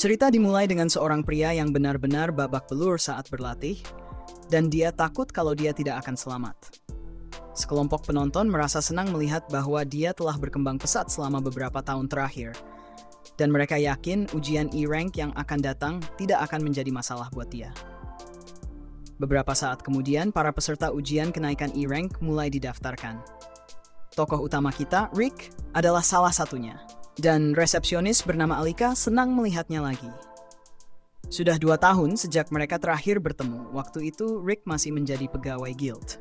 Cerita dimulai dengan seorang pria yang benar-benar babak belur saat berlatih, dan dia takut kalau dia tidak akan selamat. Sekelompok penonton merasa senang melihat bahwa dia telah berkembang pesat selama beberapa tahun terakhir, dan mereka yakin ujian E-Rank yang akan datang tidak akan menjadi masalah buat dia. Beberapa saat kemudian, para peserta ujian kenaikan E-Rank mulai didaftarkan. Tokoh utama kita, Rick, adalah salah satunya. Dan resepsionis bernama Alika senang melihatnya lagi. Sudah 2 tahun sejak mereka terakhir bertemu. Waktu itu Rick masih menjadi pegawai guild.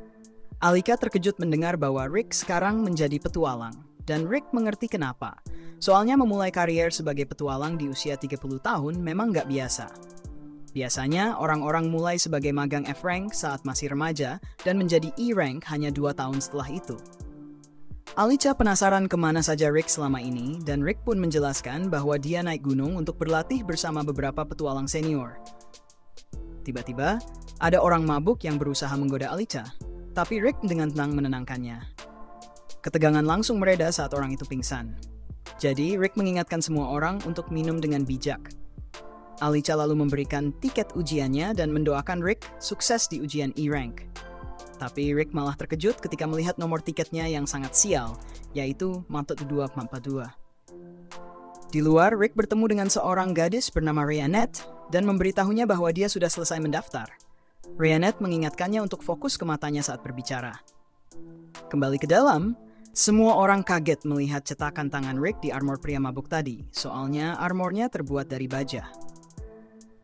Alika terkejut mendengar bahwa Rick sekarang menjadi petualang. Dan Rick mengerti kenapa. Soalnya memulai karier sebagai petualang di usia 30 tahun memang nggak biasa. Biasanya orang-orang mulai sebagai magang F-Rank saat masih remaja dan menjadi E-Rank hanya 2 tahun setelah itu. Alica penasaran kemana saja Rick selama ini, dan Rick pun menjelaskan bahwa dia naik gunung untuk berlatih bersama beberapa petualang senior. Tiba-tiba, ada orang mabuk yang berusaha menggoda Alica, tapi Rick dengan tenang menenangkannya. Ketegangan langsung mereda saat orang itu pingsan. Jadi, Rick mengingatkan semua orang untuk minum dengan bijak. Alica lalu memberikan tiket ujiannya dan mendoakan Rick sukses di ujian E-Rank. Tapi Rick malah terkejut ketika melihat nomor tiketnya yang sangat sial, yaitu 4242. Di luar, Rick bertemu dengan seorang gadis bernama Rhianette dan memberitahunya bahwa dia sudah selesai mendaftar. Rhianette mengingatkannya untuk fokus ke matanya saat berbicara. Kembali ke dalam, semua orang kaget melihat cetakan tangan Rick di armor pria mabuk tadi, soalnya armornya terbuat dari baja.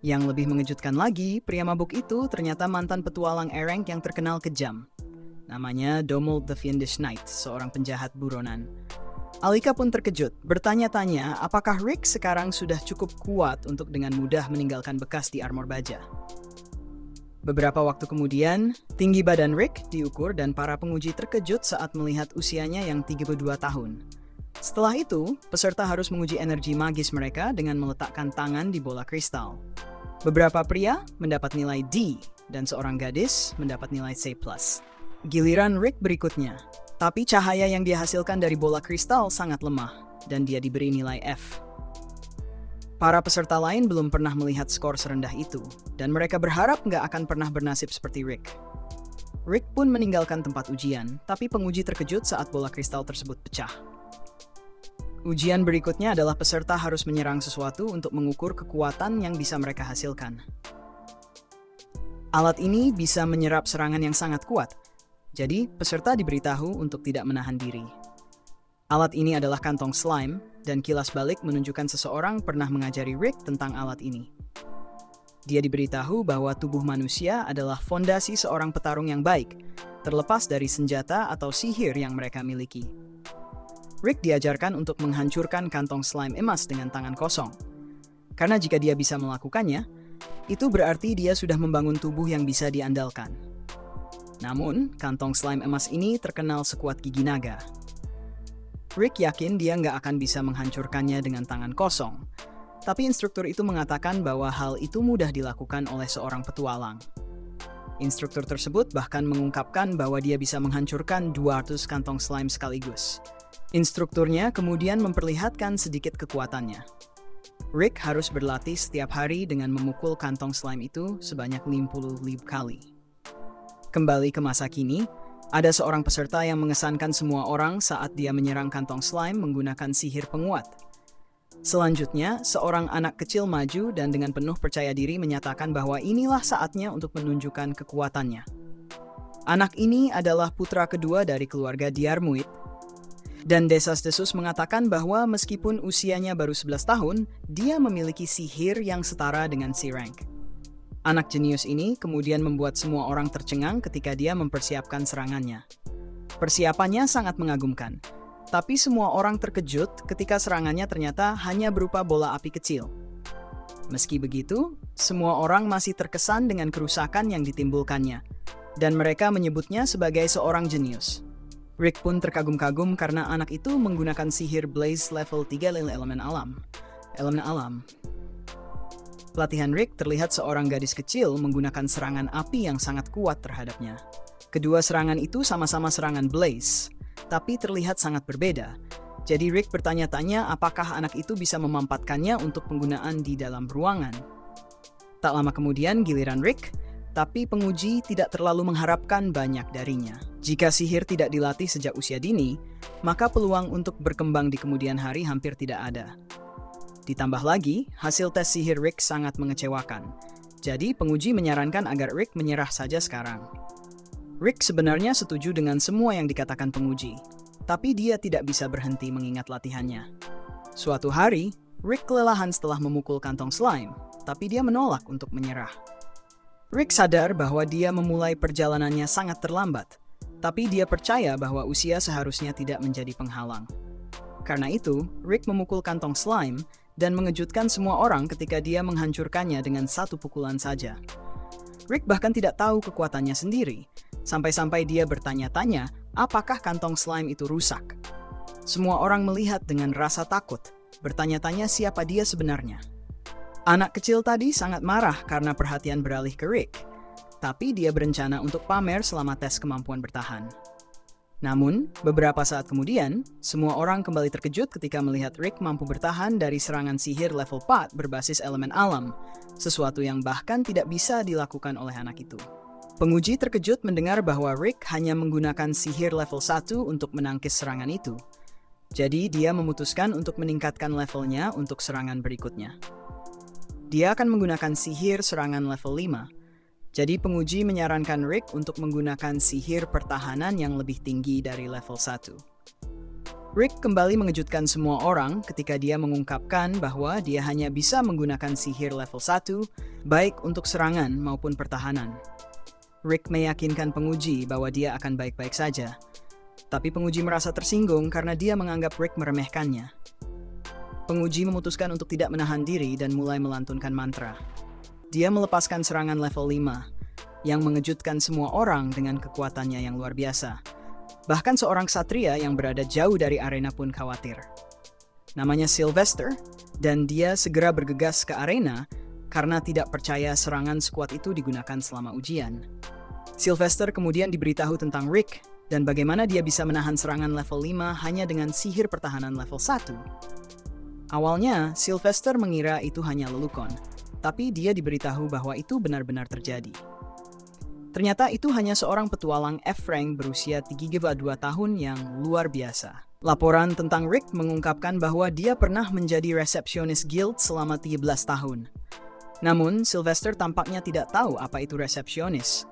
Yang lebih mengejutkan lagi, pria mabuk itu ternyata mantan petualang E-Rank yang terkenal kejam. Namanya Domold the Fiendish Knight, seorang penjahat buronan. Alika pun terkejut, bertanya-tanya apakah Rick sekarang sudah cukup kuat untuk dengan mudah meninggalkan bekas di armor baja. Beberapa waktu kemudian, tinggi badan Rick diukur dan para penguji terkejut saat melihat usianya yang 32 tahun. Setelah itu, peserta harus menguji energi magis mereka dengan meletakkan tangan di bola kristal. Beberapa pria mendapat nilai D, dan seorang gadis mendapat nilai C+. Giliran Rick berikutnya, tapi cahaya yang dihasilkan dari bola kristal sangat lemah, dan dia diberi nilai F. Para peserta lain belum pernah melihat skor serendah itu, dan mereka berharap nggak akan pernah bernasib seperti Rick. Rick pun meninggalkan tempat ujian, tapi penguji terkejut saat bola kristal tersebut pecah. Ujian berikutnya adalah peserta harus menyerang sesuatu untuk mengukur kekuatan yang bisa mereka hasilkan. Alat ini bisa menyerap serangan yang sangat kuat, jadi peserta diberitahu untuk tidak menahan diri. Alat ini adalah kantong slime, dan kilas balik menunjukkan seseorang pernah mengajari Rick tentang alat ini. Dia diberitahu bahwa tubuh manusia adalah fondasi seorang petarung yang baik, terlepas dari senjata atau sihir yang mereka miliki. Rick diajarkan untuk menghancurkan kantong slime emas dengan tangan kosong. Karena jika dia bisa melakukannya, itu berarti dia sudah membangun tubuh yang bisa diandalkan. Namun, kantong slime emas ini terkenal sekuat gigi naga. Rick yakin dia nggak akan bisa menghancurkannya dengan tangan kosong. Tapi instruktur itu mengatakan bahwa hal itu mudah dilakukan oleh seorang petualang. Instruktur tersebut bahkan mengungkapkan bahwa dia bisa menghancurkan 200 kantong slime sekaligus. Instrukturnya kemudian memperlihatkan sedikit kekuatannya. Rick harus berlatih setiap hari dengan memukul kantong slime itu sebanyak 50 kali. Kembali ke masa kini, ada seorang peserta yang mengesankan semua orang saat dia menyerang kantong slime menggunakan sihir penguat. Selanjutnya, seorang anak kecil maju dan dengan penuh percaya diri menyatakan bahwa inilah saatnya untuk menunjukkan kekuatannya. Anak ini adalah putra kedua dari keluarga Diarmuid, dan desas-desus mengatakan bahwa meskipun usianya baru 11 tahun, dia memiliki sihir yang setara dengan C-Rank. Anak jenius ini kemudian membuat semua orang tercengang ketika dia mempersiapkan serangannya. Persiapannya sangat mengagumkan, tapi semua orang terkejut ketika serangannya ternyata hanya berupa bola api kecil. Meski begitu, semua orang masih terkesan dengan kerusakan yang ditimbulkannya, dan mereka menyebutnya sebagai seorang jenius. Rick pun terkagum-kagum karena anak itu menggunakan sihir Blaze level 3 elemen alam. Pelatihan Rick terlihat seorang gadis kecil menggunakan serangan api yang sangat kuat terhadapnya. Kedua serangan itu sama-sama serangan Blaze, tapi terlihat sangat berbeda. Jadi Rick bertanya-tanya apakah anak itu bisa memampatkannya untuk penggunaan di dalam ruangan. Tak lama kemudian giliran Rick, tapi penguji tidak terlalu mengharapkan banyak darinya. Jika sihir tidak dilatih sejak usia dini, maka peluang untuk berkembang di kemudian hari hampir tidak ada. Ditambah lagi, hasil tes sihir Rick sangat mengecewakan. Jadi penguji menyarankan agar Rick menyerah saja sekarang. Rick sebenarnya setuju dengan semua yang dikatakan penguji, tapi dia tidak bisa berhenti mengingat latihannya. Suatu hari, Rick kelelahan setelah memukul kantong slime, tapi dia menolak untuk menyerah. Rick sadar bahwa dia memulai perjalanannya sangat terlambat, tapi dia percaya bahwa usia seharusnya tidak menjadi penghalang. Karena itu, Rick memukul kantong slime dan mengejutkan semua orang ketika dia menghancurkannya dengan satu pukulan saja. Rick bahkan tidak tahu kekuatannya sendiri, sampai-sampai dia bertanya-tanya apakah kantong slime itu rusak. Semua orang melihat dengan rasa takut, bertanya-tanya siapa dia sebenarnya. Anak kecil tadi sangat marah karena perhatian beralih ke Rick, tapi dia berencana untuk pamer selama tes kemampuan bertahan. Namun, beberapa saat kemudian, semua orang kembali terkejut ketika melihat Rick mampu bertahan dari serangan sihir level 4 berbasis elemen alam, sesuatu yang bahkan tidak bisa dilakukan oleh anak itu. Penguji terkejut mendengar bahwa Rick hanya menggunakan sihir level 1 untuk menangkis serangan itu. Jadi dia memutuskan untuk meningkatkan levelnya untuk serangan berikutnya. Dia akan menggunakan sihir serangan level 5. Jadi penguji menyarankan Rick untuk menggunakan sihir pertahanan yang lebih tinggi dari level 1. Rick kembali mengejutkan semua orang ketika dia mengungkapkan bahwa dia hanya bisa menggunakan sihir level 1, baik untuk serangan maupun pertahanan. Rick meyakinkan penguji bahwa dia akan baik-baik saja, tapi penguji merasa tersinggung karena dia menganggap Rick meremehkannya. Penguji memutuskan untuk tidak menahan diri dan mulai melantunkan mantra. Dia melepaskan serangan level 5, yang mengejutkan semua orang dengan kekuatannya yang luar biasa. Bahkan seorang ksatria yang berada jauh dari arena pun khawatir. Namanya Sylvester, dan dia segera bergegas ke arena karena tidak percaya serangan sekuat itu digunakan selama ujian. Sylvester kemudian diberitahu tentang Rick dan bagaimana dia bisa menahan serangan level 5 hanya dengan sihir pertahanan level 1. Awalnya, Sylvester mengira itu hanya lelukon, tapi dia diberitahu bahwa itu benar-benar terjadi. Ternyata itu hanya seorang petualang F-rank berusia 32 tahun yang luar biasa. Laporan tentang Rick mengungkapkan bahwa dia pernah menjadi resepsionis guild selama 13 tahun. Namun, Sylvester tampaknya tidak tahu apa itu resepsionis.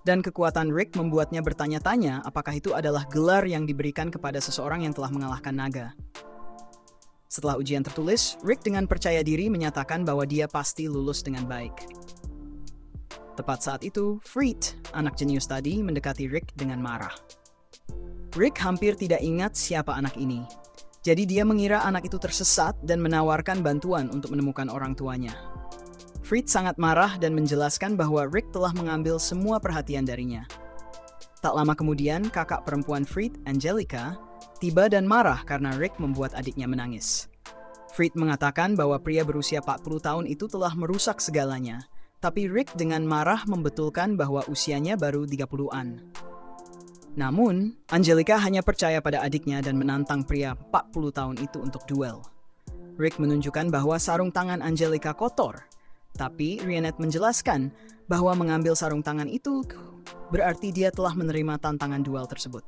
Dan kekuatan Rick membuatnya bertanya-tanya apakah itu adalah gelar yang diberikan kepada seseorang yang telah mengalahkan naga. Setelah ujian tertulis, Rick dengan percaya diri menyatakan bahwa dia pasti lulus dengan baik. Tepat saat itu, Freed, anak jenius tadi, mendekati Rick dengan marah. Rick hampir tidak ingat siapa anak ini. Jadi dia mengira anak itu tersesat dan menawarkan bantuan untuk menemukan orang tuanya. Freed sangat marah dan menjelaskan bahwa Rick telah mengambil semua perhatian darinya. Tak lama kemudian, kakak perempuan Freed, Angelica, tiba dan marah karena Rick membuat adiknya menangis. Freed mengatakan bahwa pria berusia 40 tahun itu telah merusak segalanya, tapi Rick dengan marah membetulkan bahwa usianya baru 30-an. Namun, Angelica hanya percaya pada adiknya dan menantang pria 40 tahun itu untuk duel. Rick menunjukkan bahwa sarung tangan Angelica kotor, tapi Rhianette menjelaskan bahwa mengambil sarung tangan itu berarti dia telah menerima tantangan duel tersebut.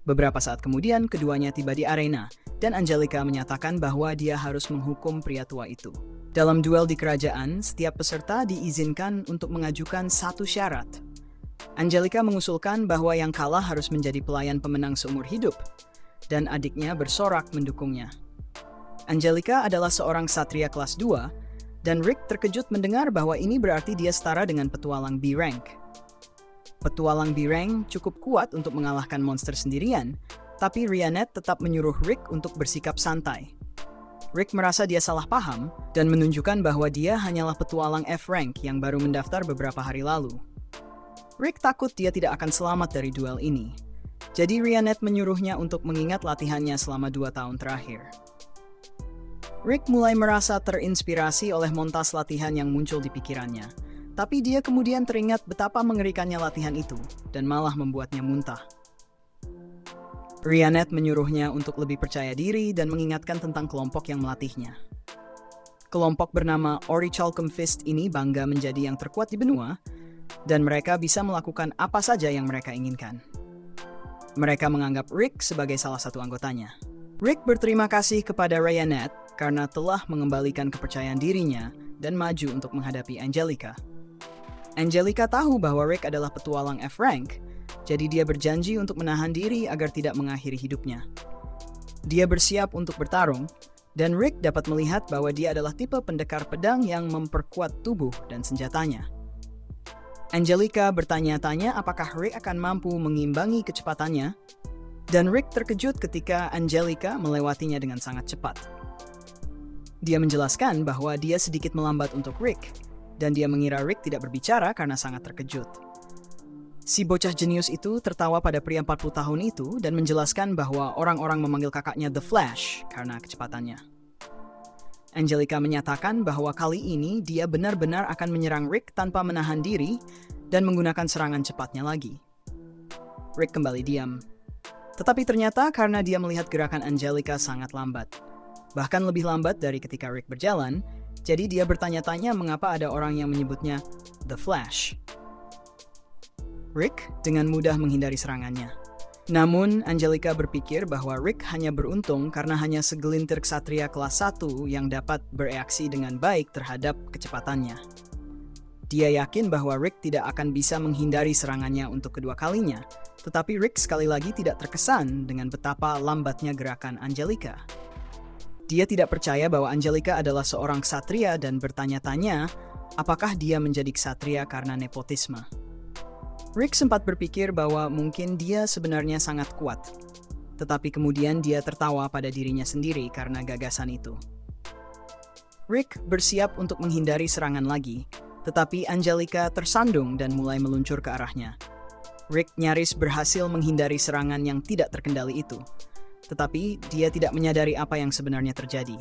Beberapa saat kemudian, keduanya tiba di arena, dan Angelica menyatakan bahwa dia harus menghukum pria tua itu. Dalam duel di kerajaan, setiap peserta diizinkan untuk mengajukan satu syarat. Angelica mengusulkan bahwa yang kalah harus menjadi pelayan pemenang seumur hidup, dan adiknya bersorak mendukungnya. Angelica adalah seorang ksatria kelas 2, dan Rick terkejut mendengar bahwa ini berarti dia setara dengan petualang B-rank. Petualang B-rank cukup kuat untuk mengalahkan monster sendirian, tapi Rhianette tetap menyuruh Rick untuk bersikap santai. Rick merasa dia salah paham dan menunjukkan bahwa dia hanyalah petualang F-rank yang baru mendaftar beberapa hari lalu. Rick takut dia tidak akan selamat dari duel ini. Jadi Rhianette menyuruhnya untuk mengingat latihannya selama 2 tahun terakhir. Rick mulai merasa terinspirasi oleh montas latihan yang muncul di pikirannya. Tapi dia kemudian teringat betapa mengerikannya latihan itu dan malah membuatnya muntah. Rhiannon menyuruhnya untuk lebih percaya diri dan mengingatkan tentang kelompok yang melatihnya. Kelompok bernama Orichalcum Fist ini bangga menjadi yang terkuat di benua, dan mereka bisa melakukan apa saja yang mereka inginkan. Mereka menganggap Rick sebagai salah satu anggotanya. Rick berterima kasih kepada Rhiannon karena telah mengembalikan kepercayaan dirinya dan maju untuk menghadapi Angelica. Angelica tahu bahwa Rick adalah petualang F-Rank, jadi dia berjanji untuk menahan diri agar tidak mengakhiri hidupnya. Dia bersiap untuk bertarung, dan Rick dapat melihat bahwa dia adalah tipe pendekar pedang yang memperkuat tubuh dan senjatanya. Angelica bertanya-tanya apakah Rick akan mampu mengimbangi kecepatannya, dan Rick terkejut ketika Angelica melewatinya dengan sangat cepat. Dia menjelaskan bahwa dia sedikit melambat untuk Rick, dan dia mengira Rick tidak berbicara karena sangat terkejut. Si bocah jenius itu tertawa pada pria 40 tahun itu dan menjelaskan bahwa orang-orang memanggil kakaknya The Flash karena kecepatannya. Angelica menyatakan bahwa kali ini dia benar-benar akan menyerang Rick tanpa menahan diri dan menggunakan serangan cepatnya lagi. Rick kembali diam. Tetapi ternyata karena dia melihat gerakan Angelica sangat lambat. Bahkan lebih lambat dari ketika Rick berjalan, jadi dia bertanya-tanya mengapa ada orang yang menyebutnya The Flash. Rick dengan mudah menghindari serangannya. Namun, Angelica berpikir bahwa Rick hanya beruntung karena hanya segelintir ksatria kelas 1 yang dapat bereaksi dengan baik terhadap kecepatannya. Dia yakin bahwa Rick tidak akan bisa menghindari serangannya untuk kedua kalinya, tetapi Rick sekali lagi tidak terkesan dengan betapa lambatnya gerakan Angelica. Dia tidak percaya bahwa Angelica adalah seorang ksatria dan bertanya-tanya apakah dia menjadi ksatria karena nepotisme. Rick sempat berpikir bahwa mungkin dia sebenarnya sangat kuat, tetapi kemudian dia tertawa pada dirinya sendiri karena gagasan itu. Rick bersiap untuk menghindari serangan lagi, tetapi Angelica tersandung dan mulai meluncur ke arahnya. Rick nyaris berhasil menghindari serangan yang tidak terkendali itu, tetapi dia tidak menyadari apa yang sebenarnya terjadi.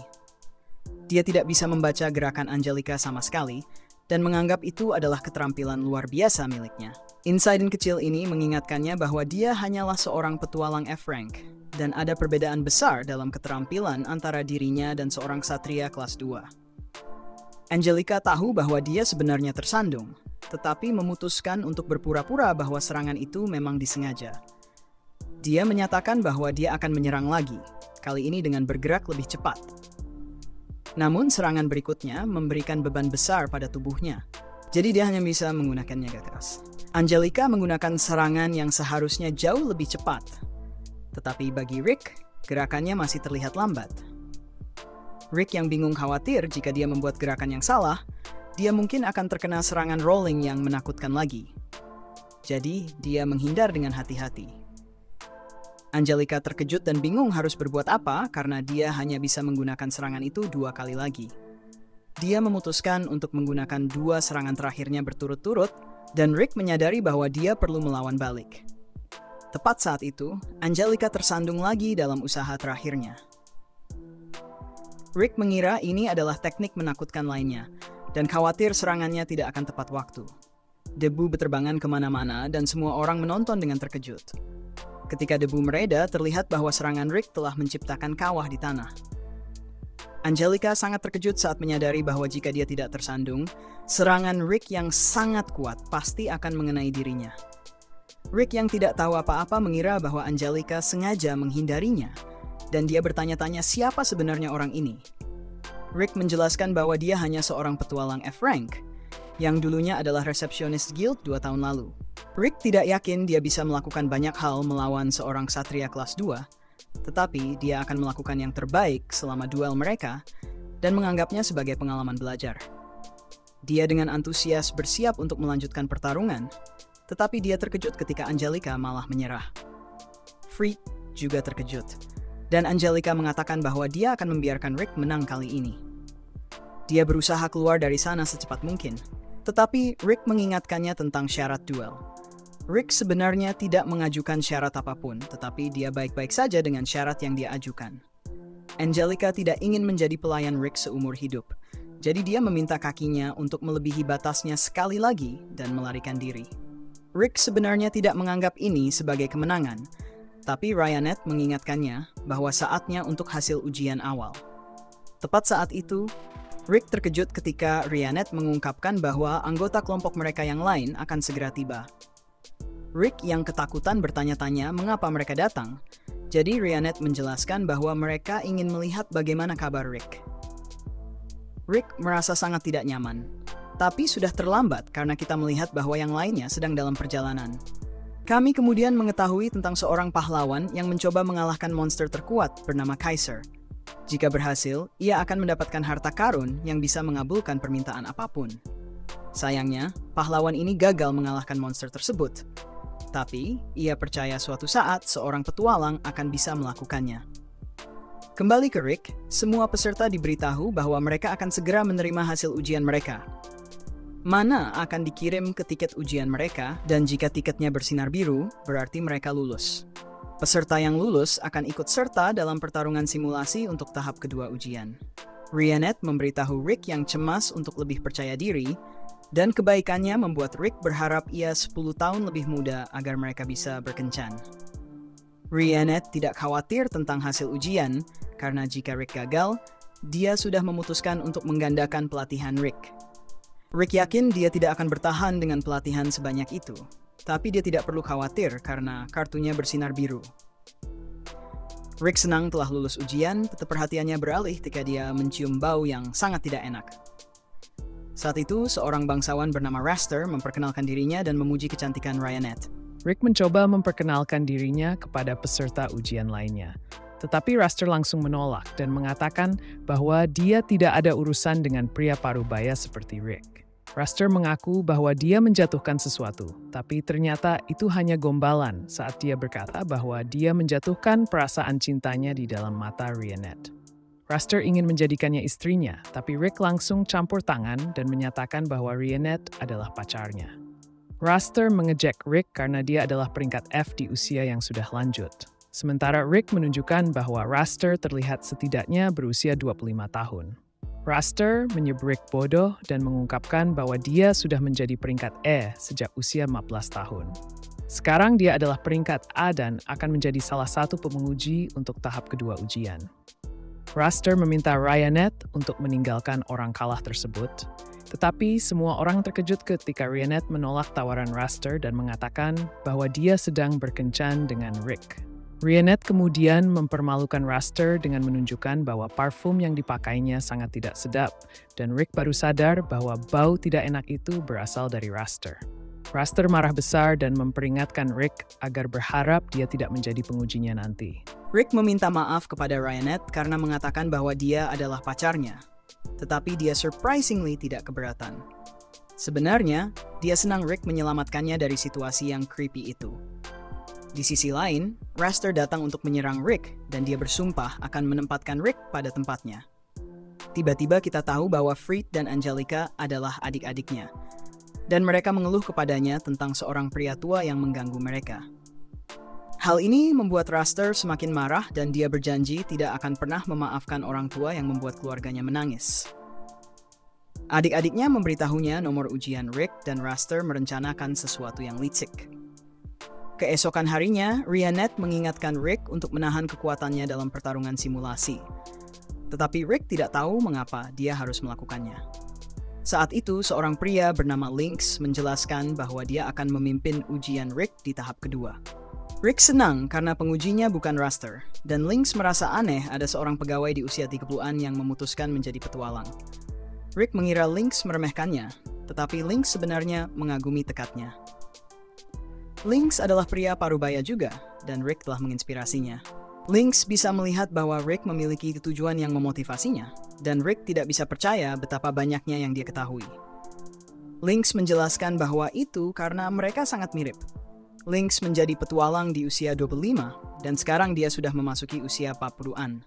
Dia tidak bisa membaca gerakan Angelica sama sekali, dan menganggap itu adalah keterampilan luar biasa miliknya. Insiden kecil ini mengingatkannya bahwa dia hanyalah seorang petualang F-Rank, dan ada perbedaan besar dalam keterampilan antara dirinya dan seorang ksatria kelas 2. Angelica tahu bahwa dia sebenarnya tersandung, tetapi memutuskan untuk berpura-pura bahwa serangan itu memang disengaja. Dia menyatakan bahwa dia akan menyerang lagi, kali ini dengan bergerak lebih cepat. Namun serangan berikutnya memberikan beban besar pada tubuhnya, jadi dia hanya bisa menggunakannya agak keras. Angelica menggunakan serangan yang seharusnya jauh lebih cepat, tetapi bagi Rick, gerakannya masih terlihat lambat. Rick yang bingung khawatir jika dia membuat gerakan yang salah, dia mungkin akan terkena serangan rolling yang menakutkan lagi. Jadi, dia menghindar dengan hati-hati. Angelica terkejut dan bingung harus berbuat apa karena dia hanya bisa menggunakan serangan itu 2 kali lagi. Dia memutuskan untuk menggunakan 2 serangan terakhirnya berturut-turut, dan Rick menyadari bahwa dia perlu melawan balik. Tepat saat itu, Angelica tersandung lagi dalam usaha terakhirnya. Rick mengira ini adalah teknik menakutkan lainnya, dan khawatir serangannya tidak akan tepat waktu. Debu berterbangan kemana-mana dan semua orang menonton dengan terkejut. Ketika debu mereda, terlihat bahwa serangan Rick telah menciptakan kawah di tanah. Angelica sangat terkejut saat menyadari bahwa jika dia tidak tersandung, serangan Rick yang sangat kuat pasti akan mengenai dirinya. Rick yang tidak tahu apa-apa mengira bahwa Angelica sengaja menghindarinya, dan dia bertanya-tanya siapa sebenarnya orang ini. Rick menjelaskan bahwa dia hanya seorang petualang F-Rank, yang dulunya adalah resepsionis guild 2 tahun lalu. Rick tidak yakin dia bisa melakukan banyak hal melawan seorang ksatria kelas 2, tetapi dia akan melakukan yang terbaik selama duel mereka dan menganggapnya sebagai pengalaman belajar. Dia dengan antusias bersiap untuk melanjutkan pertarungan, tetapi dia terkejut ketika Angelica malah menyerah. Freed juga terkejut, dan Angelica mengatakan bahwa dia akan membiarkan Rick menang kali ini. Dia berusaha keluar dari sana secepat mungkin, tetapi Rick mengingatkannya tentang syarat duel. Rick sebenarnya tidak mengajukan syarat apapun, tetapi dia baik-baik saja dengan syarat yang dia ajukan. Angelica tidak ingin menjadi pelayan Rick seumur hidup, jadi dia meminta kakinya untuk melebihi batasnya sekali lagi dan melarikan diri. Rick sebenarnya tidak menganggap ini sebagai kemenangan, Tapi Ryanet mengingatkannya bahwa saatnya untuk hasil ujian awal. Tepat saat itu, Rick terkejut ketika Ryanet mengungkapkan bahwa anggota kelompok mereka yang lain akan segera tiba. Rick yang ketakutan bertanya-tanya mengapa mereka datang. Jadi Ryanet menjelaskan bahwa mereka ingin melihat bagaimana kabar Rick. Rick merasa sangat tidak nyaman. Tapi sudah terlambat karena kita melihat bahwa yang lainnya sedang dalam perjalanan. Kami kemudian mengetahui tentang seorang pahlawan yang mencoba mengalahkan monster terkuat bernama Kaiser. Jika berhasil, ia akan mendapatkan harta karun yang bisa mengabulkan permintaan apapun. Sayangnya, pahlawan ini gagal mengalahkan monster tersebut. Tapi, ia percaya suatu saat seorang petualang akan bisa melakukannya. Kembali ke Rick, semua peserta diberitahu bahwa mereka akan segera menerima hasil ujian mereka. Mana akan dikirim ke tiket ujian mereka, dan jika tiketnya bersinar biru, berarti mereka lulus. Peserta yang lulus akan ikut serta dalam pertarungan simulasi untuk tahap kedua ujian. Ryanet memberitahu Rick yang cemas untuk lebih percaya diri, dan kebaikannya membuat Rick berharap ia 10 tahun lebih muda agar mereka bisa berkencan. Ryanet tidak khawatir tentang hasil ujian, karena jika Rick gagal, dia sudah memutuskan untuk menggandakan pelatihan Rick. Rick yakin dia tidak akan bertahan dengan pelatihan sebanyak itu, tapi dia tidak perlu khawatir karena kartunya bersinar biru. Rick senang telah lulus ujian, tetapi perhatiannya beralih ketika dia mencium bau yang sangat tidak enak. Saat itu, seorang bangsawan bernama Raster memperkenalkan dirinya dan memuji kecantikan Ryanet. Rick mencoba memperkenalkan dirinya kepada peserta ujian lainnya. Tetapi Raster langsung menolak dan mengatakan bahwa dia tidak ada urusan dengan pria parubaya seperti Rick. Raster mengaku bahwa dia menjatuhkan sesuatu, tapi ternyata itu hanya gombalan saat dia berkata bahwa dia menjatuhkan perasaan cintanya di dalam mata Ryanet. Raster ingin menjadikannya istrinya, tapi Rick langsung campur tangan dan menyatakan bahwa Ryanet adalah pacarnya. Raster mengejek Rick karena dia adalah peringkat F di usia yang sudah lanjut. Sementara Rick menunjukkan bahwa Raster terlihat setidaknya berusia 25 tahun. Raster menyebut Rick bodoh dan mengungkapkan bahwa dia sudah menjadi peringkat E sejak usia 15 tahun. Sekarang dia adalah peringkat A dan akan menjadi salah satu penguji untuk tahap kedua ujian. Raster meminta Ryanet untuk meninggalkan orang kalah tersebut, tetapi semua orang terkejut ketika Ryanet menolak tawaran Raster dan mengatakan bahwa dia sedang berkencan dengan Rick. Ryanet kemudian mempermalukan Raster dengan menunjukkan bahwa parfum yang dipakainya sangat tidak sedap, dan Rick baru sadar bahwa bau tidak enak itu berasal dari Raster. Raster marah besar dan memperingatkan Rick agar berharap dia tidak menjadi pengujinya nanti. Rick meminta maaf kepada Ryanet karena mengatakan bahwa dia adalah pacarnya, tetapi dia surprisingly tidak keberatan. Sebenarnya, dia senang Rick menyelamatkannya dari situasi yang creepy itu. Di sisi lain, Raster datang untuk menyerang Rick dan dia bersumpah akan menempatkan Rick pada tempatnya. Tiba-tiba kita tahu bahwa Fried dan Angelica adalah adik-adiknya, dan mereka mengeluh kepadanya tentang seorang pria tua yang mengganggu mereka. Hal ini membuat Raster semakin marah dan dia berjanji tidak akan pernah memaafkan orang tua yang membuat keluarganya menangis. Adik-adiknya memberitahunya nomor ujian Rick dan Raster merencanakan sesuatu yang licik. Keesokan harinya, Ryanet mengingatkan Rick untuk menahan kekuatannya dalam pertarungan simulasi. Tetapi Rick tidak tahu mengapa dia harus melakukannya. Saat itu, seorang pria bernama Lynx menjelaskan bahwa dia akan memimpin ujian Rick di tahap kedua. Rick senang karena pengujinya bukan Raster, dan Lynx merasa aneh ada seorang pegawai di usia 30-an yang memutuskan menjadi petualang. Rick mengira Lynx meremehkannya, tetapi Lynx sebenarnya mengagumi tekadnya. Lynx adalah pria parubaya juga, dan Rick telah menginspirasinya. Lynx bisa melihat bahwa Rick memiliki tujuan yang memotivasinya, dan Rick tidak bisa percaya betapa banyaknya yang dia ketahui. Lynx menjelaskan bahwa itu karena mereka sangat mirip. Lynx menjadi petualang di usia 25, dan sekarang dia sudah memasuki usia 40-an.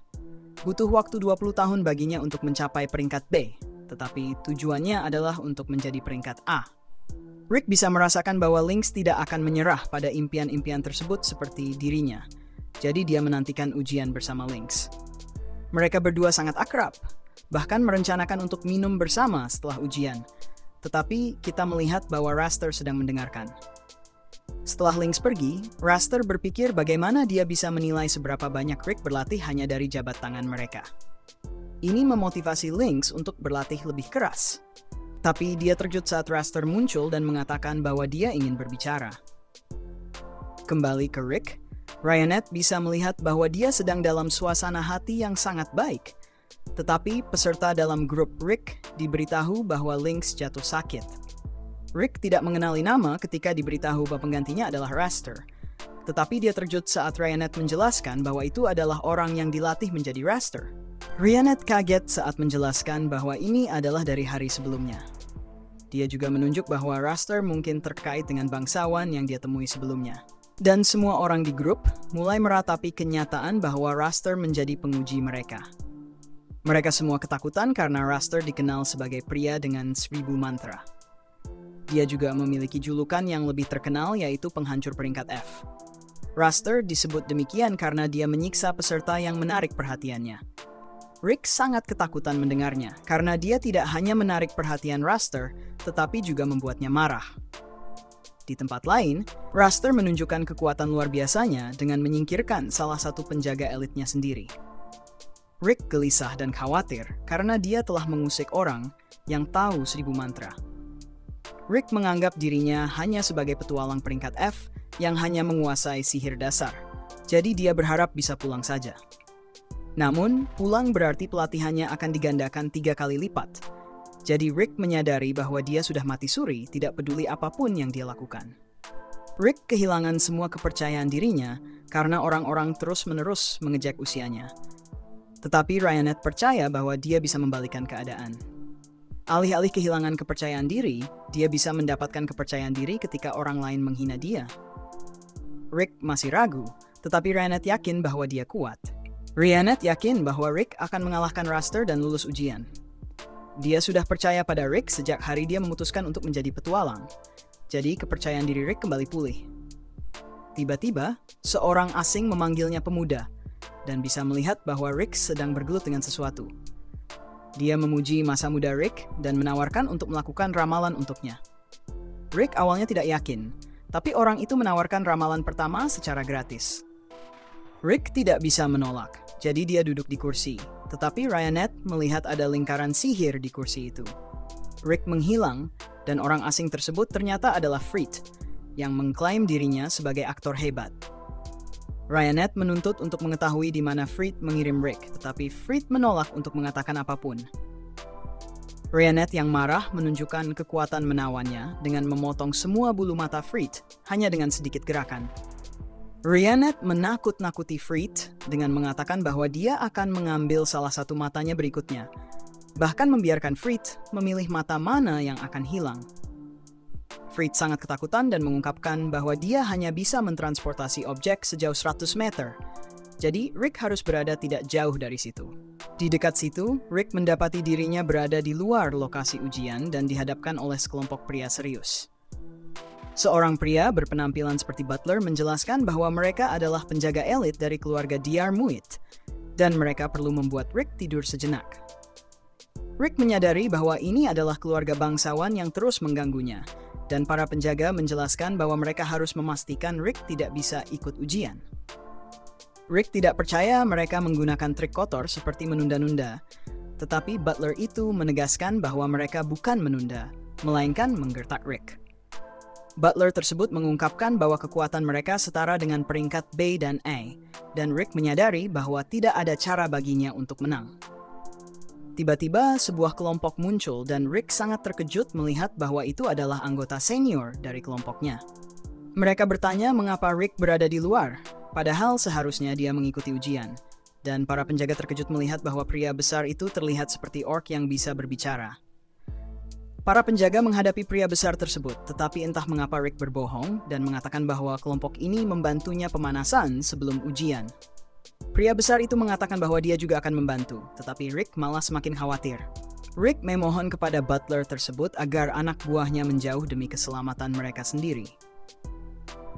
Butuh waktu 20 tahun baginya untuk mencapai peringkat B, tetapi tujuannya adalah untuk menjadi peringkat A. Rick bisa merasakan bahwa Lynx tidak akan menyerah pada impian-impian tersebut seperti dirinya. Jadi dia menantikan ujian bersama Lynx. Mereka berdua sangat akrab, bahkan merencanakan untuk minum bersama setelah ujian. Tetapi kita melihat bahwa Raster sedang mendengarkan. Setelah Lynx pergi, Raster berpikir bagaimana dia bisa menilai seberapa banyak Rick berlatih hanya dari jabat tangan mereka. Ini memotivasi Lynx untuk berlatih lebih keras. Tapi dia terkejut saat Raster muncul dan mengatakan bahwa dia ingin berbicara. Kembali ke Rick, Ryanette bisa melihat bahwa dia sedang dalam suasana hati yang sangat baik. Tetapi peserta dalam grup Rick diberitahu bahwa Lynx jatuh sakit. Rick tidak mengenali nama ketika diberitahu bahwa penggantinya adalah Raster. Tetapi dia terkejut saat Ryanette menjelaskan bahwa itu adalah orang yang dilatih menjadi Raster. Ryanette kaget saat menjelaskan bahwa ini adalah dari hari sebelumnya. Dia juga menunjuk bahwa Raster mungkin terkait dengan bangsawan yang dia temui sebelumnya. Dan semua orang di grup mulai meratapi kenyataan bahwa Raster menjadi penguji mereka. Mereka semua ketakutan karena Raster dikenal sebagai pria dengan 1000 mantra. Dia juga memiliki julukan yang lebih terkenal yaitu penghancur peringkat F. Raster disebut demikian karena dia menyiksa peserta yang menarik perhatiannya. Rick sangat ketakutan mendengarnya karena dia tidak hanya menarik perhatian Raster, tetapi juga membuatnya marah. Di tempat lain, Raster menunjukkan kekuatan luar biasanya dengan menyingkirkan salah satu penjaga elitnya sendiri. Rick gelisah dan khawatir karena dia telah mengusik orang yang tahu 1000 mantra. Rick menganggap dirinya hanya sebagai petualang peringkat F yang hanya menguasai sihir dasar, jadi dia berharap bisa pulang saja. Namun, pulang berarti pelatihannya akan digandakan 3 kali lipat. Jadi Rick menyadari bahwa dia sudah mati suri, tidak peduli apapun yang dia lakukan. Rick kehilangan semua kepercayaan dirinya karena orang-orang terus-menerus mengejek usianya. Tetapi Ryanette percaya bahwa dia bisa membalikan keadaan. Alih-alih kehilangan kepercayaan diri, dia bisa mendapatkan kepercayaan diri ketika orang lain menghina dia. Rick masih ragu, tetapi Ryanette yakin bahwa dia kuat. Ryanette yakin bahwa Rick akan mengalahkan Raster dan lulus ujian. Dia sudah percaya pada Rick sejak hari dia memutuskan untuk menjadi petualang. Jadi kepercayaan diri Rick kembali pulih. Tiba-tiba, seorang asing memanggilnya pemuda, dan bisa melihat bahwa Rick sedang bergelut dengan sesuatu. Dia memuji masa muda Rick dan menawarkan untuk melakukan ramalan untuknya. Rick awalnya tidak yakin, tapi orang itu menawarkan ramalan pertama secara gratis. Rick tidak bisa menolak, jadi dia duduk di kursi. Tetapi Ryanette melihat ada lingkaran sihir di kursi itu. Rick menghilang, dan orang asing tersebut ternyata adalah Frit, yang mengklaim dirinya sebagai aktor hebat. Ryanette menuntut untuk mengetahui di mana Frit mengirim Rick, tetapi Frit menolak untuk mengatakan apapun. Ryanette yang marah menunjukkan kekuatan menawannya dengan memotong semua bulu mata Frit hanya dengan sedikit gerakan. Ryanette menakut-nakuti Frit dengan mengatakan bahwa dia akan mengambil salah satu matanya berikutnya, bahkan membiarkan Frit memilih mata mana yang akan hilang. Frit sangat ketakutan dan mengungkapkan bahwa dia hanya bisa mentransportasi objek sejauh 100 meter. Jadi, Rick harus berada tidak jauh dari situ. Di dekat situ, Rick mendapati dirinya berada di luar lokasi ujian dan dihadapkan oleh sekelompok pria serius. Seorang pria berpenampilan seperti butler menjelaskan bahwa mereka adalah penjaga elit dari keluarga Diyar Muit, dan mereka perlu membuat Rick tidur sejenak. Rick menyadari bahwa ini adalah keluarga bangsawan yang terus mengganggunya, dan para penjaga menjelaskan bahwa mereka harus memastikan Rick tidak bisa ikut ujian. Rick tidak percaya mereka menggunakan trik kotor seperti menunda-nunda, tetapi butler itu menegaskan bahwa mereka bukan menunda, melainkan menggertak Rick. Butler tersebut mengungkapkan bahwa kekuatan mereka setara dengan peringkat B dan A, dan Rick menyadari bahwa tidak ada cara baginya untuk menang. Tiba-tiba, sebuah kelompok muncul dan Rick sangat terkejut melihat bahwa itu adalah anggota senior dari kelompoknya. Mereka bertanya mengapa Rick berada di luar, padahal seharusnya dia mengikuti ujian. Dan para penjaga terkejut melihat bahwa pria besar itu terlihat seperti orc yang bisa berbicara. Para penjaga menghadapi pria besar tersebut, tetapi entah mengapa Rick berbohong dan mengatakan bahwa kelompok ini membantunya pemanasan sebelum ujian. Pria besar itu mengatakan bahwa dia juga akan membantu, tetapi Rick malah semakin khawatir. Rick memohon kepada butler tersebut agar anak buahnya menjauh demi keselamatan mereka sendiri.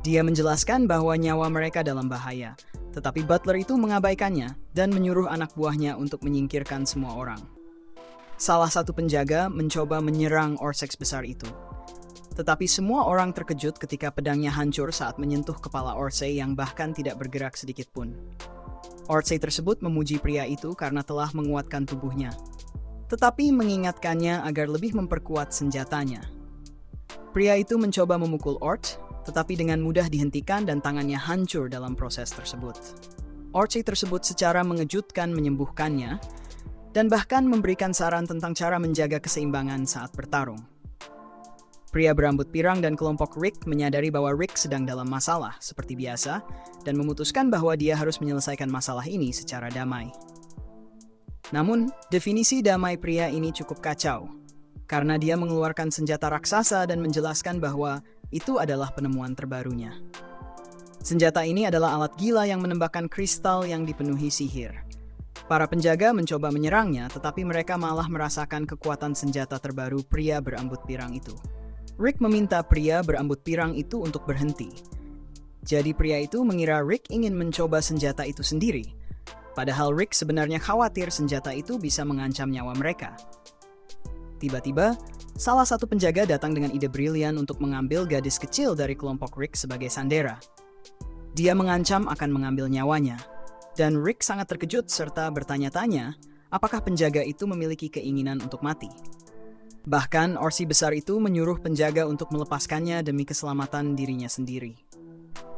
Dia menjelaskan bahwa nyawa mereka dalam bahaya, tetapi butler itu mengabaikannya dan menyuruh anak buahnya untuk menyingkirkan semua orang. Salah satu penjaga mencoba menyerang Orsex besar itu. Tetapi semua orang terkejut ketika pedangnya hancur saat menyentuh kepala Orsay yang bahkan tidak bergerak sedikit pun. Orsay tersebut memuji pria itu karena telah menguatkan tubuhnya, tetapi mengingatkannya agar lebih memperkuat senjatanya. Pria itu mencoba memukul Ort, tetapi dengan mudah dihentikan dan tangannya hancur dalam proses tersebut. Orsay tersebut secara mengejutkan menyembuhkannya, dan bahkan memberikan saran tentang cara menjaga keseimbangan saat bertarung. Pria berambut pirang dan kelompok Rick menyadari bahwa Rick sedang dalam masalah seperti biasa dan memutuskan bahwa dia harus menyelesaikan masalah ini secara damai. Namun, definisi damai pria ini cukup kacau, karena dia mengeluarkan senjata raksasa dan menjelaskan bahwa itu adalah penemuan terbarunya. Senjata ini adalah alat gila yang menembakkan kristal yang dipenuhi sihir. Para penjaga mencoba menyerangnya, tetapi mereka malah merasakan kekuatan senjata terbaru pria berambut pirang itu. Rick meminta pria berambut pirang itu untuk berhenti. Jadi pria itu mengira Rick ingin mencoba senjata itu sendiri. Padahal Rick sebenarnya khawatir senjata itu bisa mengancam nyawa mereka. Tiba-tiba, salah satu penjaga datang dengan ide brilian untuk mengambil gadis kecil dari kelompok Rick sebagai sandera. Dia mengancam akan mengambil nyawanya. Dan Rick sangat terkejut serta bertanya-tanya apakah penjaga itu memiliki keinginan untuk mati. Bahkan Orsay besar itu menyuruh penjaga untuk melepaskannya demi keselamatan dirinya sendiri.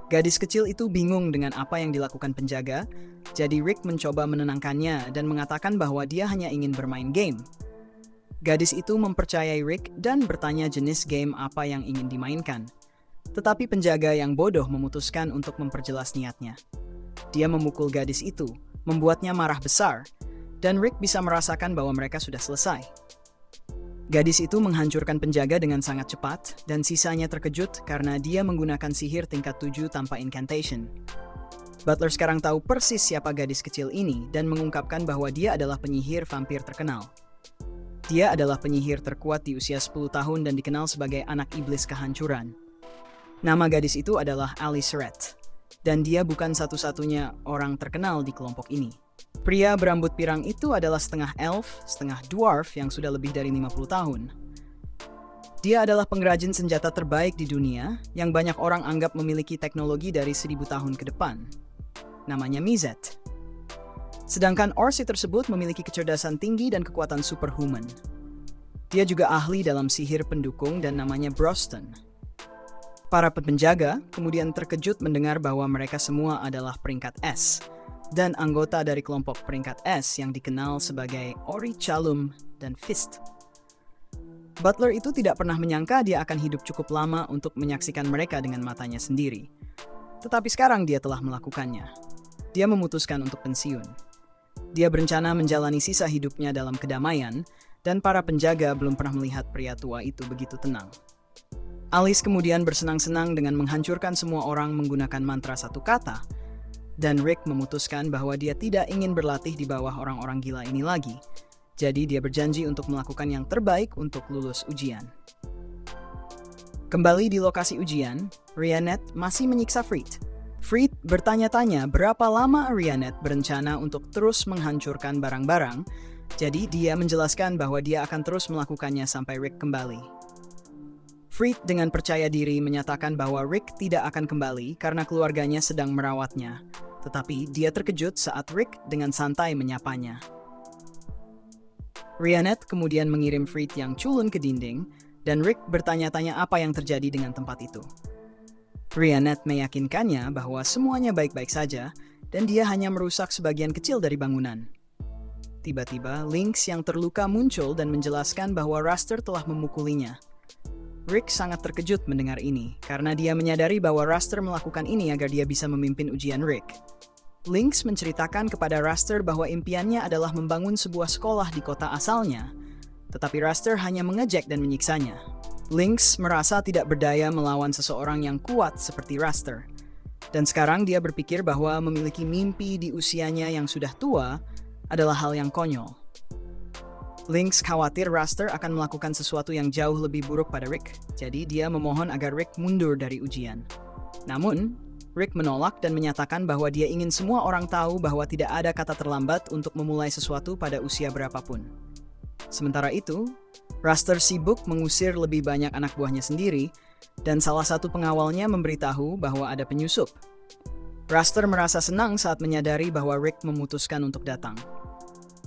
Gadis kecil itu bingung dengan apa yang dilakukan penjaga, jadi Rick mencoba menenangkannya dan mengatakan bahwa dia hanya ingin bermain game. Gadis itu mempercayai Rick dan bertanya jenis game apa yang ingin dimainkan. Tetapi penjaga yang bodoh memutuskan untuk memperjelas niatnya. Dia memukul gadis itu, membuatnya marah besar, dan Rick bisa merasakan bahwa mereka sudah selesai. Gadis itu menghancurkan penjaga dengan sangat cepat, dan sisanya terkejut karena dia menggunakan sihir tingkat 7 tanpa incantation. Butler sekarang tahu persis siapa gadis kecil ini dan mengungkapkan bahwa dia adalah penyihir vampir terkenal. Dia adalah penyihir terkuat di usia 10 tahun dan dikenal sebagai anak iblis kehancuran. Nama gadis itu adalah Alice Red. Dan dia bukan satu-satunya orang terkenal di kelompok ini. Pria berambut pirang itu adalah setengah elf, setengah dwarf yang sudah lebih dari 50 tahun. Dia adalah pengrajin senjata terbaik di dunia yang banyak orang anggap memiliki teknologi dari 1000 tahun ke depan. Namanya Mizet. Sedangkan Orsay tersebut memiliki kecerdasan tinggi dan kekuatan superhuman. Dia juga ahli dalam sihir pendukung dan namanya Broston. Para penjaga kemudian terkejut mendengar bahwa mereka semua adalah peringkat S dan anggota dari kelompok peringkat S yang dikenal sebagai Ori Chalum dan Fist. Butler itu tidak pernah menyangka dia akan hidup cukup lama untuk menyaksikan mereka dengan matanya sendiri. Tetapi sekarang dia telah melakukannya. Dia memutuskan untuk pensiun. Dia berencana menjalani sisa hidupnya dalam kedamaian dan para penjaga belum pernah melihat pria tua itu begitu tenang. Alice kemudian bersenang-senang dengan menghancurkan semua orang menggunakan mantra satu kata, dan Rick memutuskan bahwa dia tidak ingin berlatih di bawah orang-orang gila ini lagi, jadi dia berjanji untuk melakukan yang terbaik untuk lulus ujian. Kembali di lokasi ujian, Rhiannet masih menyiksa Freed. Freed bertanya-tanya berapa lama Rhiannet berencana untuk terus menghancurkan barang-barang, jadi dia menjelaskan bahwa dia akan terus melakukannya sampai Rick kembali. Freed dengan percaya diri menyatakan bahwa Rick tidak akan kembali karena keluarganya sedang merawatnya, tetapi dia terkejut saat Rick dengan santai menyapanya. Rhiannet kemudian mengirim Freed yang culun ke dinding, dan Rick bertanya-tanya apa yang terjadi dengan tempat itu. Rhiannet meyakinkannya bahwa semuanya baik-baik saja, dan dia hanya merusak sebagian kecil dari bangunan. Tiba-tiba, Lynx yang terluka muncul dan menjelaskan bahwa Raster telah memukulinya. Rick sangat terkejut mendengar ini, karena dia menyadari bahwa Raster melakukan ini agar dia bisa memimpin ujian Rick. Lynx menceritakan kepada Raster bahwa impiannya adalah membangun sebuah sekolah di kota asalnya, tetapi Raster hanya mengejek dan menyiksanya. Lynx merasa tidak berdaya melawan seseorang yang kuat seperti Raster, dan sekarang dia berpikir bahwa memiliki mimpi di usianya yang sudah tua adalah hal yang konyol. Lynx khawatir Raster akan melakukan sesuatu yang jauh lebih buruk pada Rick, jadi dia memohon agar Rick mundur dari ujian. Namun, Rick menolak dan menyatakan bahwa dia ingin semua orang tahu bahwa tidak ada kata terlambat untuk memulai sesuatu pada usia berapapun. Sementara itu, Raster sibuk mengusir lebih banyak anak buahnya sendiri, dan salah satu pengawalnya memberitahu bahwa ada penyusup. Raster merasa senang saat menyadari bahwa Rick memutuskan untuk datang.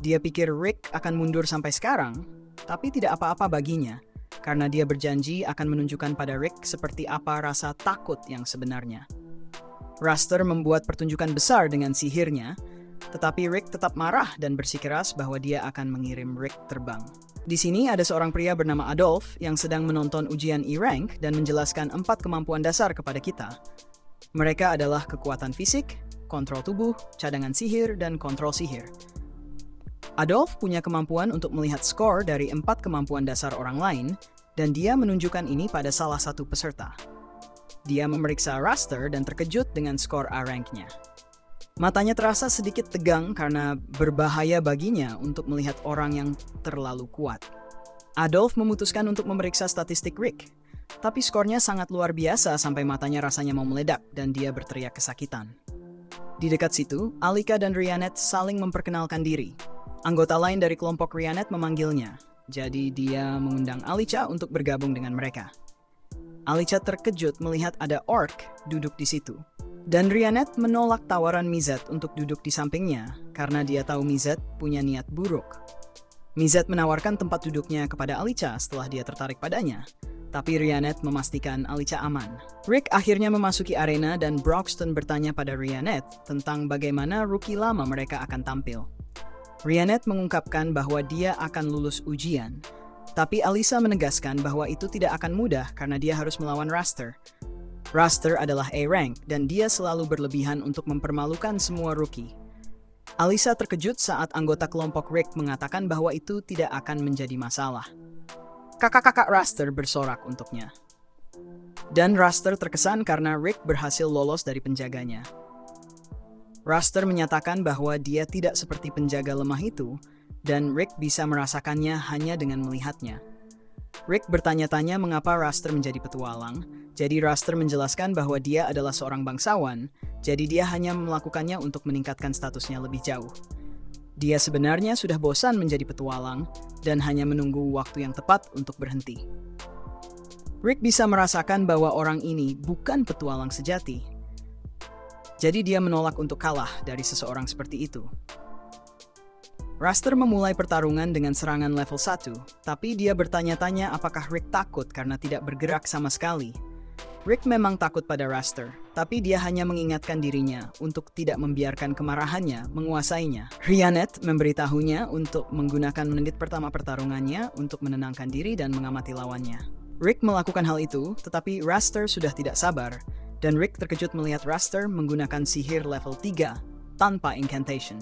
Dia pikir Rick akan mundur sampai sekarang, tapi tidak apa-apa baginya, karena dia berjanji akan menunjukkan pada Rick seperti apa rasa takut yang sebenarnya. Raster membuat pertunjukan besar dengan sihirnya, tetapi Rick tetap marah dan bersikeras bahwa dia akan mengirim Rick terbang. Di sini ada seorang pria bernama Adolf yang sedang menonton ujian E-Rank dan menjelaskan 4 kemampuan dasar kepada kita. Mereka adalah kekuatan fisik, kontrol tubuh, cadangan sihir, dan kontrol sihir. Adolf punya kemampuan untuk melihat skor dari 4 kemampuan dasar orang lain, dan dia menunjukkan ini pada salah satu peserta. Dia memeriksa Raster dan terkejut dengan skor A-Rank-nya. Matanya terasa sedikit tegang karena berbahaya baginya untuk melihat orang yang terlalu kuat. Adolf memutuskan untuk memeriksa statistik Rick, tapi skornya sangat luar biasa sampai matanya rasanya mau meledak dan dia berteriak kesakitan. Di dekat situ, Alika dan Rhiannet saling memperkenalkan diri. Anggota lain dari kelompok Rhiannet memanggilnya, jadi dia mengundang Alicia untuk bergabung dengan mereka. Alicia terkejut melihat ada orc duduk di situ. Dan Rhiannet menolak tawaran Mizet untuk duduk di sampingnya karena dia tahu Mizet punya niat buruk. Mizet menawarkan tempat duduknya kepada Alicia setelah dia tertarik padanya, tapi Rhiannet memastikan Alicia aman. Rick akhirnya memasuki arena dan Broxton bertanya pada Rhiannet tentang bagaimana rookie lama mereka akan tampil. Rhiannet mengungkapkan bahwa dia akan lulus ujian, tapi Alyssa menegaskan bahwa itu tidak akan mudah karena dia harus melawan Raster. Raster adalah A-Rank dan dia selalu berlebihan untuk mempermalukan semua rookie. Alyssa terkejut saat anggota kelompok Rick mengatakan bahwa itu tidak akan menjadi masalah. Kakak-kakak Raster bersorak untuknya. Dan Raster terkesan karena Rick berhasil lolos dari penjaganya. Raster menyatakan bahwa dia tidak seperti penjaga lemah itu, dan Rick bisa merasakannya hanya dengan melihatnya. Rick bertanya-tanya mengapa Raster menjadi petualang, jadi Raster menjelaskan bahwa dia adalah seorang bangsawan, jadi dia hanya melakukannya untuk meningkatkan statusnya lebih jauh. Dia sebenarnya sudah bosan menjadi petualang, dan hanya menunggu waktu yang tepat untuk berhenti. Rick bisa merasakan bahwa orang ini bukan petualang sejati. Jadi dia menolak untuk kalah dari seseorang seperti itu. Raster memulai pertarungan dengan serangan level 1, tapi dia bertanya-tanya apakah Rick takut karena tidak bergerak sama sekali. Rick memang takut pada Raster, tapi dia hanya mengingatkan dirinya untuk tidak membiarkan kemarahannya menguasainya. Rhiannet memberitahunya untuk menggunakan menit pertama pertarungannya untuk menenangkan diri dan mengamati lawannya. Rick melakukan hal itu, tetapi Raster sudah tidak sabar, dan Rick terkejut melihat Raster menggunakan sihir level 3 tanpa incantation.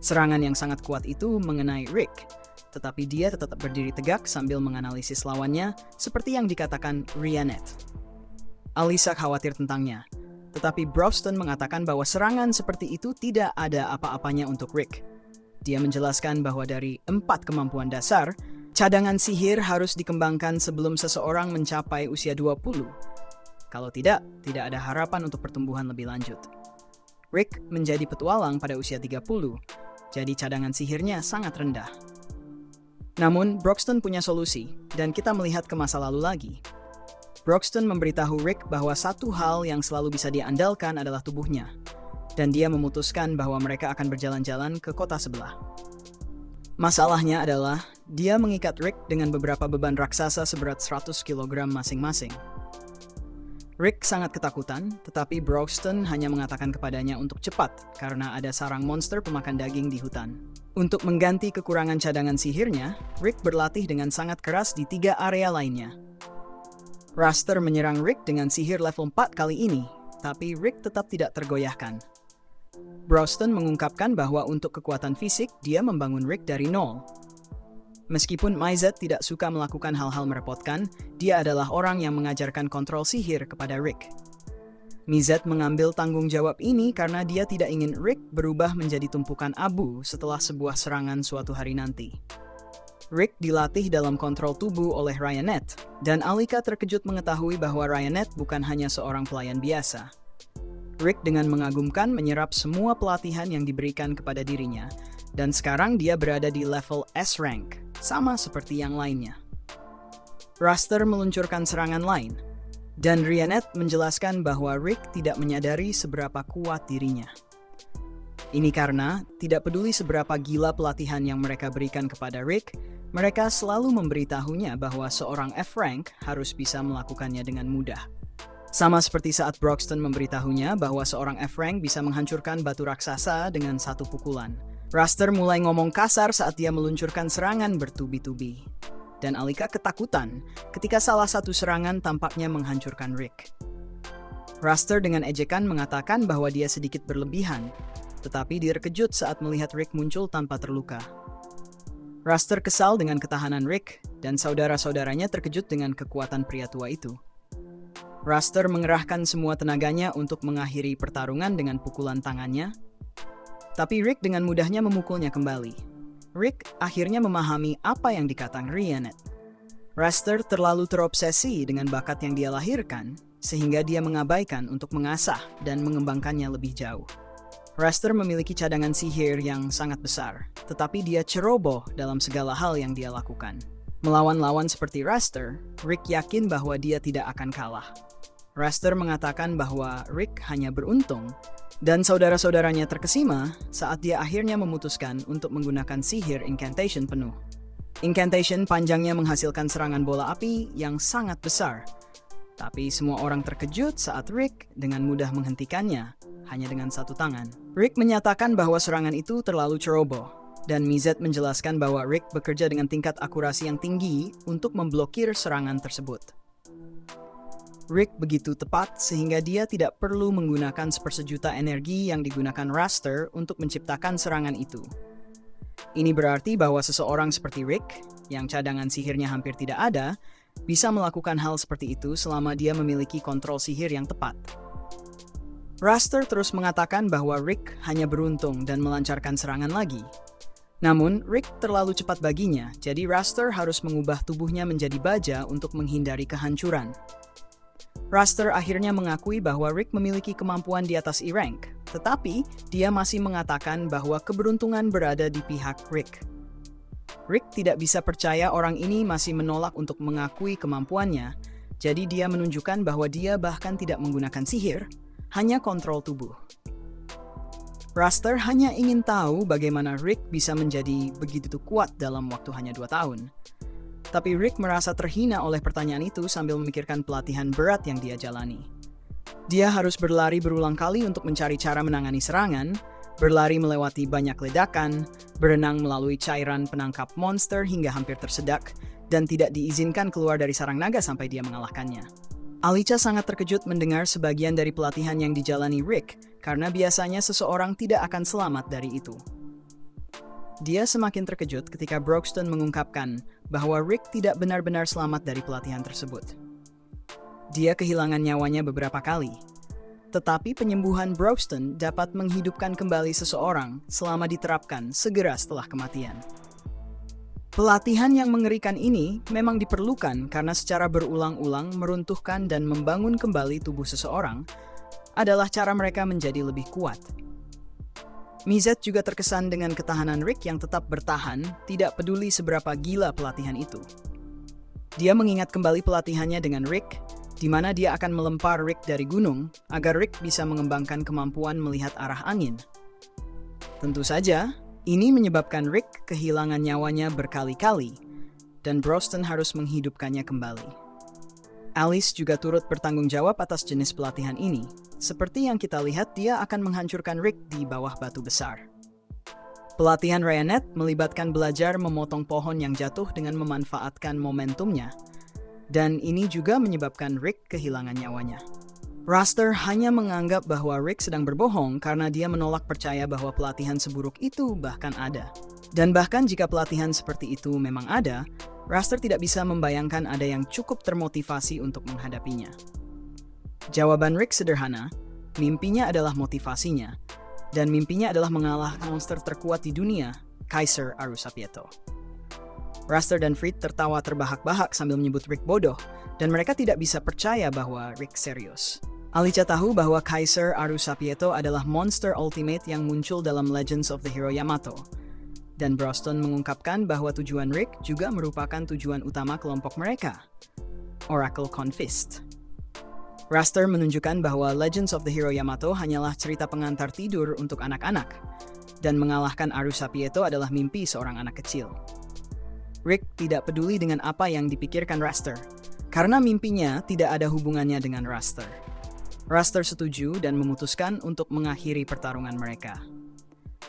Serangan yang sangat kuat itu mengenai Rick, tetapi dia tetap berdiri tegak sambil menganalisis lawannya seperti yang dikatakan Rhiannet. Alyssa khawatir tentangnya, tetapi Broxton mengatakan bahwa serangan seperti itu tidak ada apa-apanya untuk Rick. Dia menjelaskan bahwa dari 4 kemampuan dasar, cadangan sihir harus dikembangkan sebelum seseorang mencapai usia 20. Kalau tidak ada harapan untuk pertumbuhan lebih lanjut. Rick menjadi petualang pada usia 30, jadi cadangan sihirnya sangat rendah. Namun, Broxton punya solusi, dan kita melihat ke masa lalu lagi. Broxton memberitahu Rick bahwa satu hal yang selalu bisa dia andalkan adalah tubuhnya, dan dia memutuskan bahwa mereka akan berjalan-jalan ke kota sebelah. Masalahnya adalah, dia mengikat Rick dengan beberapa beban raksasa seberat 100 kg masing-masing. Rick sangat ketakutan, tetapi Broxton hanya mengatakan kepadanya untuk cepat karena ada sarang monster pemakan daging di hutan. Untuk mengganti kekurangan cadangan sihirnya, Rick berlatih dengan sangat keras di 3 area lainnya. Raster menyerang Rick dengan sihir level 4 kali ini, tapi Rick tetap tidak tergoyahkan. Broxton mengungkapkan bahwa untuk kekuatan fisik, dia membangun Rick dari nol. Meskipun Mizet tidak suka melakukan hal-hal merepotkan, dia adalah orang yang mengajarkan kontrol sihir kepada Rick. Mizet mengambil tanggung jawab ini karena dia tidak ingin Rick berubah menjadi tumpukan abu setelah sebuah serangan suatu hari nanti. Rick dilatih dalam kontrol tubuh oleh Rhiannet, dan Alika terkejut mengetahui bahwa Rhiannet bukan hanya seorang pelayan biasa. Rick dengan mengagumkan menyerap semua pelatihan yang diberikan kepada dirinya, dan sekarang dia berada di level S-Rank. sama seperti yang lainnya. Raster meluncurkan serangan lain, dan Ryanet menjelaskan bahwa Rick tidak menyadari seberapa kuat dirinya. Ini karena tidak peduli seberapa gila pelatihan yang mereka berikan kepada Rick, mereka selalu memberitahunya bahwa seorang F-Rank harus bisa melakukannya dengan mudah. Sama seperti saat Broxton memberitahunya bahwa seorang F-Rank bisa menghancurkan batu raksasa dengan satu pukulan. Raster mulai ngomong kasar saat dia meluncurkan serangan bertubi-tubi. Dan Alika ketakutan ketika salah satu serangan tampaknya menghancurkan Rick. Raster dengan ejekan mengatakan bahwa dia sedikit berlebihan, tetapi dia terkejut saat melihat Rick muncul tanpa terluka. Raster kesal dengan ketahanan Rick, dan saudara-saudaranya terkejut dengan kekuatan pria tua itu. Raster mengerahkan semua tenaganya untuk mengakhiri pertarungan dengan pukulan tangannya, tapi Rick dengan mudahnya memukulnya kembali. Rick akhirnya memahami apa yang dikatakan Ryanet. Raster terlalu terobsesi dengan bakat yang dia lahirkan, sehingga dia mengabaikan untuk mengasah dan mengembangkannya lebih jauh. Raster memiliki cadangan sihir yang sangat besar, tetapi dia ceroboh dalam segala hal yang dia lakukan. Melawan lawan seperti Raster, Rick yakin bahwa dia tidak akan kalah. Raster mengatakan bahwa Rick hanya beruntung, dan saudara-saudaranya terkesima saat dia akhirnya memutuskan untuk menggunakan sihir incantation penuh. Incantation panjangnya menghasilkan serangan bola api yang sangat besar. Tapi semua orang terkejut saat Rick dengan mudah menghentikannya hanya dengan satu tangan. Rick menyatakan bahwa serangan itu terlalu ceroboh, dan Mizet menjelaskan bahwa Rick bekerja dengan tingkat akurasi yang tinggi untuk memblokir serangan tersebut. Rick begitu tepat sehingga dia tidak perlu menggunakan sepersejuta energi yang digunakan Raster untuk menciptakan serangan itu. Ini berarti bahwa seseorang seperti Rick, yang cadangan sihirnya hampir tidak ada, bisa melakukan hal seperti itu selama dia memiliki kontrol sihir yang tepat. Raster terus mengatakan bahwa Rick hanya beruntung dan melancarkan serangan lagi. Namun, Rick terlalu cepat baginya, jadi Raster harus mengubah tubuhnya menjadi baja untuk menghindari kehancuran. Raster akhirnya mengakui bahwa Rick memiliki kemampuan di atas E-Rank, tetapi dia masih mengatakan bahwa keberuntungan berada di pihak Rick. Rick tidak bisa percaya orang ini masih menolak untuk mengakui kemampuannya, jadi dia menunjukkan bahwa dia bahkan tidak menggunakan sihir, hanya kontrol tubuh. Raster hanya ingin tahu bagaimana Rick bisa menjadi begitu kuat dalam waktu hanya 2 tahun. Tapi Rick merasa terhina oleh pertanyaan itu sambil memikirkan pelatihan berat yang dia jalani. Dia harus berlari berulang kali untuk mencari cara menangani serangan, berlari melewati banyak ledakan, berenang melalui cairan penangkap monster hingga hampir tersedak, dan tidak diizinkan keluar dari sarang naga sampai dia mengalahkannya. Alicia sangat terkejut mendengar sebagian dari pelatihan yang dijalani Rick, karena biasanya seseorang tidak akan selamat dari itu. Dia semakin terkejut ketika Broxton mengungkapkan bahwa Rick tidak benar-benar selamat dari pelatihan tersebut. Dia kehilangan nyawanya beberapa kali, tetapi penyembuhan Broxton dapat menghidupkan kembali seseorang selama diterapkan segera setelah kematian. Pelatihan yang mengerikan ini memang diperlukan karena secara berulang-ulang meruntuhkan dan membangun kembali tubuh seseorang adalah cara mereka menjadi lebih kuat. Mizet juga terkesan dengan ketahanan Rick yang tetap bertahan, tidak peduli seberapa gila pelatihan itu. Dia mengingat kembali pelatihannya dengan Rick, di mana dia akan melempar Rick dari gunung agar Rick bisa mengembangkan kemampuan melihat arah angin. Tentu saja, ini menyebabkan Rick kehilangan nyawanya berkali-kali, dan Broxton harus menghidupkannya kembali. Alice juga turut bertanggung jawab atas jenis pelatihan ini. Seperti yang kita lihat, dia akan menghancurkan Rick di bawah batu besar. Pelatihan Ryanet melibatkan belajar memotong pohon yang jatuh dengan memanfaatkan momentumnya, dan ini juga menyebabkan Rick kehilangan nyawanya. Raster hanya menganggap bahwa Rick sedang berbohong karena dia menolak percaya bahwa pelatihan seburuk itu bahkan ada. Dan bahkan jika pelatihan seperti itu memang ada, Raster tidak bisa membayangkan ada yang cukup termotivasi untuk menghadapinya. Jawaban Rick sederhana, mimpinya adalah motivasinya, dan mimpinya adalah mengalahkan monster terkuat di dunia, Kaiser Arusapieto. Raster dan Fried tertawa terbahak-bahak sambil menyebut Rick bodoh, dan mereka tidak bisa percaya bahwa Rick serius. Alicia tahu bahwa Kaiser Arusapieto adalah monster ultimate yang muncul dalam Legends of the Hero Yamato. Dan Broston mengungkapkan bahwa tujuan Rick juga merupakan tujuan utama kelompok mereka, Oracle Confist. Raster menunjukkan bahwa Legends of the Hero Yamato hanyalah cerita pengantar tidur untuk anak-anak, dan mengalahkan Arusapieto adalah mimpi seorang anak kecil. Rick tidak peduli dengan apa yang dipikirkan Raster, karena mimpinya tidak ada hubungannya dengan Raster. Raster setuju dan memutuskan untuk mengakhiri pertarungan mereka.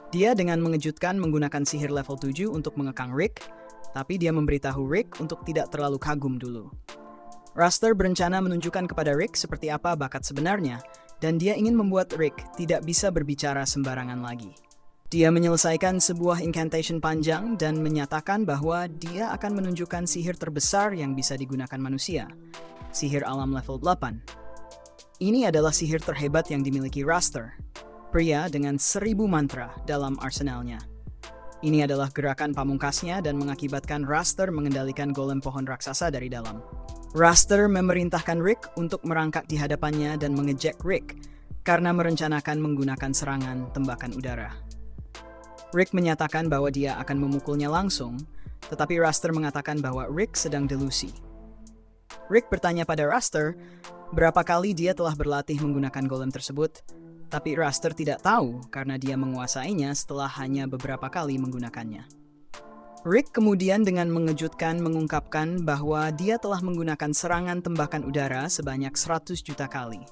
Dia dengan mengejutkan menggunakan sihir level 7 untuk mengekang Rick, tapi dia memberitahu Rick untuk tidak terlalu kagum dulu. Raster berencana menunjukkan kepada Rick seperti apa bakat sebenarnya, dan dia ingin membuat Rick tidak bisa berbicara sembarangan lagi. Dia menyelesaikan sebuah incantation panjang dan menyatakan bahwa dia akan menunjukkan sihir terbesar yang bisa digunakan manusia, sihir alam level 8. Ini adalah sihir terhebat yang dimiliki Raster, pria dengan 1000 mantra dalam arsenalnya. Ini adalah gerakan pamungkasnya dan mengakibatkan Raster mengendalikan golem pohon raksasa dari dalam. Raster memerintahkan Rick untuk merangkak di hadapannya dan mengejek Rick karena merencanakan menggunakan serangan tembakan udara. Rick menyatakan bahwa dia akan memukulnya langsung, tetapi Raster mengatakan bahwa Rick sedang delusi. Rick bertanya pada Raster berapa kali dia telah berlatih menggunakan golem tersebut, tapi Raster tidak tahu karena dia menguasainya setelah hanya beberapa kali menggunakannya. Rick kemudian dengan mengejutkan mengungkapkan bahwa dia telah menggunakan serangan tembakan udara sebanyak 100 juta kali.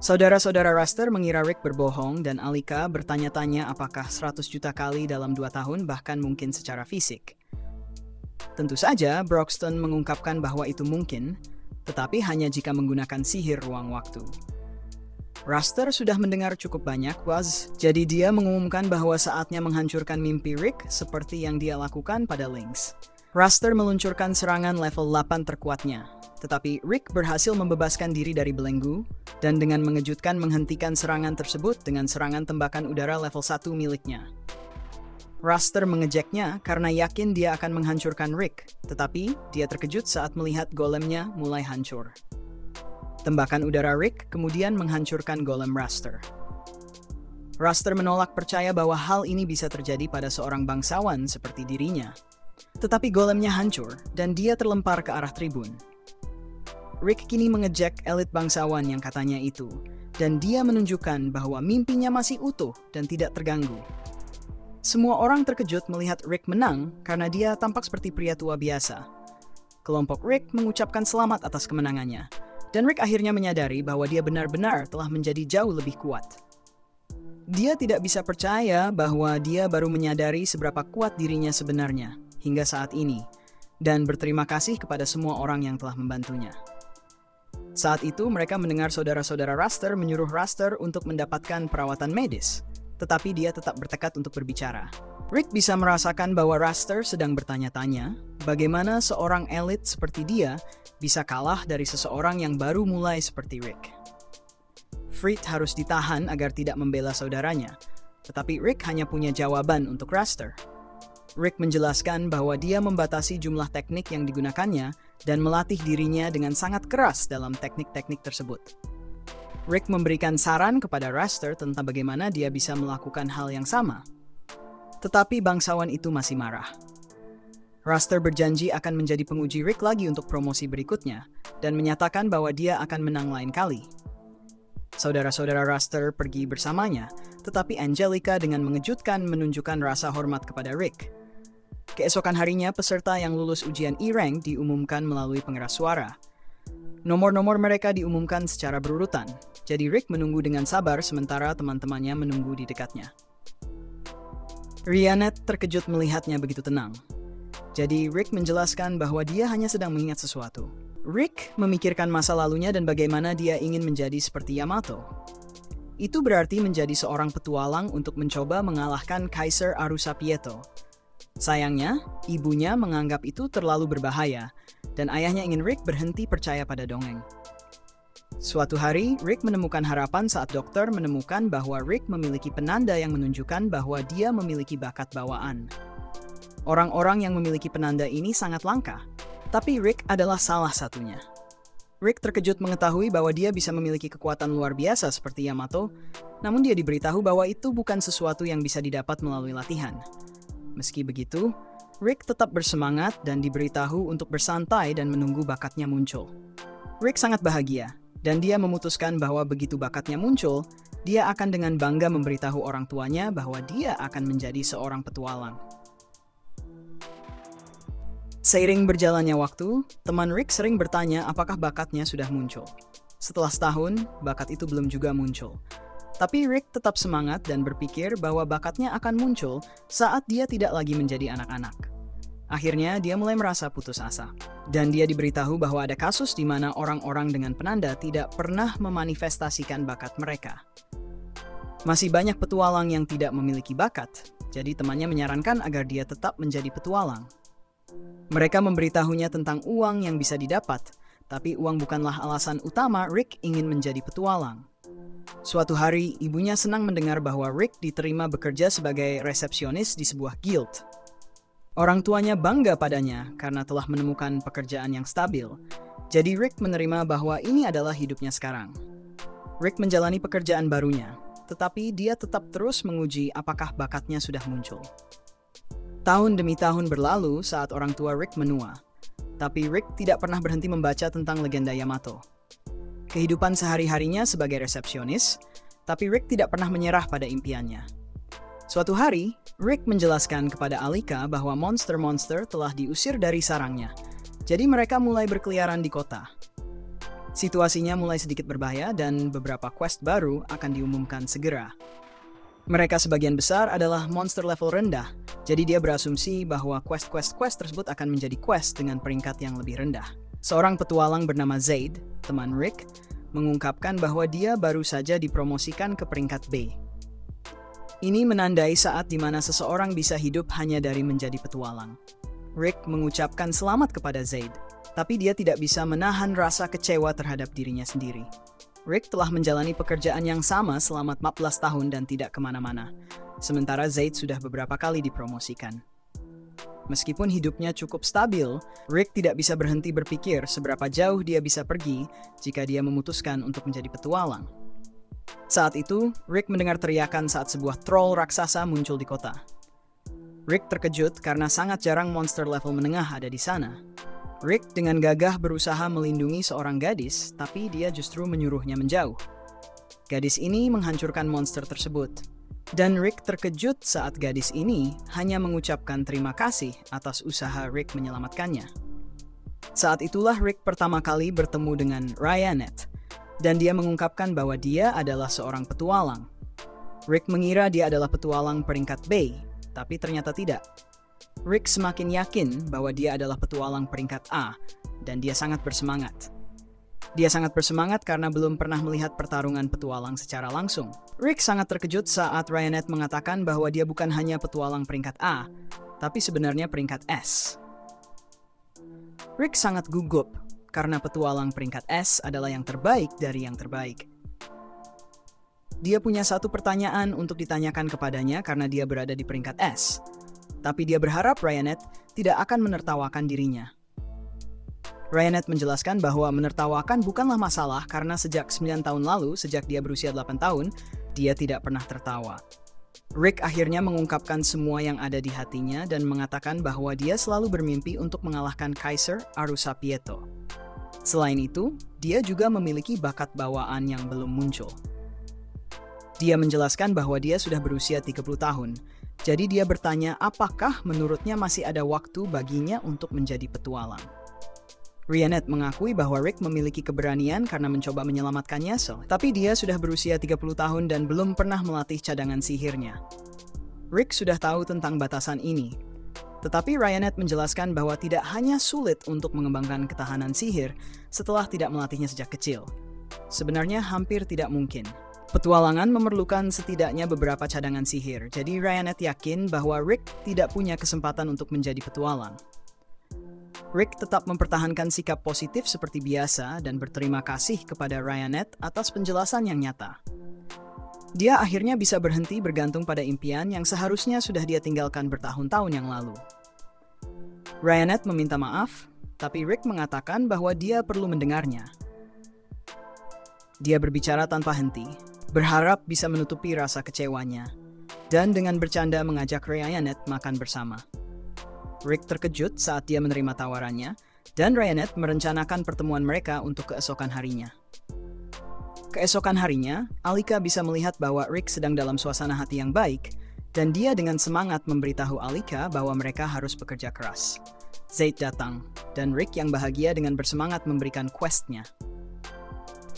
Saudara-saudara Raster mengira Rick berbohong dan Alika bertanya-tanya apakah 100 juta kali dalam 2 tahun bahkan mungkin secara fisik. Tentu saja, Broxton mengungkapkan bahwa itu mungkin, tetapi hanya jika menggunakan sihir ruang waktu. Raster sudah mendengar cukup banyak, jadi dia mengumumkan bahwa saatnya menghancurkan mimpi Rick seperti yang dia lakukan pada Lynx. Raster meluncurkan serangan level 8 terkuatnya, tetapi Rick berhasil membebaskan diri dari belenggu dan dengan mengejutkan menghentikan serangan tersebut dengan serangan tembakan udara level 1 miliknya. Raster mengejeknya karena yakin dia akan menghancurkan Rick, tetapi dia terkejut saat melihat golemnya mulai hancur. Tembakan udara Rick kemudian menghancurkan golem Raster. Raster menolak percaya bahwa hal ini bisa terjadi pada seorang bangsawan seperti dirinya. Tetapi golemnya hancur dan dia terlempar ke arah tribun. Rick kini mengejek elit bangsawan yang katanya itu, dan dia menunjukkan bahwa mimpinya masih utuh dan tidak terganggu. Semua orang terkejut melihat Rick menang karena dia tampak seperti pria tua biasa. Kelompok Rick mengucapkan selamat atas kemenangannya, dan Rick akhirnya menyadari bahwa dia benar-benar telah menjadi jauh lebih kuat. Dia tidak bisa percaya bahwa dia baru menyadari seberapa kuat dirinya sebenarnya hingga saat ini, dan berterima kasih kepada semua orang yang telah membantunya. Saat itu mereka mendengar saudara-saudara Raster menyuruh Raster untuk mendapatkan perawatan medis, tetapi dia tetap bertekad untuk berbicara. Rick bisa merasakan bahwa Raster sedang bertanya-tanya bagaimana seorang elit seperti dia bisa kalah dari seseorang yang baru mulai seperti Rick. Frit harus ditahan agar tidak membela saudaranya, tetapi Rick hanya punya jawaban untuk Raster. Rick menjelaskan bahwa dia membatasi jumlah teknik yang digunakannya dan melatih dirinya dengan sangat keras dalam teknik-teknik tersebut. Rick memberikan saran kepada Raster tentang bagaimana dia bisa melakukan hal yang sama. Tetapi bangsawan itu masih marah. Raster berjanji akan menjadi penguji Rick lagi untuk promosi berikutnya, dan menyatakan bahwa dia akan menang lain kali. Saudara-saudara Raster pergi bersamanya, tetapi Angelica dengan mengejutkan menunjukkan rasa hormat kepada Rick. Keesokan harinya, peserta yang lulus ujian E-Rank diumumkan melalui pengeras suara. Nomor-nomor mereka diumumkan secara berurutan, jadi Rick menunggu dengan sabar sementara teman-temannya menunggu di dekatnya. Rhiannet terkejut melihatnya begitu tenang. Jadi Rick menjelaskan bahwa dia hanya sedang mengingat sesuatu. Rick memikirkan masa lalunya dan bagaimana dia ingin menjadi seperti Yamato. Itu berarti menjadi seorang petualang untuk mencoba mengalahkan Kaisar Arusapieto. Sayangnya, ibunya menganggap itu terlalu berbahaya, dan ayahnya ingin Rick berhenti percaya pada dongeng. Suatu hari, Rick menemukan harapan saat dokter menemukan bahwa Rick memiliki penanda yang menunjukkan bahwa dia memiliki bakat bawaan. Orang-orang yang memiliki penanda ini sangat langka, tapi Rick adalah salah satunya. Rick terkejut mengetahui bahwa dia bisa memiliki kekuatan luar biasa seperti Yamato, namun dia diberitahu bahwa itu bukan sesuatu yang bisa didapat melalui latihan. Meski begitu, Rick tetap bersemangat dan diberitahu untuk bersantai dan menunggu bakatnya muncul. Rick sangat bahagia, dan dia memutuskan bahwa begitu bakatnya muncul, dia akan dengan bangga memberitahu orang tuanya bahwa dia akan menjadi seorang petualang. Seiring berjalannya waktu, teman Rick sering bertanya apakah bakatnya sudah muncul. Setelah setahun, bakat itu belum juga muncul. Tapi Rick tetap semangat dan berpikir bahwa bakatnya akan muncul saat dia tidak lagi menjadi anak-anak. Akhirnya, dia mulai merasa putus asa. Dan dia diberitahu bahwa ada kasus di mana orang-orang dengan penanda tidak pernah memanifestasikan bakat mereka. Masih banyak petualang yang tidak memiliki bakat, jadi temannya menyarankan agar dia tetap menjadi petualang. Mereka memberitahunya tentang uang yang bisa didapat, tapi uang bukanlah alasan utama Rick ingin menjadi petualang. Suatu hari, ibunya senang mendengar bahwa Rick diterima bekerja sebagai resepsionis di sebuah guild. Orang tuanya bangga padanya karena telah menemukan pekerjaan yang stabil, jadi Rick menerima bahwa ini adalah hidupnya sekarang. Rick menjalani pekerjaan barunya, tetapi dia tetap terus menguji apakah bakatnya sudah muncul. Tahun demi tahun berlalu saat orang tua Rick menua, tapi Rick tidak pernah berhenti membaca tentang legenda Yamato. Kehidupan sehari-harinya sebagai resepsionis, tapi Rick tidak pernah menyerah pada impiannya. Suatu hari, Rick menjelaskan kepada Alika bahwa monster-monster telah diusir dari sarangnya, jadi mereka mulai berkeliaran di kota. Situasinya mulai sedikit berbahaya dan beberapa quest baru akan diumumkan segera. Mereka sebagian besar adalah monster level rendah, jadi dia berasumsi bahwa quest tersebut akan menjadi quest dengan peringkat yang lebih rendah. Seorang petualang bernama Zaid, teman Rick, mengungkapkan bahwa dia baru saja dipromosikan ke peringkat B. Ini menandai saat di mana seseorang bisa hidup hanya dari menjadi petualang. Rick mengucapkan selamat kepada Zaid, tapi dia tidak bisa menahan rasa kecewa terhadap dirinya sendiri. Rick telah menjalani pekerjaan yang sama selama 14 tahun dan tidak kemana-mana, sementara Zaid sudah beberapa kali dipromosikan. Meskipun hidupnya cukup stabil, Rick tidak bisa berhenti berpikir seberapa jauh dia bisa pergi jika dia memutuskan untuk menjadi petualang. Saat itu, Rick mendengar teriakan saat sebuah troll raksasa muncul di kota. Rick terkejut karena sangat jarang monster level menengah ada di sana. Rick dengan gagah berusaha melindungi seorang gadis, tapi dia justru menyuruhnya menjauh. Gadis ini menghancurkan monster tersebut. Dan Rick terkejut saat gadis ini hanya mengucapkan terima kasih atas usaha Rick menyelamatkannya. Saat itulah Rick pertama kali bertemu dengan Ryanet, dan dia mengungkapkan bahwa dia adalah seorang petualang. Rick mengira dia adalah petualang peringkat B, tapi ternyata tidak. Rick semakin yakin bahwa dia adalah petualang peringkat A, dan dia sangat bersemangat. Dia sangat bersemangat karena belum pernah melihat pertarungan petualang secara langsung. Rick sangat terkejut saat Ryanet mengatakan bahwa dia bukan hanya petualang peringkat A, tapi sebenarnya peringkat S. Rick sangat gugup karena petualang peringkat S adalah yang terbaik dari yang terbaik. Dia punya satu pertanyaan untuk ditanyakan kepadanya karena dia berada di peringkat S. Tapi dia berharap Ryanet tidak akan menertawakan dirinya. Ryanet menjelaskan bahwa menertawakan bukanlah masalah karena sejak 9 tahun lalu, sejak dia berusia 8 tahun, dia tidak pernah tertawa. Rick akhirnya mengungkapkan semua yang ada di hatinya dan mengatakan bahwa dia selalu bermimpi untuk mengalahkan Kaiser Arusapieto. Selain itu, dia juga memiliki bakat bawaan yang belum muncul. Dia menjelaskan bahwa dia sudah berusia 30 tahun, jadi dia bertanya apakah menurutnya masih ada waktu baginya untuk menjadi petualang. Ryanet mengakui bahwa Rick memiliki keberanian karena mencoba menyelamatkannya, tapi dia sudah berusia 30 tahun dan belum pernah melatih cadangan sihirnya. Rick sudah tahu tentang batasan ini, tetapi Ryanet menjelaskan bahwa tidak hanya sulit untuk mengembangkan ketahanan sihir setelah tidak melatihnya sejak kecil. Sebenarnya hampir tidak mungkin. Petualangan memerlukan setidaknya beberapa cadangan sihir, jadi Ryanet yakin bahwa Rick tidak punya kesempatan untuk menjadi petualang. Rick tetap mempertahankan sikap positif seperti biasa dan berterima kasih kepada Ryanet atas penjelasan yang nyata. Dia akhirnya bisa berhenti bergantung pada impian yang seharusnya sudah dia tinggalkan bertahun-tahun yang lalu. Ryanet meminta maaf, tapi Rick mengatakan bahwa dia perlu mendengarnya. Dia berbicara tanpa henti, berharap bisa menutupi rasa kecewanya, dan dengan bercanda mengajak Ryanette makan bersama. Rick terkejut saat dia menerima tawarannya, dan Ryanette merencanakan pertemuan mereka untuk keesokan harinya. Keesokan harinya, Alika bisa melihat bahwa Rick sedang dalam suasana hati yang baik, dan dia dengan semangat memberitahu Alika bahwa mereka harus bekerja keras. Zaid datang, dan Rick yang bahagia dengan bersemangat memberikan quest-nya.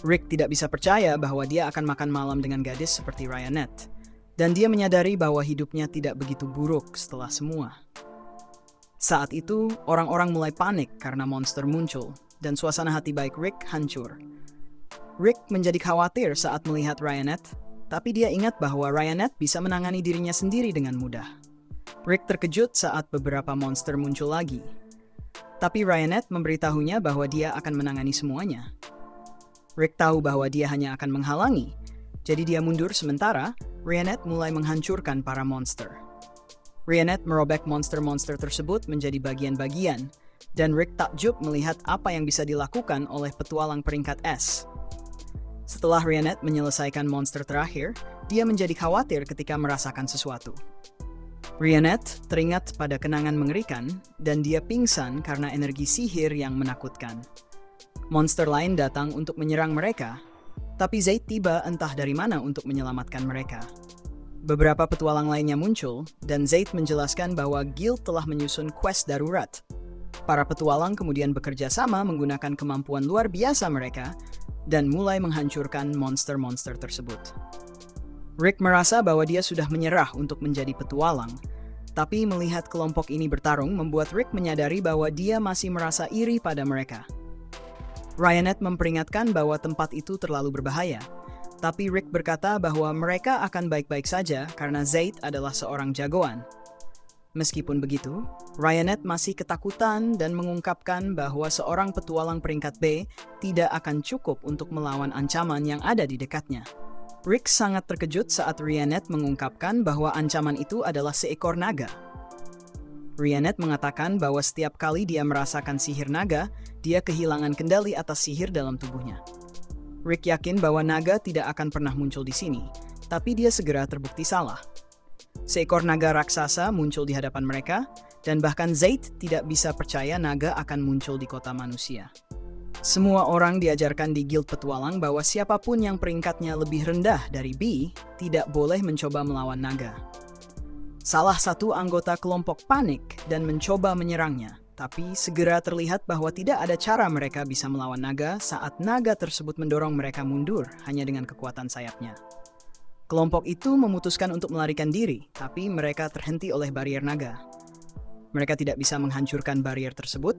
Rick tidak bisa percaya bahwa dia akan makan malam dengan gadis seperti Ryanette, dan dia menyadari bahwa hidupnya tidak begitu buruk setelah semua. Saat itu, orang-orang mulai panik karena monster muncul, dan suasana hati baik Rick hancur. Rick menjadi khawatir saat melihat Ryanette, tapi dia ingat bahwa Ryanette bisa menangani dirinya sendiri dengan mudah. Rick terkejut saat beberapa monster muncul lagi, tapi Ryanette memberitahunya bahwa dia akan menangani semuanya. Rick tahu bahwa dia hanya akan menghalangi, jadi dia mundur sementara. Ryanette mulai menghancurkan para monster. Ryanette merobek monster-monster tersebut menjadi bagian-bagian, dan Rick takjub melihat apa yang bisa dilakukan oleh petualang peringkat S. Setelah Ryanette menyelesaikan monster terakhir, dia menjadi khawatir ketika merasakan sesuatu. Ryanette teringat pada kenangan mengerikan, dan dia pingsan karena energi sihir yang menakutkan. Monster lain datang untuk menyerang mereka, tapi Zaid tiba entah dari mana untuk menyelamatkan mereka. Beberapa petualang lainnya muncul, dan Zaid menjelaskan bahwa Guild telah menyusun quest darurat. Para petualang kemudian bekerja sama menggunakan kemampuan luar biasa mereka, dan mulai menghancurkan monster-monster tersebut. Rick merasa bahwa dia sudah menyerah untuk menjadi petualang, tapi melihat kelompok ini bertarung membuat Rick menyadari bahwa dia masih merasa iri pada mereka. Ryanette memperingatkan bahwa tempat itu terlalu berbahaya, tapi Rick berkata bahwa mereka akan baik-baik saja karena Zaid adalah seorang jagoan. Meskipun begitu, Ryanette masih ketakutan dan mengungkapkan bahwa seorang petualang peringkat B tidak akan cukup untuk melawan ancaman yang ada di dekatnya. Rick sangat terkejut saat Ryanette mengungkapkan bahwa ancaman itu adalah seekor naga. Ryanette mengatakan bahwa setiap kali dia merasakan sihir naga, dia kehilangan kendali atas sihir dalam tubuhnya. Rick yakin bahwa naga tidak akan pernah muncul di sini, tapi dia segera terbukti salah. Seekor naga raksasa muncul di hadapan mereka, dan bahkan Zaid tidak bisa percaya naga akan muncul di kota manusia. Semua orang diajarkan di Guild Petualang bahwa siapapun yang peringkatnya lebih rendah dari B tidak boleh mencoba melawan naga. Salah satu anggota kelompok panik dan mencoba menyerangnya, tapi segera terlihat bahwa tidak ada cara mereka bisa melawan naga saat naga tersebut mendorong mereka mundur hanya dengan kekuatan sayapnya. Kelompok itu memutuskan untuk melarikan diri, tapi mereka terhenti oleh barier naga. Mereka tidak bisa menghancurkan barier tersebut,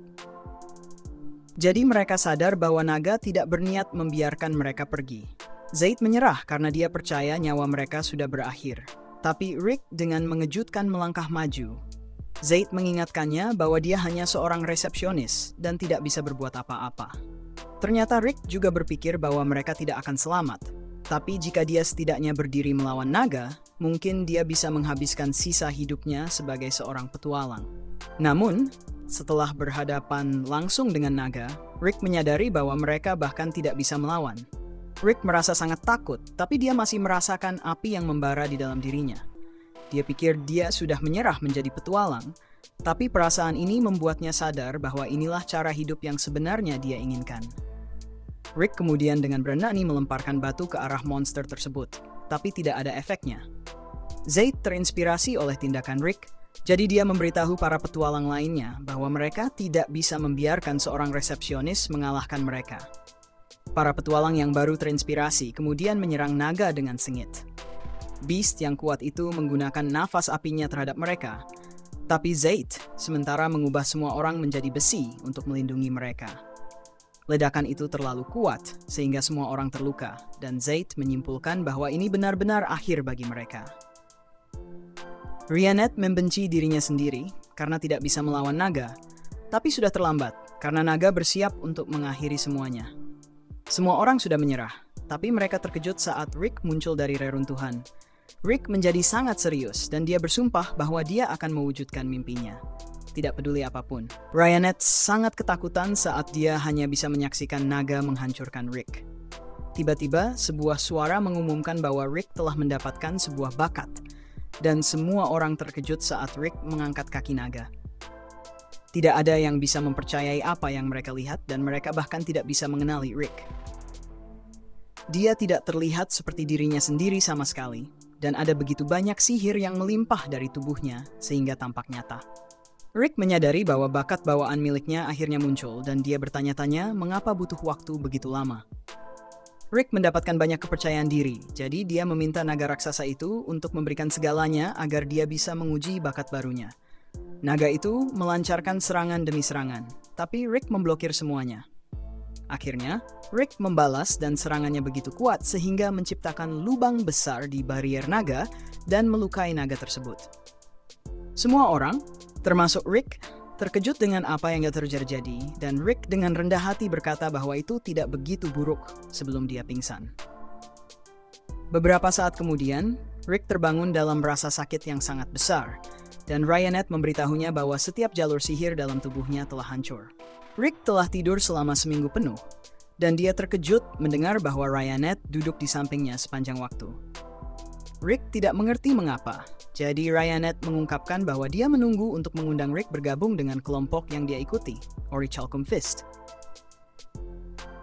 jadi mereka sadar bahwa naga tidak berniat membiarkan mereka pergi. Zaid menyerah karena dia percaya nyawa mereka sudah berakhir. Tapi Rick dengan mengejutkan melangkah maju. Zaid mengingatkannya bahwa dia hanya seorang resepsionis dan tidak bisa berbuat apa-apa. Ternyata Rick juga berpikir bahwa mereka tidak akan selamat. Tapi jika dia setidaknya berdiri melawan naga, mungkin dia bisa menghabiskan sisa hidupnya sebagai seorang petualang. Namun, setelah berhadapan langsung dengan naga, Rick menyadari bahwa mereka bahkan tidak bisa melawan. Rick merasa sangat takut, tapi dia masih merasakan api yang membara di dalam dirinya. Dia pikir dia sudah menyerah menjadi petualang, tapi perasaan ini membuatnya sadar bahwa inilah cara hidup yang sebenarnya dia inginkan. Rick kemudian dengan berani melemparkan batu ke arah monster tersebut, tapi tidak ada efeknya. Zaid terinspirasi oleh tindakan Rick, jadi dia memberitahu para petualang lainnya bahwa mereka tidak bisa membiarkan seorang resepsionis mengalahkan mereka. Para petualang yang baru terinspirasi kemudian menyerang naga dengan sengit. Beast yang kuat itu menggunakan nafas apinya terhadap mereka, tapi Zaid sementara mengubah semua orang menjadi besi untuk melindungi mereka. Ledakan itu terlalu kuat sehingga semua orang terluka, dan Zaid menyimpulkan bahwa ini benar-benar akhir bagi mereka. Ryanette membenci dirinya sendiri karena tidak bisa melawan naga, tapi sudah terlambat karena naga bersiap untuk mengakhiri semuanya. Semua orang sudah menyerah, tapi mereka terkejut saat Rick muncul dari reruntuhan. Rick menjadi sangat serius dan dia bersumpah bahwa dia akan mewujudkan mimpinya. Tidak peduli apapun. Ryanette sangat ketakutan saat dia hanya bisa menyaksikan naga menghancurkan Rick. Tiba-tiba, sebuah suara mengumumkan bahwa Rick telah mendapatkan sebuah bakat, dan semua orang terkejut saat Rick mengangkat kaki naga. Tidak ada yang bisa mempercayai apa yang mereka lihat, dan mereka bahkan tidak bisa mengenali Rick. Dia tidak terlihat seperti dirinya sendiri sama sekali, dan ada begitu banyak sihir yang melimpah dari tubuhnya sehingga tampak nyata. Rick menyadari bahwa bakat bawaan miliknya akhirnya muncul, dan dia bertanya-tanya mengapa butuh waktu begitu lama. Rick mendapatkan banyak kepercayaan diri, jadi dia meminta naga raksasa itu untuk memberikan segalanya agar dia bisa menguji bakat barunya. Naga itu melancarkan serangan demi serangan, tapi Rick memblokir semuanya. Akhirnya, Rick membalas dan serangannya begitu kuat sehingga menciptakan lubang besar di barrier naga dan melukai naga tersebut. Semua orang, termasuk Rick, terkejut dengan apa yang terjadi, dan Rick dengan rendah hati berkata bahwa itu tidak begitu buruk sebelum dia pingsan. Beberapa saat kemudian, Rick terbangun dalam rasa sakit yang sangat besar, dan Ryanet memberitahunya bahwa setiap jalur sihir dalam tubuhnya telah hancur. Rick telah tidur selama seminggu penuh, dan dia terkejut mendengar bahwa Ryanet duduk di sampingnya sepanjang waktu. Rick tidak mengerti mengapa, jadi Ryanet mengungkapkan bahwa dia menunggu untuk mengundang Rick bergabung dengan kelompok yang dia ikuti, Orichalcum Fist.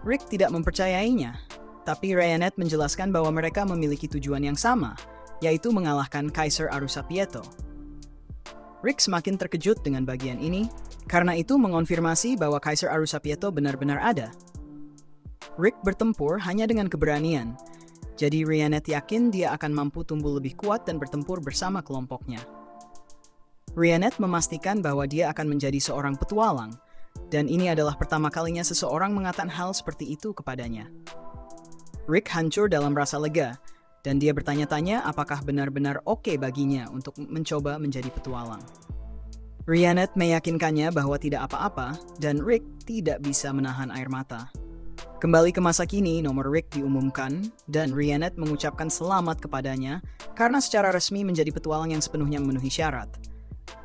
Rick tidak mempercayainya, tapi Ryanet menjelaskan bahwa mereka memiliki tujuan yang sama, yaitu mengalahkan Kaisar Arusapieto. Rick semakin terkejut dengan bagian ini, karena itu mengonfirmasi bahwa Kaisar Arusapieto benar-benar ada. Rick bertempur hanya dengan keberanian, jadi Ryanet yakin dia akan mampu tumbuh lebih kuat dan bertempur bersama kelompoknya. Ryanet memastikan bahwa dia akan menjadi seorang petualang, dan ini adalah pertama kalinya seseorang mengatakan hal seperti itu kepadanya. Rick hancur dalam rasa lega, dan dia bertanya-tanya apakah benar-benar oke baginya untuk mencoba menjadi petualang. Ryanet meyakinkannya bahwa tidak apa-apa, dan Rick tidak bisa menahan air mata. Kembali ke masa kini, nomor Rick diumumkan, dan Ryanet mengucapkan selamat kepadanya karena secara resmi menjadi petualang yang sepenuhnya memenuhi syarat.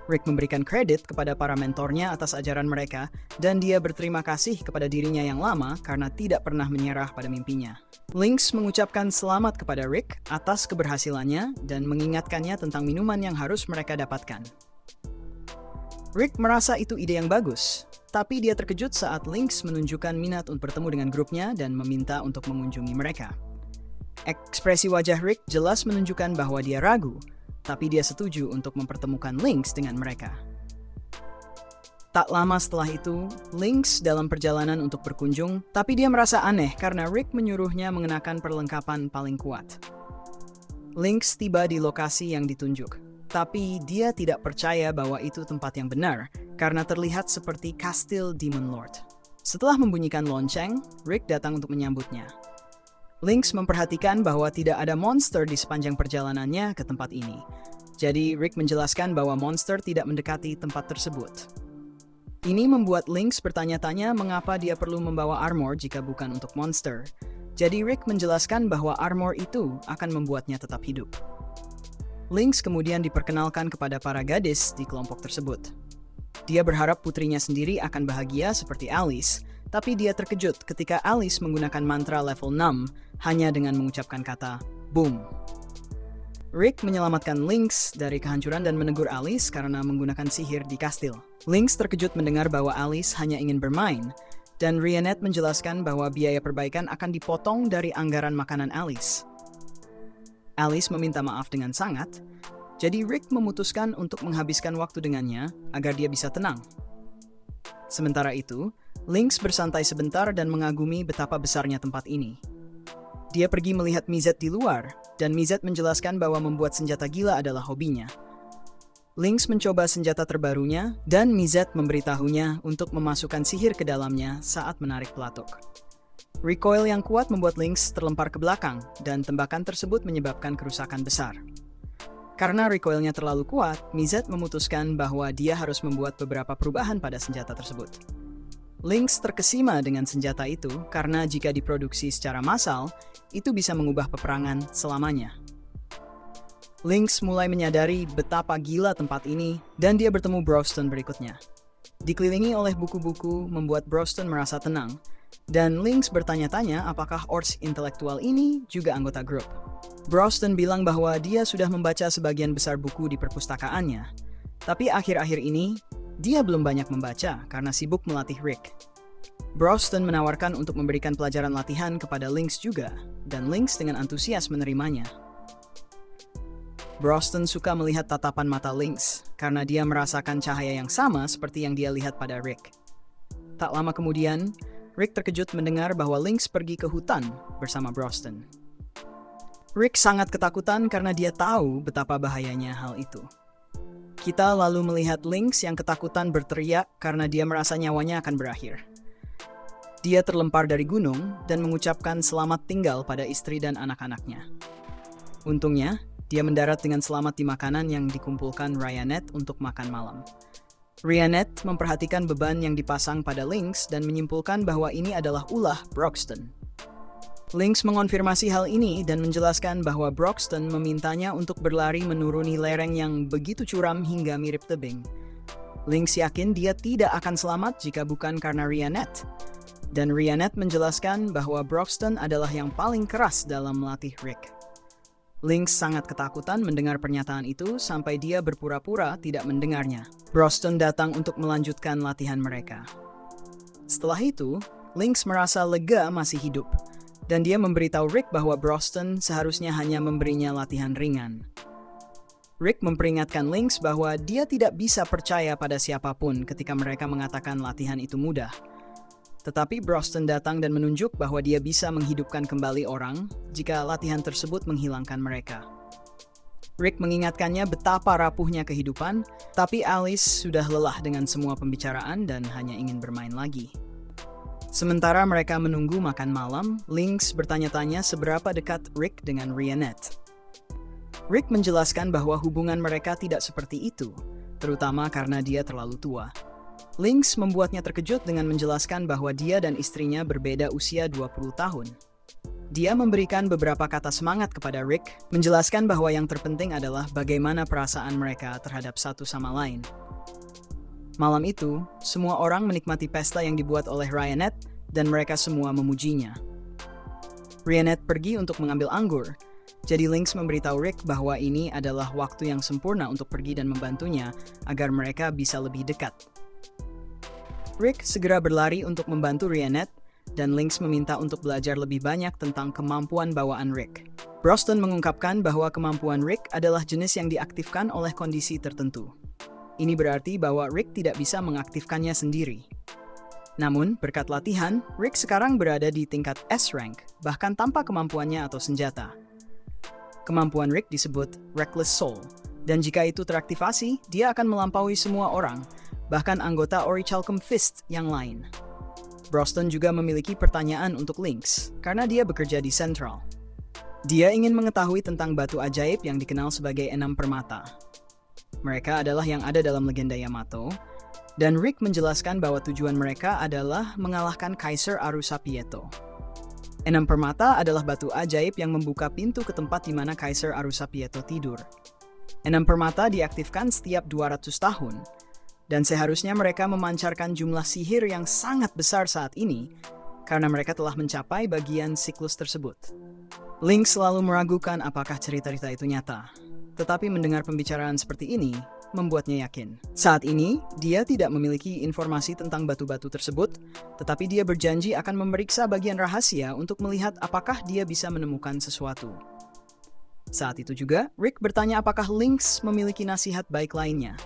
Rick memberikan kredit kepada para mentornya atas ajaran mereka, dan dia berterima kasih kepada dirinya yang lama karena tidak pernah menyerah pada mimpinya. Lynx mengucapkan selamat kepada Rick atas keberhasilannya dan mengingatkannya tentang minuman yang harus mereka dapatkan. Rick merasa itu ide yang bagus, tapi dia terkejut saat Lynx menunjukkan minat untuk bertemu dengan grupnya dan meminta untuk mengunjungi mereka. Ekspresi wajah Rick jelas menunjukkan bahwa dia ragu, tapi dia setuju untuk mempertemukan Lynx dengan mereka. Tak lama setelah itu, Lynx dalam perjalanan untuk berkunjung, tapi dia merasa aneh karena Rick menyuruhnya mengenakan perlengkapan paling kuat. Lynx tiba di lokasi yang ditunjuk, tapi dia tidak percaya bahwa itu tempat yang benar karena terlihat seperti kastil Demon Lord. Setelah membunyikan lonceng, Rick datang untuk menyambutnya. Lynx memperhatikan bahwa tidak ada monster di sepanjang perjalanannya ke tempat ini. Jadi Rick menjelaskan bahwa monster tidak mendekati tempat tersebut. Ini membuat Lynx bertanya-tanya mengapa dia perlu membawa armor jika bukan untuk monster. Jadi Rick menjelaskan bahwa armor itu akan membuatnya tetap hidup. Lynx kemudian diperkenalkan kepada para gadis di kelompok tersebut. Dia berharap putrinya sendiri akan bahagia seperti Alice, tapi dia terkejut ketika Alice menggunakan mantra level 6 hanya dengan mengucapkan kata boom. Rick menyelamatkan Lynx dari kehancuran dan menegur Alice karena menggunakan sihir di kastil. Lynx terkejut mendengar bahwa Alice hanya ingin bermain, dan Ryanet menjelaskan bahwa biaya perbaikan akan dipotong dari anggaran makanan Alice. Alice meminta maaf dengan sangat, jadi Rick memutuskan untuk menghabiskan waktu dengannya agar dia bisa tenang. Sementara itu, Lynx bersantai sebentar dan mengagumi betapa besarnya tempat ini. Dia pergi melihat Mizet di luar, dan Mizet menjelaskan bahwa membuat senjata gila adalah hobinya. Lynx mencoba senjata terbarunya, dan Mizet memberitahunya untuk memasukkan sihir ke dalamnya saat menarik pelatuk. Recoil yang kuat membuat Lynx terlempar ke belakang, dan tembakan tersebut menyebabkan kerusakan besar. Karena recoilnya terlalu kuat, Mizet memutuskan bahwa dia harus membuat beberapa perubahan pada senjata tersebut. Lynx terkesima dengan senjata itu karena jika diproduksi secara massal, itu bisa mengubah peperangan selamanya. Lynx mulai menyadari betapa gila tempat ini, dan dia bertemu Broston berikutnya. Dikelilingi oleh buku-buku membuat Broston merasa tenang, Dan Lynx bertanya-tanya apakah orcs intelektual ini juga anggota grup. Broston bilang bahwa dia sudah membaca sebagian besar buku di perpustakaannya. Tapi akhir-akhir ini, dia belum banyak membaca karena sibuk melatih Rick. Broston menawarkan untuk memberikan pelajaran latihan kepada Lynx juga, dan Lynx dengan antusias menerimanya. Broston suka melihat tatapan mata Lynx karena dia merasakan cahaya yang sama seperti yang dia lihat pada Rick. Tak lama kemudian, Rick terkejut mendengar bahwa Lynx pergi ke hutan bersama Broston. Rick sangat ketakutan karena dia tahu betapa bahayanya hal itu. Kita lalu melihat Lynx yang ketakutan berteriak karena dia merasa nyawanya akan berakhir. Dia terlempar dari gunung dan mengucapkan selamat tinggal pada istri dan anak-anaknya. Untungnya, dia mendarat dengan selamat di makanan yang dikumpulkan Ryanet untuk makan malam. Ryanet memperhatikan beban yang dipasang pada Lynx dan menyimpulkan bahwa ini adalah ulah Broxton. Lynx mengonfirmasi hal ini dan menjelaskan bahwa Broxton memintanya untuk berlari menuruni lereng yang begitu curam hingga mirip tebing. Lynx yakin dia tidak akan selamat jika bukan karena Ryanet. Dan Ryanet menjelaskan bahwa Broxton adalah yang paling keras dalam melatih Rick. Lynx sangat ketakutan mendengar pernyataan itu sampai dia berpura-pura tidak mendengarnya. Broston datang untuk melanjutkan latihan mereka. Setelah itu, Lynx merasa lega masih hidup, dan dia memberitahu Rick bahwa Broston seharusnya hanya memberinya latihan ringan. Rick memperingatkan Lynx bahwa dia tidak bisa percaya pada siapapun ketika mereka mengatakan latihan itu mudah. Tetapi Broston datang dan menunjuk bahwa dia bisa menghidupkan kembali orang jika latihan tersebut menghilangkan mereka. Rick mengingatkannya betapa rapuhnya kehidupan, tapi Alice sudah lelah dengan semua pembicaraan dan hanya ingin bermain lagi. Sementara mereka menunggu makan malam, Lynx bertanya-tanya seberapa dekat Rick dengan Ryanet. Rick menjelaskan bahwa hubungan mereka tidak seperti itu, terutama karena dia terlalu tua. Lynx membuatnya terkejut dengan menjelaskan bahwa dia dan istrinya berbeda usia 20 tahun. Dia memberikan beberapa kata semangat kepada Rick, menjelaskan bahwa yang terpenting adalah bagaimana perasaan mereka terhadap satu sama lain. Malam itu, semua orang menikmati pesta yang dibuat oleh Ryanet dan mereka semua memujinya. Ryanet pergi untuk mengambil anggur, jadi Lynx memberitahu Rick bahwa ini adalah waktu yang sempurna untuk pergi dan membantunya agar mereka bisa lebih dekat. Rick segera berlari untuk membantu Ryanet, dan Lynx meminta untuk belajar lebih banyak tentang kemampuan bawaan Rick. Broston mengungkapkan bahwa kemampuan Rick adalah jenis yang diaktifkan oleh kondisi tertentu. Ini berarti bahwa Rick tidak bisa mengaktifkannya sendiri. Namun, berkat latihan, Rick sekarang berada di tingkat S-Rank, bahkan tanpa kemampuannya atau senjata. Kemampuan Rick disebut Reckless Soul, dan jika itu teraktivasi, dia akan melampaui semua orang, bahkan anggota Orichalcum Fist yang lain. Broston juga memiliki pertanyaan untuk Lynx, karena dia bekerja di Central. Dia ingin mengetahui tentang batu ajaib yang dikenal sebagai Enam Permata. Mereka adalah yang ada dalam legenda Yamato, dan Rick menjelaskan bahwa tujuan mereka adalah mengalahkan Kaisar Arusapieto. Enam Permata adalah batu ajaib yang membuka pintu ke tempat di mana Kaisar Arusapieto tidur. Enam Permata diaktifkan setiap 200 tahun, dan seharusnya mereka memancarkan jumlah sihir yang sangat besar saat ini, karena mereka telah mencapai bagian siklus tersebut. Lynx selalu meragukan apakah cerita-cerita itu nyata, tetapi mendengar pembicaraan seperti ini, membuatnya yakin. Saat ini, dia tidak memiliki informasi tentang batu-batu tersebut, tetapi dia berjanji akan memeriksa bagian rahasia untuk melihat apakah dia bisa menemukan sesuatu. Saat itu juga, Rick bertanya apakah Lynx memiliki nasihat baik lainnya.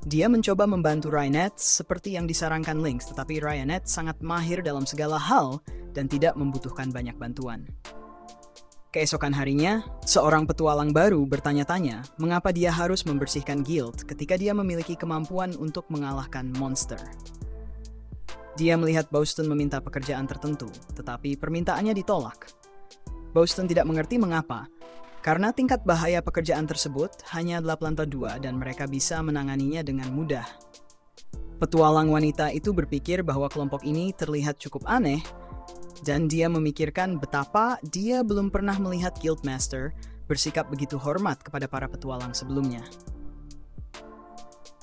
Dia mencoba membantu Ryanet seperti yang disarankan Lynx, tetapi Ryanet sangat mahir dalam segala hal dan tidak membutuhkan banyak bantuan. Keesokan harinya, seorang petualang baru bertanya-tanya mengapa dia harus membersihkan guild ketika dia memiliki kemampuan untuk mengalahkan monster. Dia melihat Boston meminta pekerjaan tertentu, tetapi permintaannya ditolak. Boston tidak mengerti mengapa, karena tingkat bahaya pekerjaan tersebut hanya 8 lantai 2 dan mereka bisa menanganinya dengan mudah. Petualang wanita itu berpikir bahwa kelompok ini terlihat cukup aneh, dan dia memikirkan betapa dia belum pernah melihat Guildmaster bersikap begitu hormat kepada para petualang sebelumnya.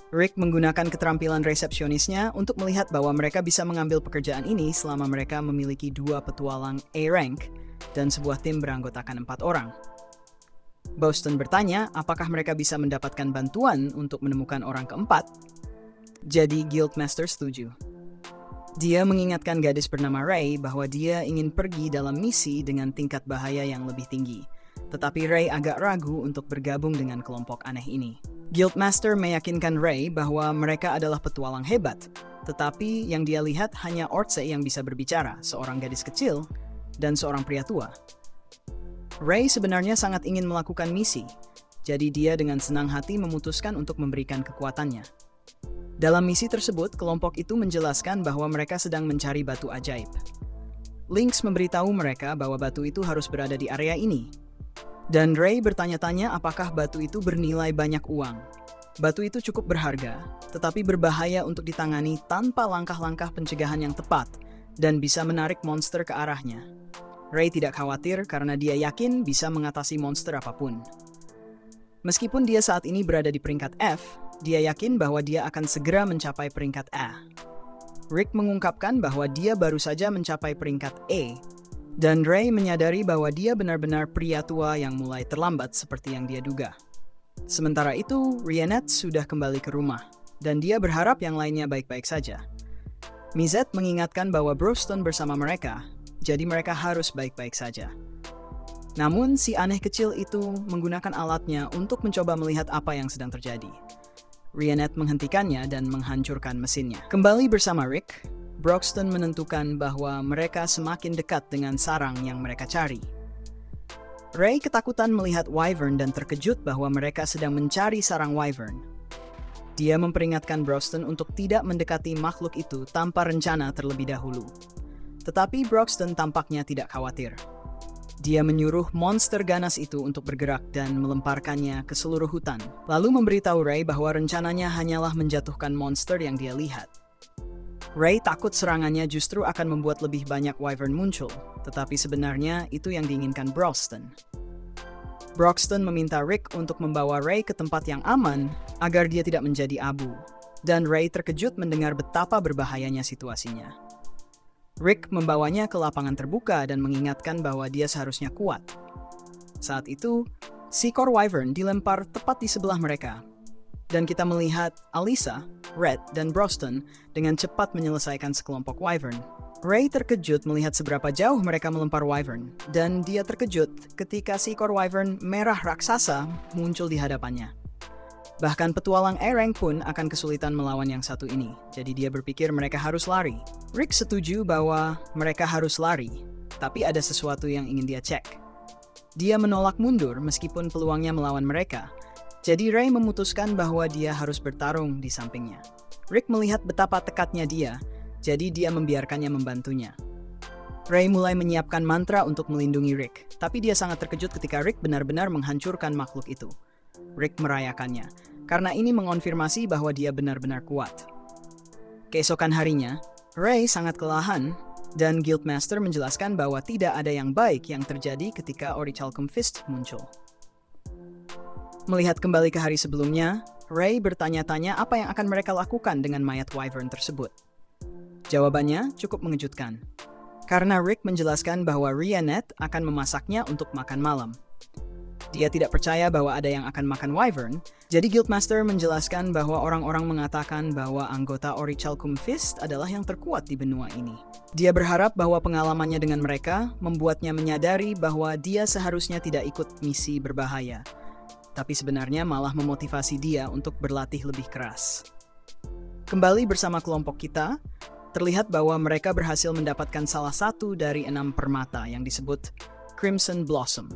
Rick menggunakan keterampilan resepsionisnya untuk melihat bahwa mereka bisa mengambil pekerjaan ini selama mereka memiliki 2 petualang A-Rank dan sebuah tim beranggotakan 4 orang. Boston bertanya apakah mereka bisa mendapatkan bantuan untuk menemukan orang keempat. Jadi Guildmaster setuju. Dia mengingatkan gadis bernama Ray bahwa dia ingin pergi dalam misi dengan tingkat bahaya yang lebih tinggi. Tetapi Ray agak ragu untuk bergabung dengan kelompok aneh ini. Guildmaster meyakinkan Ray bahwa mereka adalah petualang hebat, tetapi yang dia lihat hanya Ortse yang bisa berbicara, seorang gadis kecil, dan seorang pria tua. Ray sebenarnya sangat ingin melakukan misi, jadi dia dengan senang hati memutuskan untuk memberikan kekuatannya. Dalam misi tersebut, kelompok itu menjelaskan bahwa mereka sedang mencari batu ajaib. Lynx memberitahu mereka bahwa batu itu harus berada di area ini. Dan Ray bertanya-tanya apakah batu itu bernilai banyak uang. Batu itu cukup berharga, tetapi berbahaya untuk ditangani tanpa langkah-langkah pencegahan yang tepat dan bisa menarik monster ke arahnya. Ray tidak khawatir karena dia yakin bisa mengatasi monster apapun. Meskipun dia saat ini berada di peringkat F, dia yakin bahwa dia akan segera mencapai peringkat A. Rick mengungkapkan bahwa dia baru saja mencapai peringkat E, dan Ray menyadari bahwa dia benar-benar pria tua yang mulai terlambat seperti yang dia duga. Sementara itu, Rhiannon sudah kembali ke rumah, dan dia berharap yang lainnya baik-baik saja. Mizet mengingatkan bahwa Boston bersama mereka, jadi mereka harus baik-baik saja. Namun, si aneh kecil itu menggunakan alatnya untuk mencoba melihat apa yang sedang terjadi. Rhiannon menghentikannya dan menghancurkan mesinnya. Kembali bersama Rick, Broxton menentukan bahwa mereka semakin dekat dengan sarang yang mereka cari. Ray ketakutan melihat Wyvern dan terkejut bahwa mereka sedang mencari sarang Wyvern. Dia memperingatkan Broxton untuk tidak mendekati makhluk itu tanpa rencana terlebih dahulu. Tetapi Broxton tampaknya tidak khawatir. Dia menyuruh monster ganas itu untuk bergerak dan melemparkannya ke seluruh hutan, lalu memberitahu Ray bahwa rencananya hanyalah menjatuhkan monster yang dia lihat. Ray takut serangannya justru akan membuat lebih banyak Wyvern muncul, tetapi sebenarnya itu yang diinginkan Broxton. Broxton meminta Rick untuk membawa Ray ke tempat yang aman agar dia tidak menjadi abu, dan Ray terkejut mendengar betapa berbahayanya situasinya. Rick membawanya ke lapangan terbuka dan mengingatkan bahwa dia seharusnya kuat. Saat itu, seekor Wyvern dilempar tepat di sebelah mereka, dan kita melihat Alyssa, Red, dan Broxton dengan cepat menyelesaikan sekelompok Wyvern. Ray terkejut melihat seberapa jauh mereka melempar Wyvern, dan dia terkejut ketika seekor Wyvern merah raksasa muncul di hadapannya. Bahkan petualang A-Rank pun akan kesulitan melawan yang satu ini, jadi dia berpikir mereka harus lari. Rick setuju bahwa mereka harus lari, tapi ada sesuatu yang ingin dia cek. Dia menolak mundur meskipun peluangnya melawan mereka, jadi Ray memutuskan bahwa dia harus bertarung di sampingnya. Rick melihat betapa tekadnya dia, jadi dia membiarkannya membantunya. Ray mulai menyiapkan mantra untuk melindungi Rick, tapi dia sangat terkejut ketika Rick benar-benar menghancurkan makhluk itu. Rick merayakannya, karena ini mengonfirmasi bahwa dia benar-benar kuat. Keesokan harinya, Ray sangat kelelahan, dan Guildmaster menjelaskan bahwa tidak ada yang baik yang terjadi ketika Orichalcum Fist muncul. Melihat kembali ke hari sebelumnya, Ray bertanya-tanya apa yang akan mereka lakukan dengan mayat Wyvern tersebut. Jawabannya cukup mengejutkan, karena Rick menjelaskan bahwa Rhiannon akan memasaknya untuk makan malam. Dia tidak percaya bahwa ada yang akan makan Wyvern, jadi Guildmaster menjelaskan bahwa orang-orang mengatakan bahwa anggota Orichalcum Fist adalah yang terkuat di benua ini. Dia berharap bahwa pengalamannya dengan mereka membuatnya menyadari bahwa dia seharusnya tidak ikut misi berbahaya, tapi sebenarnya malah memotivasi dia untuk berlatih lebih keras. Kembali bersama kelompok kita, terlihat bahwa mereka berhasil mendapatkan salah satu dari 6 permata yang disebut Crimson Blossom.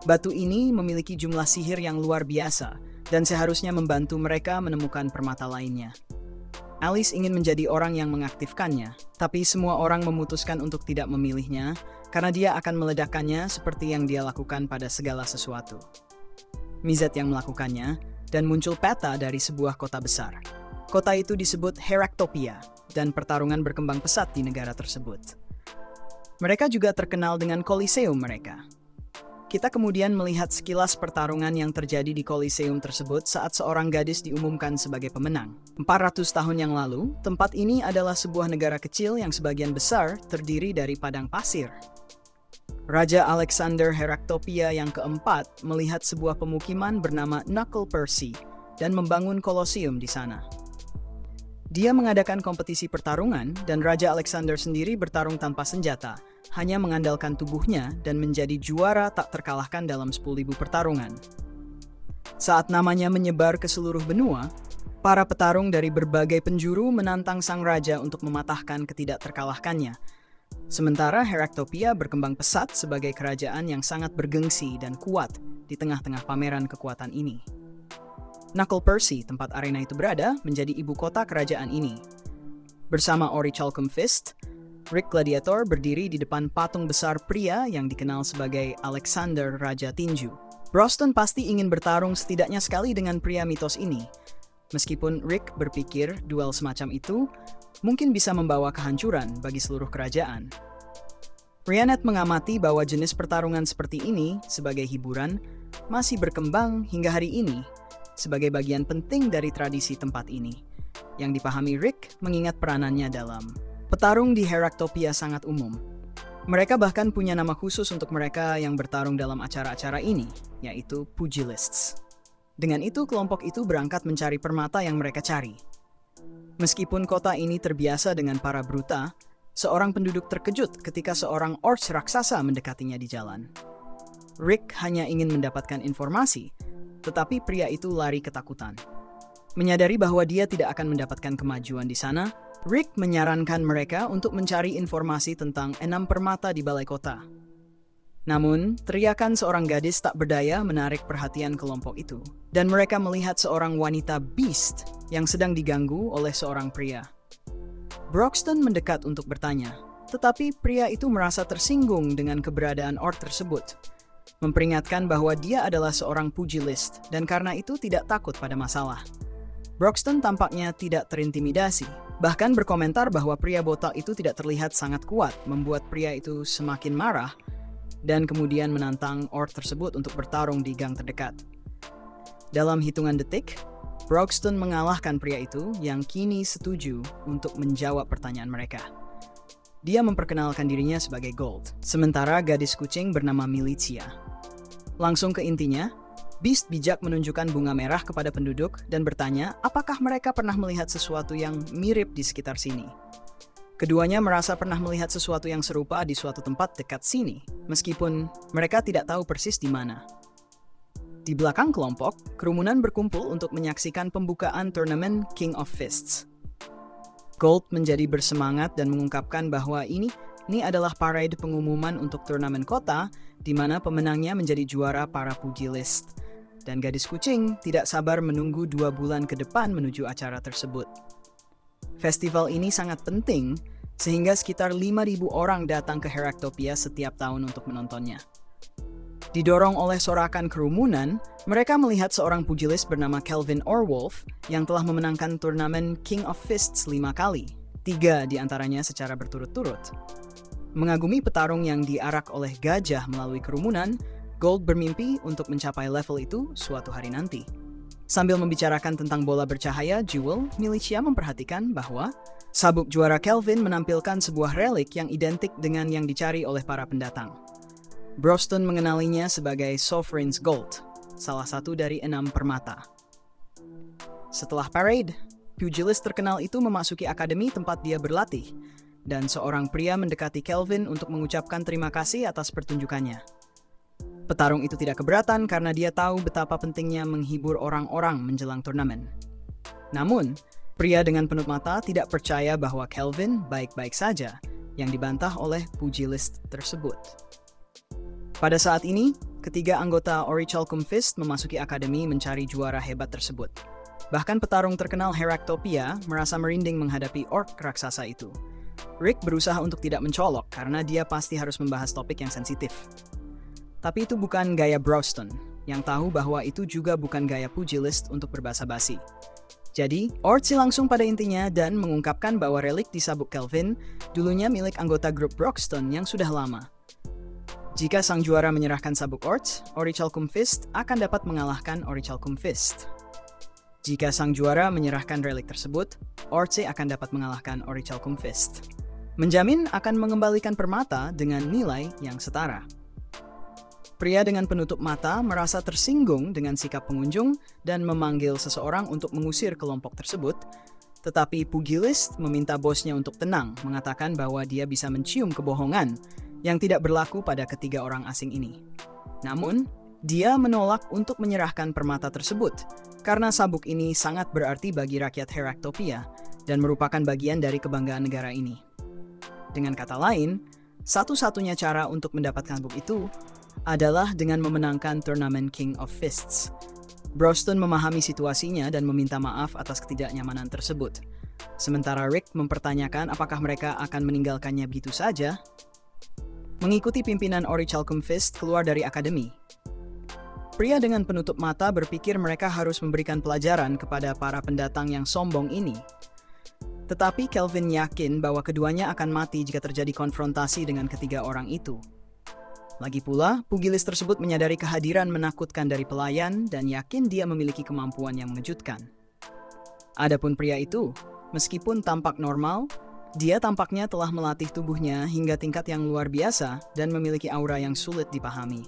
Batu ini memiliki jumlah sihir yang luar biasa dan seharusnya membantu mereka menemukan permata lainnya. Alice ingin menjadi orang yang mengaktifkannya, tapi semua orang memutuskan untuk tidak memilihnya karena dia akan meledakkannya seperti yang dia lakukan pada segala sesuatu. Mizet yang melakukannya, dan muncul peta dari sebuah kota besar. Kota itu disebut Heraktopia, dan pertarungan berkembang pesat di negara tersebut. Mereka juga terkenal dengan Coliseum mereka. Kita kemudian melihat sekilas pertarungan yang terjadi di Koliseum tersebut saat seorang gadis diumumkan sebagai pemenang. 400 tahun yang lalu, tempat ini adalah sebuah negara kecil yang sebagian besar terdiri dari padang pasir. Raja Alexander Heraktopia yang keempat melihat sebuah pemukiman bernama Knuckle Percy dan membangun Kolosium di sana. Dia mengadakan kompetisi pertarungan dan Raja Alexander sendiri bertarung tanpa senjata, hanya mengandalkan tubuhnya dan menjadi juara tak terkalahkan dalam 10.000 pertarungan. Saat namanya menyebar ke seluruh benua, para petarung dari berbagai penjuru menantang sang raja untuk mematahkan ketidakterkalahkannya. Sementara Heraktopia berkembang pesat sebagai kerajaan yang sangat bergengsi dan kuat di tengah-tengah pameran kekuatan ini. Knuckle Percy, tempat arena itu berada, menjadi ibu kota kerajaan ini. Bersama Orichalcum Fist, Rick Gladiator berdiri di depan patung besar pria yang dikenal sebagai Alexander Raja Tinju. Broston pasti ingin bertarung setidaknya sekali dengan pria mitos ini. Meskipun Rick berpikir duel semacam itu mungkin bisa membawa kehancuran bagi seluruh kerajaan. Rhiannet mengamati bahwa jenis pertarungan seperti ini sebagai hiburan masih berkembang hingga hari ini sebagai bagian penting dari tradisi tempat ini, yang dipahami Rick mengingat peranannya dalam petarung di Heraktopia sangat umum. Mereka bahkan punya nama khusus untuk mereka yang bertarung dalam acara-acara ini, yaitu pugilists. Dengan itu, kelompok itu berangkat mencari permata yang mereka cari. Meskipun kota ini terbiasa dengan para bruta, seorang penduduk terkejut ketika seorang orcs raksasa mendekatinya di jalan. Rick hanya ingin mendapatkan informasi, tetapi pria itu lari ketakutan. Menyadari bahwa dia tidak akan mendapatkan kemajuan di sana, Rick menyarankan mereka untuk mencari informasi tentang 6 permata di balai kota. Namun, teriakan seorang gadis tak berdaya menarik perhatian kelompok itu, dan mereka melihat seorang wanita beast yang sedang diganggu oleh seorang pria. Broxton mendekat untuk bertanya, tetapi pria itu merasa tersinggung dengan keberadaan orc tersebut, memperingatkan bahwa dia adalah seorang pugilist dan karena itu tidak takut pada masalah. Broxton tampaknya tidak terintimidasi, bahkan berkomentar bahwa pria botak itu tidak terlihat sangat kuat, membuat pria itu semakin marah dan kemudian menantang orc tersebut untuk bertarung di gang terdekat. Dalam hitungan detik, Broxton mengalahkan pria itu yang kini setuju untuk menjawab pertanyaan mereka. Dia memperkenalkan dirinya sebagai Gold, sementara gadis kucing bernama Militia. Langsung ke intinya, Beast bijak menunjukkan bunga merah kepada penduduk dan bertanya apakah mereka pernah melihat sesuatu yang mirip di sekitar sini. Keduanya merasa pernah melihat sesuatu yang serupa di suatu tempat dekat sini, meskipun mereka tidak tahu persis di mana. Di belakang kelompok, kerumunan berkumpul untuk menyaksikan pembukaan turnamen King of Fists. Gold menjadi bersemangat dan mengungkapkan bahwa ini adalah parade pengumuman untuk turnamen kota, di mana pemenangnya menjadi juara para pugilist. Dan gadis kucing tidak sabar menunggu 2 bulan ke depan menuju acara tersebut. Festival ini sangat penting, sehingga sekitar 5.000 orang datang ke Heraktopia setiap tahun untuk menontonnya. Didorong oleh sorakan kerumunan, mereka melihat seorang pugilis bernama Kelvin Orwolf yang telah memenangkan turnamen King of Fists 5 kali, 3 di antaranya secara berturut-turut. Mengagumi petarung yang diarak oleh gajah melalui kerumunan, Gold bermimpi untuk mencapai level itu suatu hari nanti. Sambil membicarakan tentang bola bercahaya, Jewel, Militia memperhatikan bahwa sabuk juara Kelvin menampilkan sebuah relik yang identik dengan yang dicari oleh para pendatang. Broston mengenalinya sebagai Sovereign's Gold, salah satu dari 6 permata. Setelah parade, pugilist terkenal itu memasuki akademi tempat dia berlatih, dan seorang pria mendekati Kelvin untuk mengucapkan terima kasih atas pertunjukannya. Petarung itu tidak keberatan karena dia tahu betapa pentingnya menghibur orang-orang menjelang turnamen. Namun, pria dengan penutup mata tidak percaya bahwa Kelvin baik-baik saja, yang dibantah oleh pugilist tersebut. Pada saat ini, ketiga anggota Orichalcum Fist memasuki akademi mencari juara hebat tersebut. Bahkan petarung terkenal Heraktopia merasa merinding menghadapi orc raksasa itu. Rick berusaha untuk tidak mencolok karena dia pasti harus membahas topik yang sensitif. Tapi itu bukan gaya Broston, yang tahu bahwa itu juga bukan gaya pugilist untuk berbasa-basi. Jadi, Orci langsung pada intinya dan mengungkapkan bahwa relik di sabuk Kelvin dulunya milik anggota grup Broxton yang sudah lama. Jika sang juara menyerahkan sabuk Orichalcum Fist akan dapat mengalahkan Orichalcum Fist. Jika sang juara menyerahkan relik tersebut, Orce akan dapat mengalahkan Orichalcum Fist. Menjamin akan mengembalikan permata dengan nilai yang setara. Pria dengan penutup mata merasa tersinggung dengan sikap pengunjung dan memanggil seseorang untuk mengusir kelompok tersebut, tetapi pugilist meminta bosnya untuk tenang, mengatakan bahwa dia bisa mencium kebohongan yang tidak berlaku pada ketiga orang asing ini. Namun, dia menolak untuk menyerahkan permata tersebut, karena sabuk ini sangat berarti bagi rakyat Heraktopia dan merupakan bagian dari kebanggaan negara ini. Dengan kata lain, satu-satunya cara untuk mendapatkan sabuk itu adalah dengan memenangkan turnamen King of Fists. Broston memahami situasinya dan meminta maaf atas ketidaknyamanan tersebut. Sementara Rick mempertanyakan apakah mereka akan meninggalkannya begitu saja. Mengikuti pimpinan Orichalcum Fist keluar dari akademi. Pria dengan penutup mata berpikir mereka harus memberikan pelajaran kepada para pendatang yang sombong ini. Tetapi Kelvin yakin bahwa keduanya akan mati jika terjadi konfrontasi dengan ketiga orang itu. Lagi pula, pugilis tersebut menyadari kehadiran menakutkan dari pelayan dan yakin dia memiliki kemampuan yang mengejutkan. Adapun pria itu, meskipun tampak normal, dia tampaknya telah melatih tubuhnya hingga tingkat yang luar biasa dan memiliki aura yang sulit dipahami.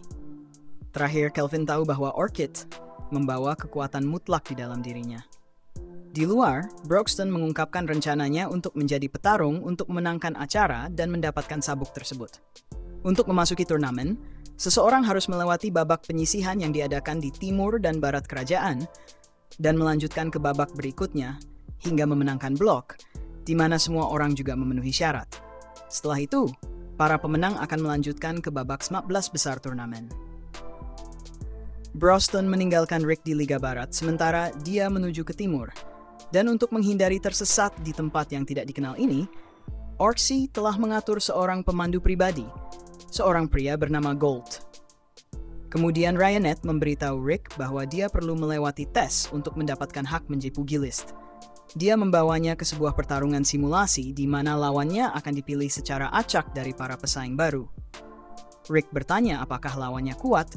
Terakhir, Kelvin tahu bahwa Orchid membawa kekuatan mutlak di dalam dirinya. Di luar, Broxton mengungkapkan rencananya untuk menjadi petarung untuk memenangkan acara dan mendapatkan sabuk tersebut. Untuk memasuki turnamen, seseorang harus melewati babak penyisihan yang diadakan di timur dan barat kerajaan dan melanjutkan ke babak berikutnya hingga memenangkan blok, di mana semua orang juga memenuhi syarat. Setelah itu, para pemenang akan melanjutkan ke babak 15 besar turnamen. Broston meninggalkan Rick di Liga Barat, sementara dia menuju ke timur. Dan untuk menghindari tersesat di tempat yang tidak dikenal ini, Orczy telah mengatur seorang pemandu pribadi, seorang pria bernama Gold. Kemudian Ryanet memberitahu Rick bahwa dia perlu melewati tes untuk mendapatkan hak menjadi pugilist. Dia membawanya ke sebuah pertarungan simulasi di mana lawannya akan dipilih secara acak dari para pesaing baru. Rick bertanya apakah lawannya kuat,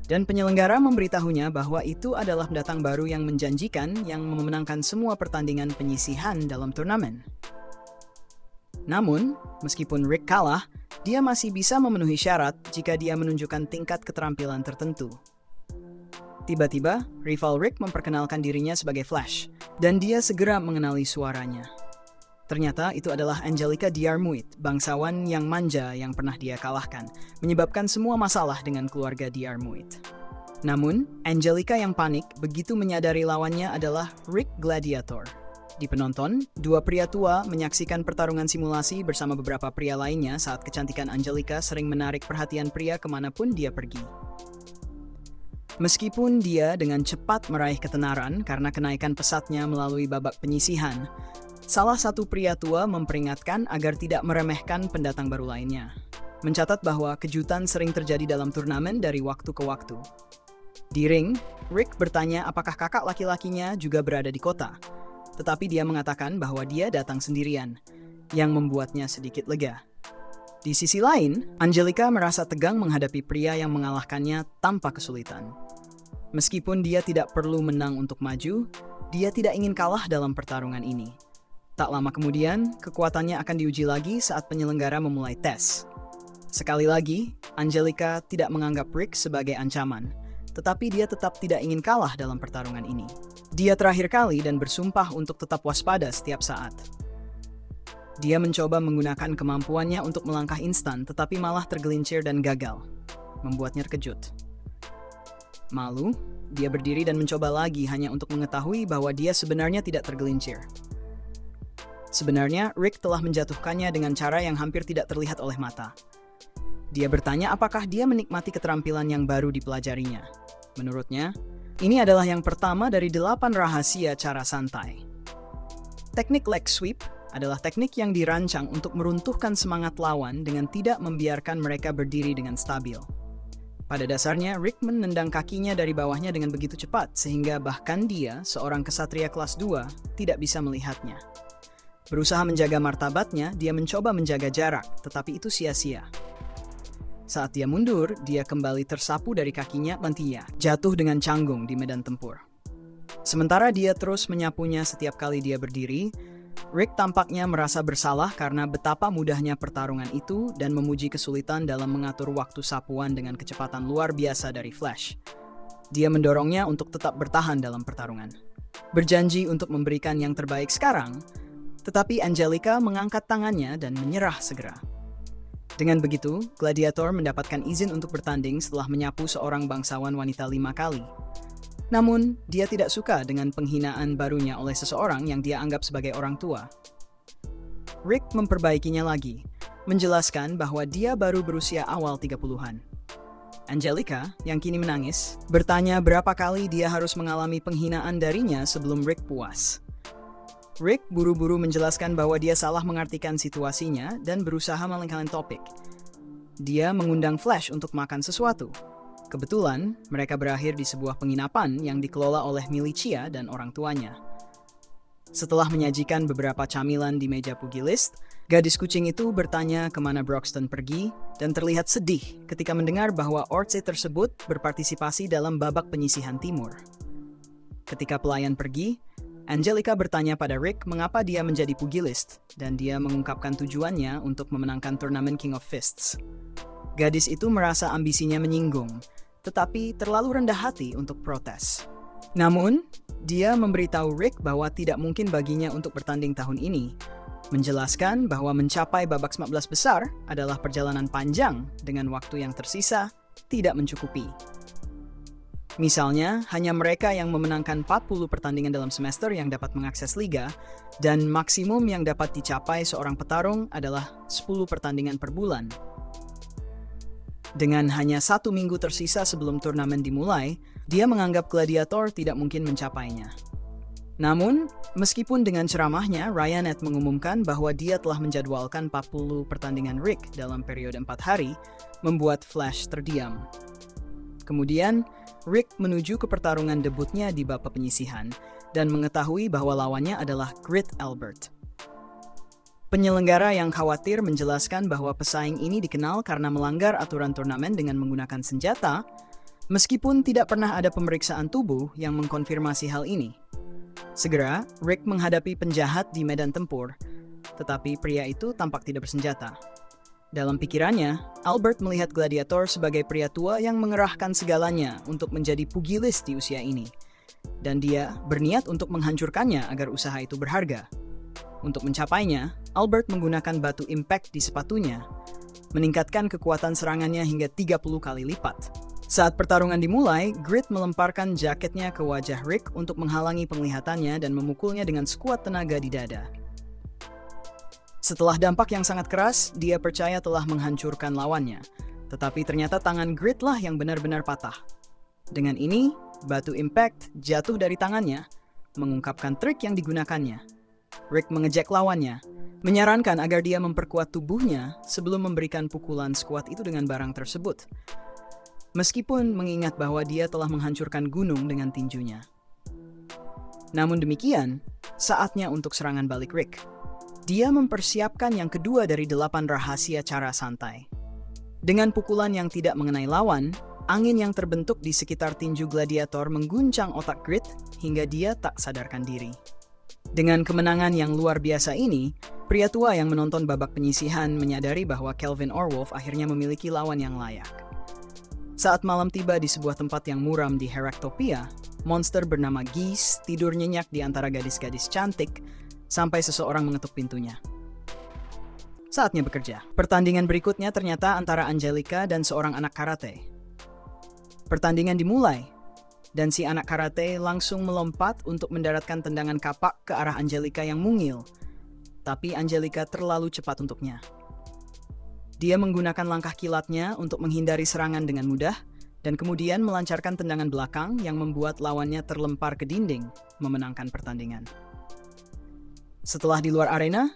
dan penyelenggara memberitahunya bahwa itu adalah pendatang baru yang menjanjikan yang memenangkan semua pertandingan penyisihan dalam turnamen. Namun, meskipun Rick kalah, dia masih bisa memenuhi syarat jika dia menunjukkan tingkat keterampilan tertentu. Tiba-tiba, rival Rick memperkenalkan dirinya sebagai Flash, dan dia segera mengenali suaranya. Ternyata itu adalah Angelica Diarmuid, bangsawan yang manja yang pernah dia kalahkan, menyebabkan semua masalah dengan keluarga Diarmuid. Namun, Angelica yang panik begitu menyadari lawannya adalah Rick Gladiator. Di penonton, dua pria tua menyaksikan pertarungan simulasi bersama beberapa pria lainnya saat kecantikan Angelica sering menarik perhatian pria kemanapun dia pergi. Meskipun dia dengan cepat meraih ketenaran karena kenaikan pesatnya melalui babak penyisihan, salah satu pria tua memperingatkan agar tidak meremehkan pendatang baru lainnya. Mencatat bahwa kejutan sering terjadi dalam turnamen dari waktu ke waktu. Di ring, Rick bertanya apakah kakak laki-lakinya juga berada di kota. Tetapi dia mengatakan bahwa dia datang sendirian, yang membuatnya sedikit lega. Di sisi lain, Angelica merasa tegang menghadapi pria yang mengalahkannya tanpa kesulitan. Meskipun dia tidak perlu menang untuk maju, dia tidak ingin kalah dalam pertarungan ini. Tak lama kemudian, kekuatannya akan diuji lagi saat penyelenggara memulai tes. Sekali lagi, Angelica tidak menganggap Rick sebagai ancaman, tetapi dia tetap tidak ingin kalah dalam pertarungan ini. Dia terakhir kali dan bersumpah untuk tetap waspada setiap saat. Dia mencoba menggunakan kemampuannya untuk melangkah instan, tetapi malah tergelincir dan gagal, membuatnya terkejut. Malu, dia berdiri dan mencoba lagi hanya untuk mengetahui bahwa dia sebenarnya tidak tergelincir. Sebenarnya, Rick telah menjatuhkannya dengan cara yang hampir tidak terlihat oleh mata. Dia bertanya apakah dia menikmati keterampilan yang baru dipelajarinya. Menurutnya, ini adalah yang pertama dari 8 rahasia cara santai. Teknik leg sweep adalah teknik yang dirancang untuk meruntuhkan semangat lawan dengan tidak membiarkan mereka berdiri dengan stabil. Pada dasarnya, Rick menendang kakinya dari bawahnya dengan begitu cepat sehingga bahkan dia, seorang kesatria kelas 2, tidak bisa melihatnya. Berusaha menjaga martabatnya, dia mencoba menjaga jarak, tetapi itu sia-sia. Saat dia mundur, dia kembali tersapu dari kakinya mantia, jatuh dengan canggung di medan tempur. Sementara dia terus menyapunya setiap kali dia berdiri, Rick tampaknya merasa bersalah karena betapa mudahnya pertarungan itu dan memuji kesulitan dalam mengatur waktu sapuan dengan kecepatan luar biasa dari Flash. Dia mendorongnya untuk tetap bertahan dalam pertarungan. Berjanji untuk memberikan yang terbaik sekarang, tetapi Angelica mengangkat tangannya dan menyerah segera. Dengan begitu, Gladiator mendapatkan izin untuk bertanding setelah menyapu seorang bangsawan wanita 5 kali. Namun, dia tidak suka dengan penghinaan barunya oleh seseorang yang dia anggap sebagai orang tua. Rick memperbaikinya lagi, menjelaskan bahwa dia baru berusia awal 30-an. Angelica, yang kini menangis, bertanya berapa kali dia harus mengalami penghinaan darinya sebelum Rick puas. Rick buru-buru menjelaskan bahwa dia salah mengartikan situasinya dan berusaha mengalihkan topik. Dia mengundang Flash untuk makan sesuatu. Kebetulan, mereka berakhir di sebuah penginapan yang dikelola oleh Milicia dan orang tuanya. Setelah menyajikan beberapa camilan di meja pugilist, gadis kucing itu bertanya kemana Broxton pergi dan terlihat sedih ketika mendengar bahwa Orce tersebut berpartisipasi dalam babak penyisihan timur. Ketika pelayan pergi, Angelica bertanya pada Rick mengapa dia menjadi pugilist, dan dia mengungkapkan tujuannya untuk memenangkan turnamen King of Fists. Gadis itu merasa ambisinya menyinggung, tetapi terlalu rendah hati untuk protes. Namun, dia memberitahu Rick bahwa tidak mungkin baginya untuk bertanding tahun ini, menjelaskan bahwa mencapai babak 15 besar adalah perjalanan panjang dengan waktu yang tersisa tidak mencukupi. Misalnya, hanya mereka yang memenangkan 40 pertandingan dalam semester yang dapat mengakses liga, dan maksimum yang dapat dicapai seorang petarung adalah 10 pertandingan per bulan. Dengan hanya 1 minggu tersisa sebelum turnamen dimulai, dia menganggap Gladiator tidak mungkin mencapainya. Namun, meskipun dengan ceramahnya, Ryanet mengumumkan bahwa dia telah menjadwalkan 40 pertandingan Rick dalam periode 4 hari, membuat Flash terdiam. Kemudian, Rick menuju ke pertarungan debutnya di babak penyisihan dan mengetahui bahwa lawannya adalah Grit Albert. Penyelenggara yang khawatir menjelaskan bahwa pesaing ini dikenal karena melanggar aturan turnamen dengan menggunakan senjata, meskipun tidak pernah ada pemeriksaan tubuh yang mengkonfirmasi hal ini. Segera, Rick menghadapi penjahat di medan tempur, tetapi pria itu tampak tidak bersenjata. Dalam pikirannya, Albert melihat Gladiator sebagai pria tua yang mengerahkan segalanya untuk menjadi pugilis di usia ini. Dan dia berniat untuk menghancurkannya agar usaha itu berharga. Untuk mencapainya, Albert menggunakan batu impact di sepatunya, meningkatkan kekuatan serangannya hingga 30 kali lipat. Saat pertarungan dimulai, Grit melemparkan jaketnya ke wajah Rick untuk menghalangi penglihatannya dan memukulnya dengan sekuat tenaga di dada. Setelah dampak yang sangat keras, dia percaya telah menghancurkan lawannya. Tetapi ternyata tangan Grit lah yang benar-benar patah. Dengan ini, batu impact jatuh dari tangannya, mengungkapkan trik yang digunakannya. Rick mengejek lawannya, menyarankan agar dia memperkuat tubuhnya sebelum memberikan pukulan sekuat itu dengan barang tersebut. Meskipun mengingat bahwa dia telah menghancurkan gunung dengan tinjunya. Namun demikian, saatnya untuk serangan balik Rick. Dia mempersiapkan yang kedua dari 8 rahasia cara santai. Dengan pukulan yang tidak mengenai lawan, angin yang terbentuk di sekitar tinju Gladiator mengguncang otak Grit hingga dia tak sadarkan diri. Dengan kemenangan yang luar biasa ini, pria tua yang menonton babak penyisihan menyadari bahwa Kelvin Orwolf akhirnya memiliki lawan yang layak. Saat malam tiba di sebuah tempat yang muram di Heraktopia, monster bernama Geese tidur nyenyak di antara gadis-gadis cantik, sampai seseorang mengetuk pintunya. Saatnya bekerja. Pertandingan berikutnya ternyata antara Angelica dan seorang anak karate. Pertandingan dimulai, dan si anak karate langsung melompat untuk mendaratkan tendangan kapak ke arah Angelica yang mungil. Tapi Angelica terlalu cepat untuknya. Dia menggunakan langkah kilatnya untuk menghindari serangan dengan mudah, dan kemudian melancarkan tendangan belakang yang membuat lawannya terlempar ke dinding, memenangkan pertandingan. Setelah di luar arena,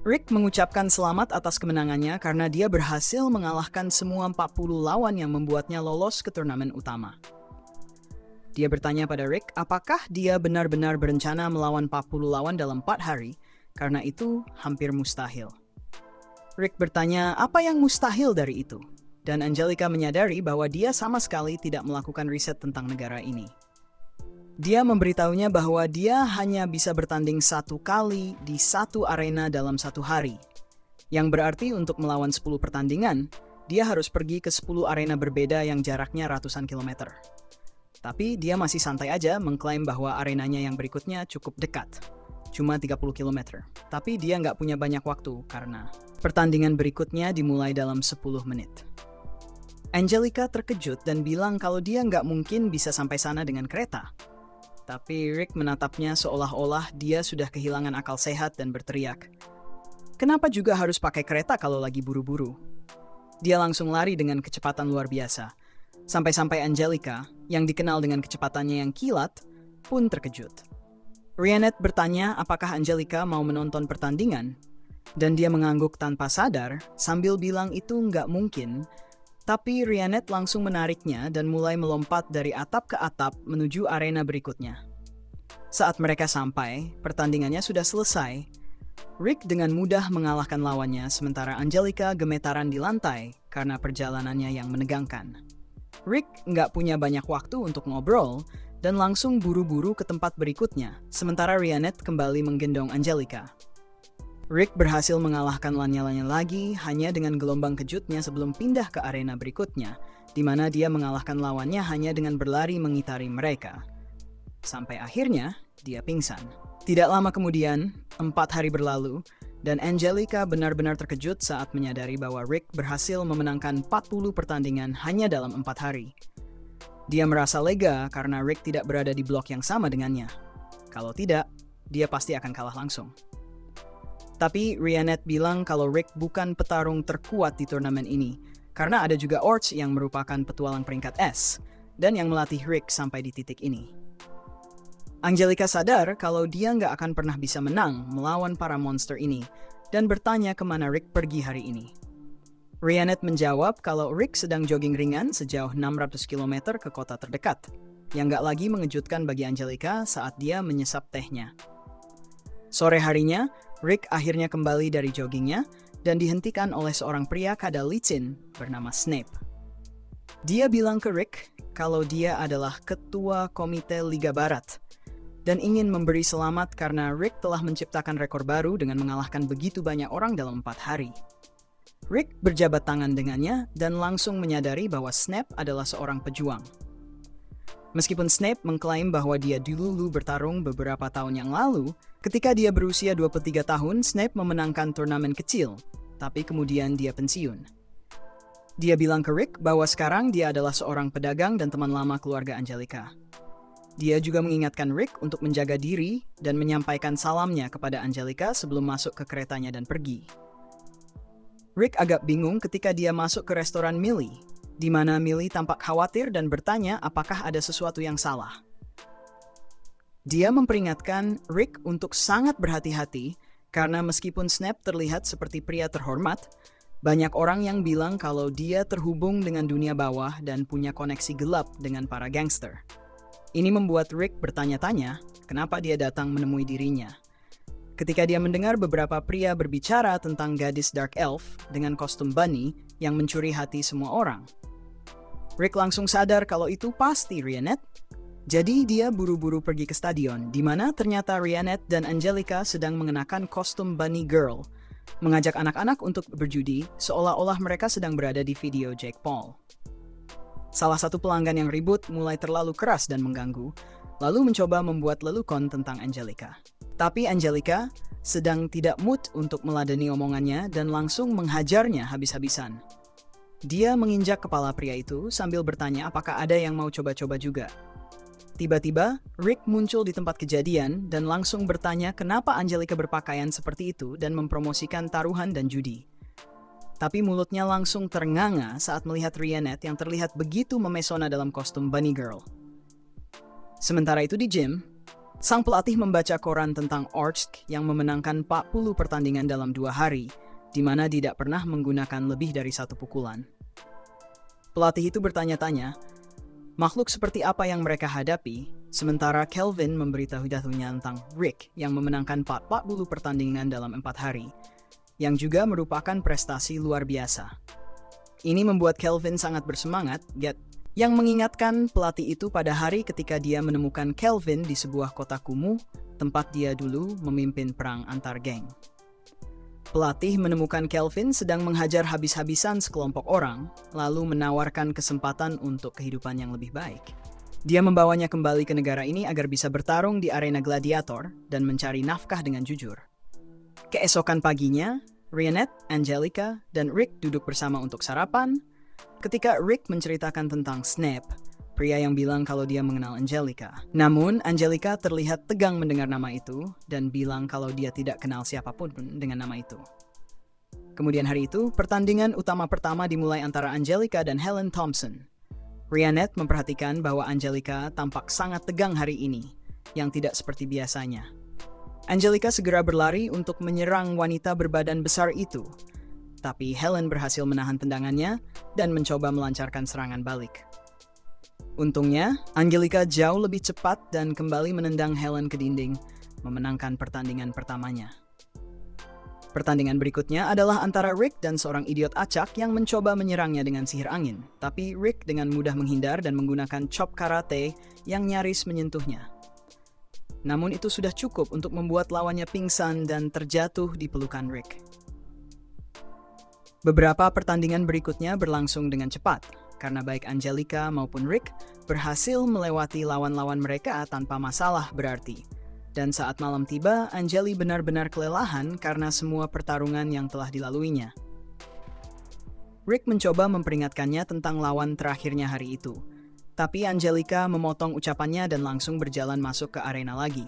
Rick mengucapkan selamat atas kemenangannya karena dia berhasil mengalahkan semua 40 lawan yang membuatnya lolos ke turnamen utama. Dia bertanya pada Rick apakah dia benar-benar berencana melawan 40 lawan dalam 4 hari, karena itu hampir mustahil. Rick bertanya apa yang mustahil dari itu. dan Angelica menyadari bahwa dia sama sekali tidak melakukan riset tentang negara ini. Dia memberitahunya bahwa dia hanya bisa bertanding 1 kali di 1 arena dalam 1 hari, yang berarti untuk melawan 10 pertandingan, dia harus pergi ke 10 arena berbeda yang jaraknya ratusan kilometer. Tapi dia masih santai aja mengklaim bahwa arenanya yang berikutnya cukup dekat, cuma 30 km. Tapi dia nggak punya banyak waktu karena pertandingan berikutnya dimulai dalam 10 menit. Angelica terkejut dan bilang kalau dia nggak mungkin bisa sampai sana dengan kereta. Tapi Rick menatapnya seolah-olah dia sudah kehilangan akal sehat dan berteriak, "Kenapa juga harus pakai kereta kalau lagi buru-buru?" Dia langsung lari dengan kecepatan luar biasa. Sampai-sampai Angelica, yang dikenal dengan kecepatannya yang kilat, pun terkejut. Rhiannon bertanya apakah Angelica mau menonton pertandingan, dan dia mengangguk tanpa sadar sambil bilang itu nggak mungkin. Tapi Rhiannon langsung menariknya dan mulai melompat dari atap ke atap menuju arena berikutnya. Saat mereka sampai, pertandingannya sudah selesai. Rick dengan mudah mengalahkan lawannya sementara Angelica gemetaran di lantai karena perjalanannya yang menegangkan. Rick nggak punya banyak waktu untuk ngobrol dan langsung buru-buru ke tempat berikutnya, sementara Rhiannon kembali menggendong Angelica. Rick berhasil mengalahkan Lanya-Lanya lagi hanya dengan gelombang kejutnya sebelum pindah ke arena berikutnya, di mana dia mengalahkan lawannya hanya dengan berlari mengitari mereka. Sampai akhirnya, dia pingsan. Tidak lama kemudian, 4 hari berlalu, dan Angelica benar-benar terkejut saat menyadari bahwa Rick berhasil memenangkan 40 pertandingan hanya dalam 4 hari. Dia merasa lega karena Rick tidak berada di blok yang sama dengannya. Kalau tidak, dia pasti akan kalah langsung. Tapi Rhiannon bilang kalau Rick bukan petarung terkuat di turnamen ini, karena ada juga Orch yang merupakan petualang peringkat S, dan yang melatih Rick sampai di titik ini. Angelica sadar kalau dia nggak akan pernah bisa menang melawan para monster ini, dan bertanya kemana Rick pergi hari ini. Rhiannon menjawab kalau Rick sedang jogging ringan sejauh 600 km ke kota terdekat, yang nggak lagi mengejutkan bagi Angelica saat dia menyesap tehnya. Sore harinya, Rick akhirnya kembali dari joggingnya dan dihentikan oleh seorang pria kada licin bernama Snape. Dia bilang ke Rick kalau dia adalah ketua komite Liga Barat dan ingin memberi selamat karena Rick telah menciptakan rekor baru dengan mengalahkan begitu banyak orang dalam 4 hari. Rick berjabat tangan dengannya dan langsung menyadari bahwa Snape adalah seorang pejuang. Meskipun Snape mengklaim bahwa dia dulu bertarung beberapa tahun yang lalu, ketika dia berusia 23 tahun, Snape memenangkan turnamen kecil, tapi kemudian dia pensiun. Dia bilang ke Rick bahwa sekarang dia adalah seorang pedagang dan teman lama keluarga Angelica. Dia juga mengingatkan Rick untuk menjaga diri dan menyampaikan salamnya kepada Angelica sebelum masuk ke keretanya dan pergi. Rick agak bingung ketika dia masuk ke restoran Millie, di mana Millie tampak khawatir dan bertanya apakah ada sesuatu yang salah. Dia memperingatkan Rick untuk sangat berhati-hati karena meskipun Snape terlihat seperti pria terhormat, banyak orang yang bilang kalau dia terhubung dengan dunia bawah dan punya koneksi gelap dengan para gangster. Ini membuat Rick bertanya-tanya kenapa dia datang menemui dirinya. Ketika dia mendengar beberapa pria berbicara tentang gadis Dark Elf dengan kostum bunny yang mencuri hati semua orang. Rick langsung sadar kalau itu pasti Rhiannon. Jadi dia buru-buru pergi ke stadion, di mana ternyata Rhiannon dan Angelica sedang mengenakan kostum Bunny Girl, mengajak anak-anak untuk berjudi seolah-olah mereka sedang berada di video Jake Paul. Salah satu pelanggan yang ribut mulai terlalu keras dan mengganggu, lalu mencoba membuat lelukon tentang Angelica. Tapi Angelica sedang tidak mood untuk meladeni omongannya dan langsung menghajarnya habis-habisan. Dia menginjak kepala pria itu sambil bertanya apakah ada yang mau coba-coba juga. Tiba-tiba, Rick muncul di tempat kejadian dan langsung bertanya kenapa Angelica berpakaian seperti itu dan mempromosikan taruhan dan judi. Tapi mulutnya langsung ternganga saat melihat Rhiannon yang terlihat begitu memesona dalam kostum Bunny Girl. Sementara itu di gym, sang pelatih membaca koran tentang Orch yang memenangkan 40 pertandingan dalam 2 hari, di mana tidak pernah menggunakan lebih dari 1 pukulan. Pelatih itu bertanya-tanya, makhluk seperti apa yang mereka hadapi, sementara Kelvin memberitahunya tentang Rick yang memenangkan 40 pertandingan dalam 4 hari, yang juga merupakan prestasi luar biasa. Ini membuat Kelvin sangat bersemangat, yang mengingatkan pelatih itu pada hari ketika dia menemukan Kelvin di sebuah kota kumuh, tempat dia dulu memimpin perang antar geng. Pelatih menemukan Kelvin sedang menghajar habis-habisan sekelompok orang, lalu menawarkan kesempatan untuk kehidupan yang lebih baik. Dia membawanya kembali ke negara ini agar bisa bertarung di arena gladiator dan mencari nafkah dengan jujur. Keesokan paginya, Rhianette, Angelica, dan Rick duduk bersama untuk sarapan. Ketika Rick menceritakan tentang Snape, pria yang bilang kalau dia mengenal Angelica. Namun, Angelica terlihat tegang mendengar nama itu dan bilang kalau dia tidak kenal siapapun dengan nama itu. Kemudian hari itu, pertandingan utama pertama dimulai antara Angelica dan Helen Thompson. Rhianette memperhatikan bahwa Angelica tampak sangat tegang hari ini, yang tidak seperti biasanya. Angelica segera berlari untuk menyerang wanita berbadan besar itu, tapi Helen berhasil menahan tendangannya dan mencoba melancarkan serangan balik. Untungnya, Angelica jauh lebih cepat dan kembali menendang Helen ke dinding, memenangkan pertandingan pertamanya. Pertandingan berikutnya adalah antara Rick dan seorang idiot acak yang mencoba menyerangnya dengan sihir angin, tapi Rick dengan mudah menghindar dan menggunakan chop karate yang nyaris menyentuhnya. Namun itu sudah cukup untuk membuat lawannya pingsan dan terjatuh di pelukan Rick. Beberapa pertandingan berikutnya berlangsung dengan cepat, karena baik Angelica maupun Rick berhasil melewati lawan-lawan mereka tanpa masalah berarti. Dan saat malam tiba, Angeli benar-benar kelelahan karena semua pertarungan yang telah dilaluinya. Rick mencoba memperingatkannya tentang lawan terakhirnya hari itu. Tapi Angelica memotong ucapannya dan langsung berjalan masuk ke arena lagi.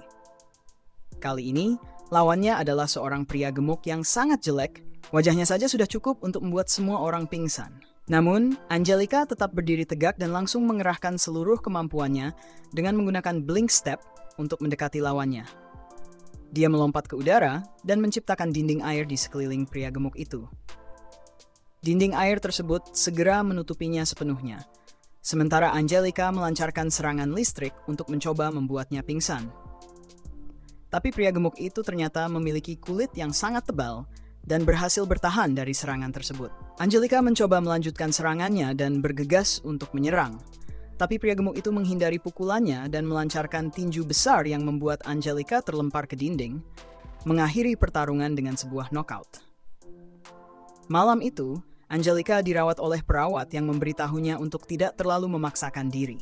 Kali ini, lawannya adalah seorang pria gemuk yang sangat jelek. Wajahnya saja sudah cukup untuk membuat semua orang pingsan. Namun, Angelica tetap berdiri tegak dan langsung mengerahkan seluruh kemampuannya dengan menggunakan blink step untuk mendekati lawannya. Dia melompat ke udara dan menciptakan dinding air di sekeliling pria gemuk itu. Dinding air tersebut segera menutupinya sepenuhnya. Sementara Angelica melancarkan serangan listrik untuk mencoba membuatnya pingsan. Tapi pria gemuk itu ternyata memiliki kulit yang sangat tebal dan berhasil bertahan dari serangan tersebut. Angelica mencoba melanjutkan serangannya dan bergegas untuk menyerang. Tapi pria gemuk itu menghindari pukulannya dan melancarkan tinju besar yang membuat Angelica terlempar ke dinding, mengakhiri pertarungan dengan sebuah knockout. Malam itu, Angelica dirawat oleh perawat yang memberitahunya untuk tidak terlalu memaksakan diri.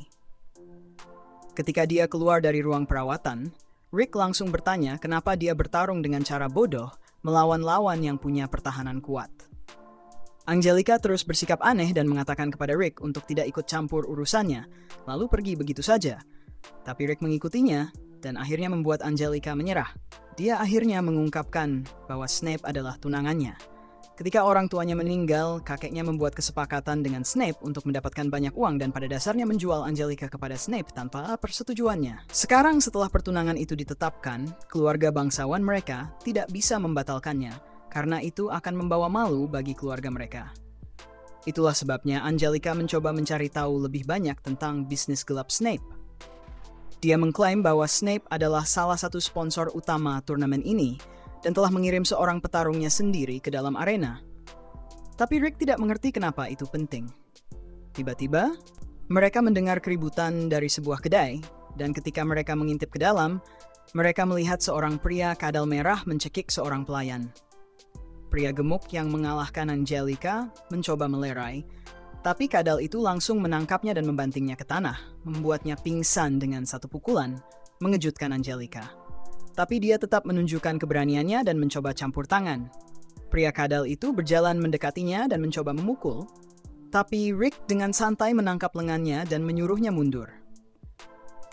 Ketika dia keluar dari ruang perawatan, Rick langsung bertanya kenapa dia bertarung dengan cara bodoh melawan lawan yang punya pertahanan kuat. Angelica terus bersikap aneh dan mengatakan kepada Rick untuk tidak ikut campur urusannya, lalu pergi begitu saja. Tapi Rick mengikutinya dan akhirnya membuat Angelica menyerah. Dia akhirnya mengungkapkan bahwa Snape adalah tunangannya. Ketika orang tuanya meninggal, kakeknya membuat kesepakatan dengan Snape untuk mendapatkan banyak uang dan pada dasarnya menjual Angelica kepada Snape tanpa persetujuannya. Sekarang setelah pertunangan itu ditetapkan, keluarga bangsawan mereka tidak bisa membatalkannya, karena itu akan membawa malu bagi keluarga mereka. Itulah sebabnya Angelica mencoba mencari tahu lebih banyak tentang bisnis gelap Snape. Dia mengklaim bahwa Snape adalah salah satu sponsor utama turnamen ini, dan telah mengirim seorang petarungnya sendiri ke dalam arena. Tapi Rick tidak mengerti kenapa itu penting. Tiba-tiba, mereka mendengar keributan dari sebuah kedai, dan ketika mereka mengintip ke dalam, mereka melihat seorang pria kadal merah mencekik seorang pelayan. Pria gemuk yang mengalahkan Angelica mencoba melerai, tapi kadal itu langsung menangkapnya dan membantingnya ke tanah, membuatnya pingsan dengan satu pukulan, mengejutkan Angelica. Tapi dia tetap menunjukkan keberaniannya dan mencoba campur tangan. Pria kadal itu berjalan mendekatinya dan mencoba memukul, tapi Rick dengan santai menangkap lengannya dan menyuruhnya mundur.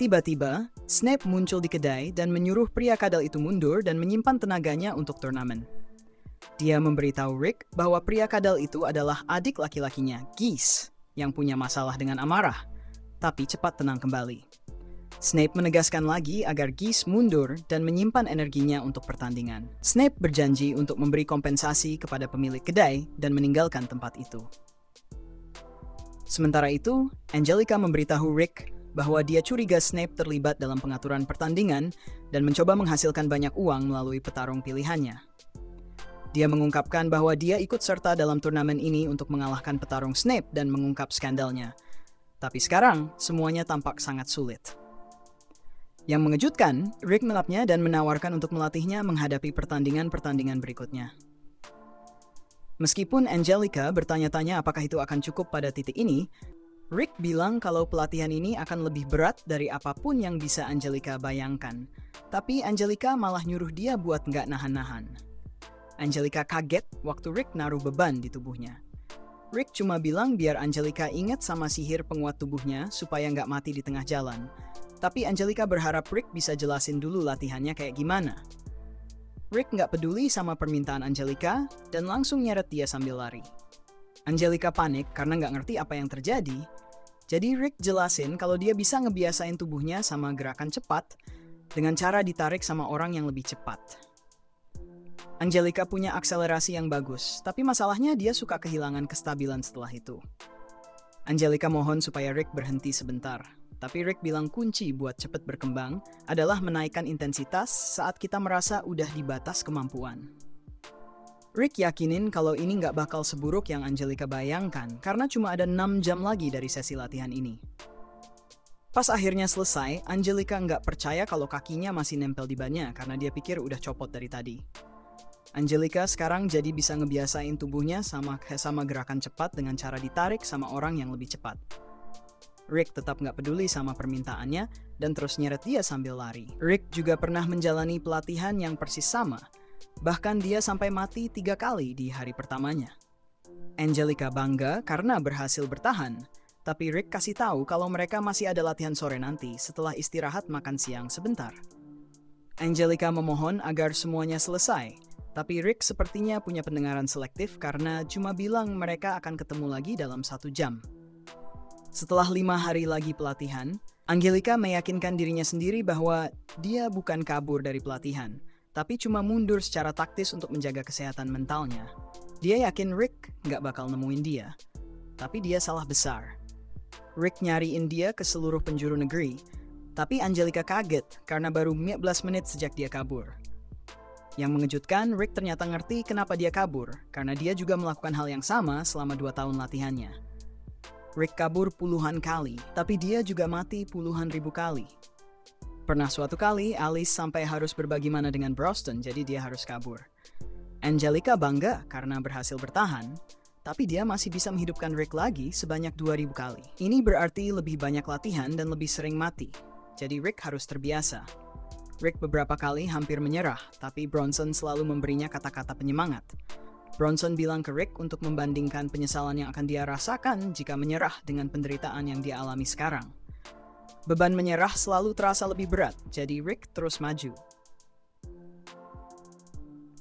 Tiba-tiba, Snape muncul di kedai dan menyuruh pria kadal itu mundur dan menyimpan tenaganya untuk turnamen. Dia memberitahu Rick bahwa pria kadal itu adalah adik laki-lakinya, Geese, yang punya masalah dengan amarah, tapi cepat tenang kembali. Snape menegaskan lagi agar Geese mundur dan menyimpan energinya untuk pertandingan. Snape berjanji untuk memberi kompensasi kepada pemilik kedai dan meninggalkan tempat itu. Sementara itu, Angelica memberitahu Rick bahwa dia curiga Snape terlibat dalam pengaturan pertandingan dan mencoba menghasilkan banyak uang melalui petarung pilihannya. Dia mengungkapkan bahwa dia ikut serta dalam turnamen ini untuk mengalahkan petarung Snape dan mengungkap skandalnya. Tapi sekarang, semuanya tampak sangat sulit. Yang mengejutkan, Rick melapnya dan menawarkan untuk melatihnya menghadapi pertandingan-pertandingan berikutnya. Meskipun Angelica bertanya-tanya apakah itu akan cukup pada titik ini, Rick bilang kalau pelatihan ini akan lebih berat dari apapun yang bisa Angelica bayangkan. Tapi Angelica malah nyuruh dia buat nggak nahan-nahan. Angelica kaget waktu Rick naruh beban di tubuhnya. Rick cuma bilang biar Angelica ingat sama sihir penguat tubuhnya supaya nggak mati di tengah jalan. Tapi Angelica berharap Rick bisa jelasin dulu latihannya kayak gimana. Rick nggak peduli sama permintaan Angelica dan langsung nyeret dia sambil lari. Angelica panik karena nggak ngerti apa yang terjadi. Jadi Rick jelasin kalau dia bisa ngebiasain tubuhnya sama gerakan cepat dengan cara ditarik sama orang yang lebih cepat. Angelica punya akselerasi yang bagus, tapi masalahnya dia suka kehilangan kestabilan setelah itu. Angelica mohon supaya Rick berhenti sebentar, tapi Rick bilang kunci buat cepat berkembang adalah menaikkan intensitas saat kita merasa udah di batas kemampuan. Rick yakinin kalau ini nggak bakal seburuk yang Angelica bayangkan karena cuma ada 6 jam lagi dari sesi latihan ini. Pas akhirnya selesai, Angelica nggak percaya kalau kakinya masih nempel di bannya karena dia pikir udah copot dari tadi. Angelica sekarang jadi bisa ngebiasain tubuhnya sama gerakan cepat dengan cara ditarik sama orang yang lebih cepat. Rick tetap nggak peduli sama permintaannya dan terus nyeret dia sambil lari. Rick juga pernah menjalani pelatihan yang persis sama. Bahkan dia sampai mati 3 kali di hari pertamanya. Angelica bangga karena berhasil bertahan. Tapi Rick kasih tahu kalau mereka masih ada latihan sore nanti setelah istirahat makan siang sebentar. Angelica memohon agar semuanya selesai. Tapi Rick sepertinya punya pendengaran selektif karena cuma bilang mereka akan ketemu lagi dalam 1 jam. Setelah 5 hari lagi pelatihan, Angelica meyakinkan dirinya sendiri bahwa dia bukan kabur dari pelatihan, tapi cuma mundur secara taktis untuk menjaga kesehatan mentalnya. Dia yakin Rick nggak bakal nemuin dia, tapi dia salah besar. Rick nyariin dia ke seluruh penjuru negeri, tapi Angelica kaget karena baru 15 menit sejak dia kabur. Yang mengejutkan, Rick ternyata ngerti kenapa dia kabur, karena dia juga melakukan hal yang sama selama 2 tahun latihannya. Rick kabur puluhan kali, tapi dia juga mati puluhan ribu kali. Pernah suatu kali, Alice sampai harus berbagi mana dengan Broston, jadi dia harus kabur. Angelica bangga karena berhasil bertahan, tapi dia masih bisa menghidupkan Rick lagi sebanyak 2000 kali. Ini berarti lebih banyak latihan dan lebih sering mati, jadi Rick harus terbiasa. Rick beberapa kali hampir menyerah, tapi Bronson selalu memberinya kata-kata penyemangat. Bronson bilang ke Rick untuk membandingkan penyesalan yang akan dia rasakan jika menyerah dengan penderitaan yang dia alami sekarang. Beban menyerah selalu terasa lebih berat, jadi Rick terus maju.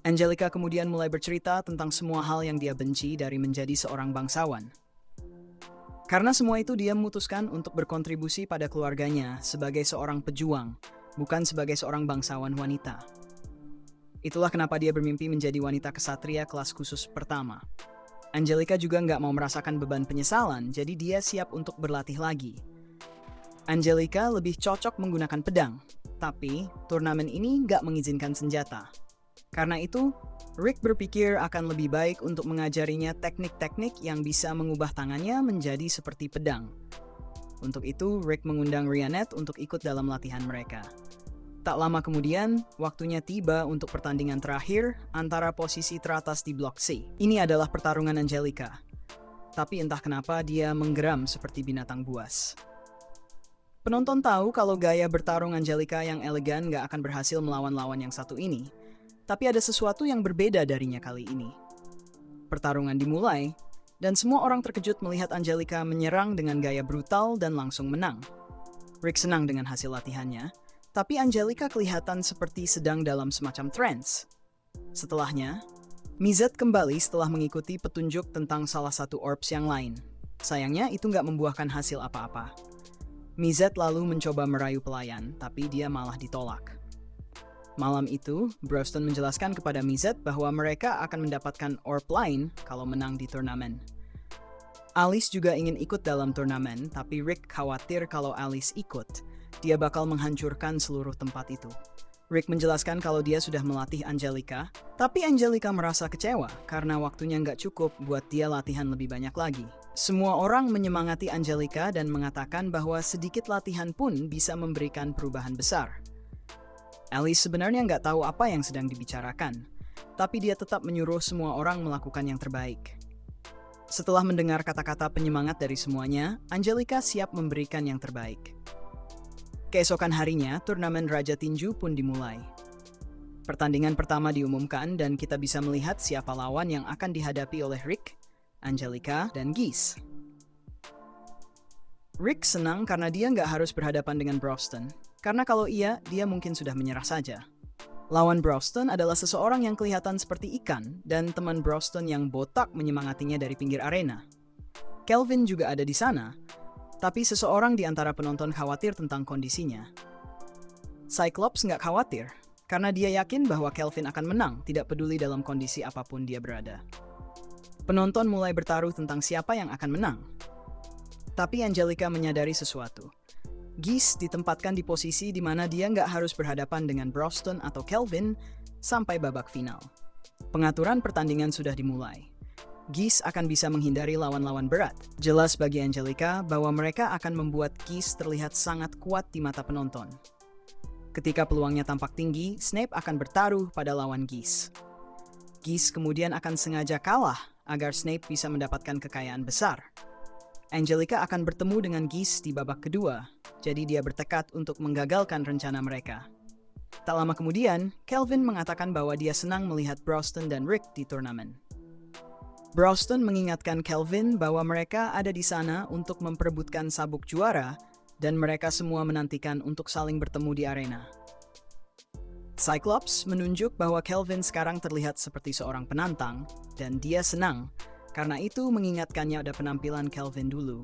Angelica kemudian mulai bercerita tentang semua hal yang dia benci dari menjadi seorang bangsawan. Karena semua itu dia memutuskan untuk berkontribusi pada keluarganya sebagai seorang pejuang, bukan sebagai seorang bangsawan wanita. Itulah kenapa dia bermimpi menjadi wanita kesatria kelas khusus pertama. Angelica juga nggak mau merasakan beban penyesalan, jadi dia siap untuk berlatih lagi. Angelica lebih cocok menggunakan pedang, tapi turnamen ini nggak mengizinkan senjata. Karena itu, Rick berpikir akan lebih baik untuk mengajarinya teknik-teknik yang bisa mengubah tangannya menjadi seperti pedang. Untuk itu, Rick mengundang Rhianette untuk ikut dalam latihan mereka. Tak lama kemudian, waktunya tiba untuk pertandingan terakhir antara posisi teratas di Blok C. Ini adalah pertarungan Angelica. Tapi entah kenapa dia menggeram seperti binatang buas. Penonton tahu kalau gaya bertarung Angelica yang elegan gak akan berhasil melawan lawan yang satu ini. Tapi ada sesuatu yang berbeda darinya kali ini. Pertarungan dimulai, dan semua orang terkejut melihat Angelica menyerang dengan gaya brutal dan langsung menang. Rick senang dengan hasil latihannya, tapi Angelica kelihatan seperti sedang dalam semacam trance. Setelahnya, Mizet kembali setelah mengikuti petunjuk tentang salah satu orbs yang lain. Sayangnya itu nggak membuahkan hasil apa-apa. Mizet lalu mencoba merayu pelayan, tapi dia malah ditolak. Malam itu, Broston menjelaskan kepada Mizet bahwa mereka akan mendapatkan orb lain kalau menang di turnamen. Alice juga ingin ikut dalam turnamen, tapi Rick khawatir kalau Alice ikut, dia bakal menghancurkan seluruh tempat itu. Rick menjelaskan kalau dia sudah melatih Angelica, tapi Angelica merasa kecewa karena waktunya nggak cukup buat dia latihan lebih banyak lagi. Semua orang menyemangati Angelica dan mengatakan bahwa sedikit latihan pun bisa memberikan perubahan besar. Alice sebenarnya nggak tahu apa yang sedang dibicarakan, tapi dia tetap menyuruh semua orang melakukan yang terbaik. Setelah mendengar kata-kata penyemangat dari semuanya, Angelica siap memberikan yang terbaik. Keesokan harinya, turnamen Raja Tinju pun dimulai. Pertandingan pertama diumumkan dan kita bisa melihat siapa lawan yang akan dihadapi oleh Rick, Angelica, dan Geese. Rick senang karena dia nggak harus berhadapan dengan Broston, karena kalau iya, dia mungkin sudah menyerah saja. Lawan Broston adalah seseorang yang kelihatan seperti ikan, dan teman Broston yang botak menyemangatinya dari pinggir arena. Kelvin juga ada di sana, tapi seseorang di antara penonton khawatir tentang kondisinya. Cyclops nggak khawatir, karena dia yakin bahwa Kelvin akan menang, tidak peduli dalam kondisi apapun dia berada. Penonton mulai bertaruh tentang siapa yang akan menang. Tapi Angelica menyadari sesuatu. Geese ditempatkan di posisi di mana dia nggak harus berhadapan dengan Broston atau Kelvin sampai babak final. Pengaturan pertandingan sudah dimulai. Geese akan bisa menghindari lawan-lawan berat. Jelas bagi Angelica bahwa mereka akan membuat Geese terlihat sangat kuat di mata penonton. Ketika peluangnya tampak tinggi, Snape akan bertaruh pada lawan Geese. Geese kemudian akan sengaja kalah agar Snape bisa mendapatkan kekayaan besar. Angelica akan bertemu dengan Geese di babak kedua, jadi dia bertekad untuk menggagalkan rencana mereka. Tak lama kemudian, Kelvin mengatakan bahwa dia senang melihat Broston dan Rick di turnamen. Broston mengingatkan Kelvin bahwa mereka ada di sana untuk memperebutkan sabuk juara dan mereka semua menantikan untuk saling bertemu di arena. Cyclops menunjuk bahwa Kelvin sekarang terlihat seperti seorang penantang dan dia senang karena itu mengingatkannya ada penampilan Kelvin dulu.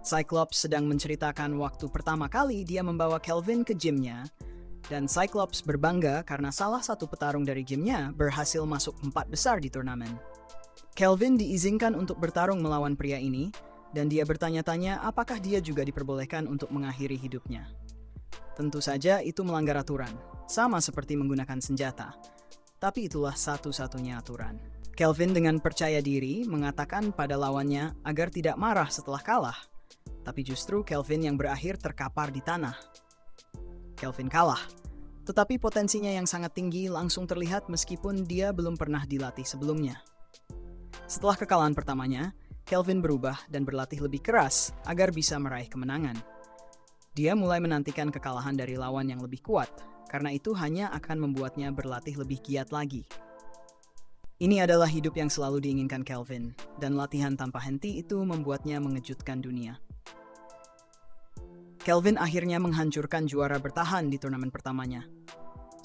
Cyclops sedang menceritakan waktu pertama kali dia membawa Kelvin ke gymnya dan Cyclops berbangga karena salah satu petarung dari gymnya berhasil masuk 4 besar di turnamen. Kelvin diizinkan untuk bertarung melawan pria ini, dan dia bertanya-tanya apakah dia juga diperbolehkan untuk mengakhiri hidupnya. Tentu saja itu melanggar aturan, sama seperti menggunakan senjata. Tapi itulah satu-satunya aturan. Kelvin dengan percaya diri mengatakan pada lawannya agar tidak marah setelah kalah. Tapi justru Kelvin yang berakhir terkapar di tanah. Kelvin kalah, tetapi potensinya yang sangat tinggi langsung terlihat meskipun dia belum pernah dilatih sebelumnya. Setelah kekalahan pertamanya, Kelvin berubah dan berlatih lebih keras agar bisa meraih kemenangan. Dia mulai menantikan kekalahan dari lawan yang lebih kuat, karena itu hanya akan membuatnya berlatih lebih giat lagi. Ini adalah hidup yang selalu diinginkan Kelvin, dan latihan tanpa henti itu membuatnya mengejutkan dunia. Kelvin akhirnya menghancurkan juara bertahan di turnamen pertamanya.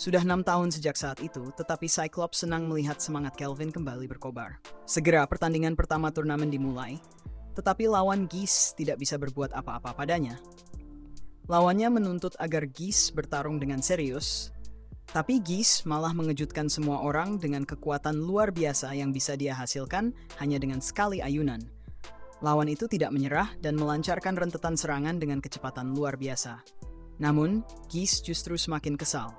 Sudah 6 tahun sejak saat itu, tetapi Cyclops senang melihat semangat Kelvin kembali berkobar. Segera pertandingan pertama turnamen dimulai, tetapi lawan Geese tidak bisa berbuat apa-apa padanya. Lawannya menuntut agar Geese bertarung dengan serius, tapi Geese malah mengejutkan semua orang dengan kekuatan luar biasa yang bisa dia hasilkan hanya dengan sekali ayunan. Lawan itu tidak menyerah dan melancarkan rentetan serangan dengan kecepatan luar biasa. Namun, Geese justru semakin kesal.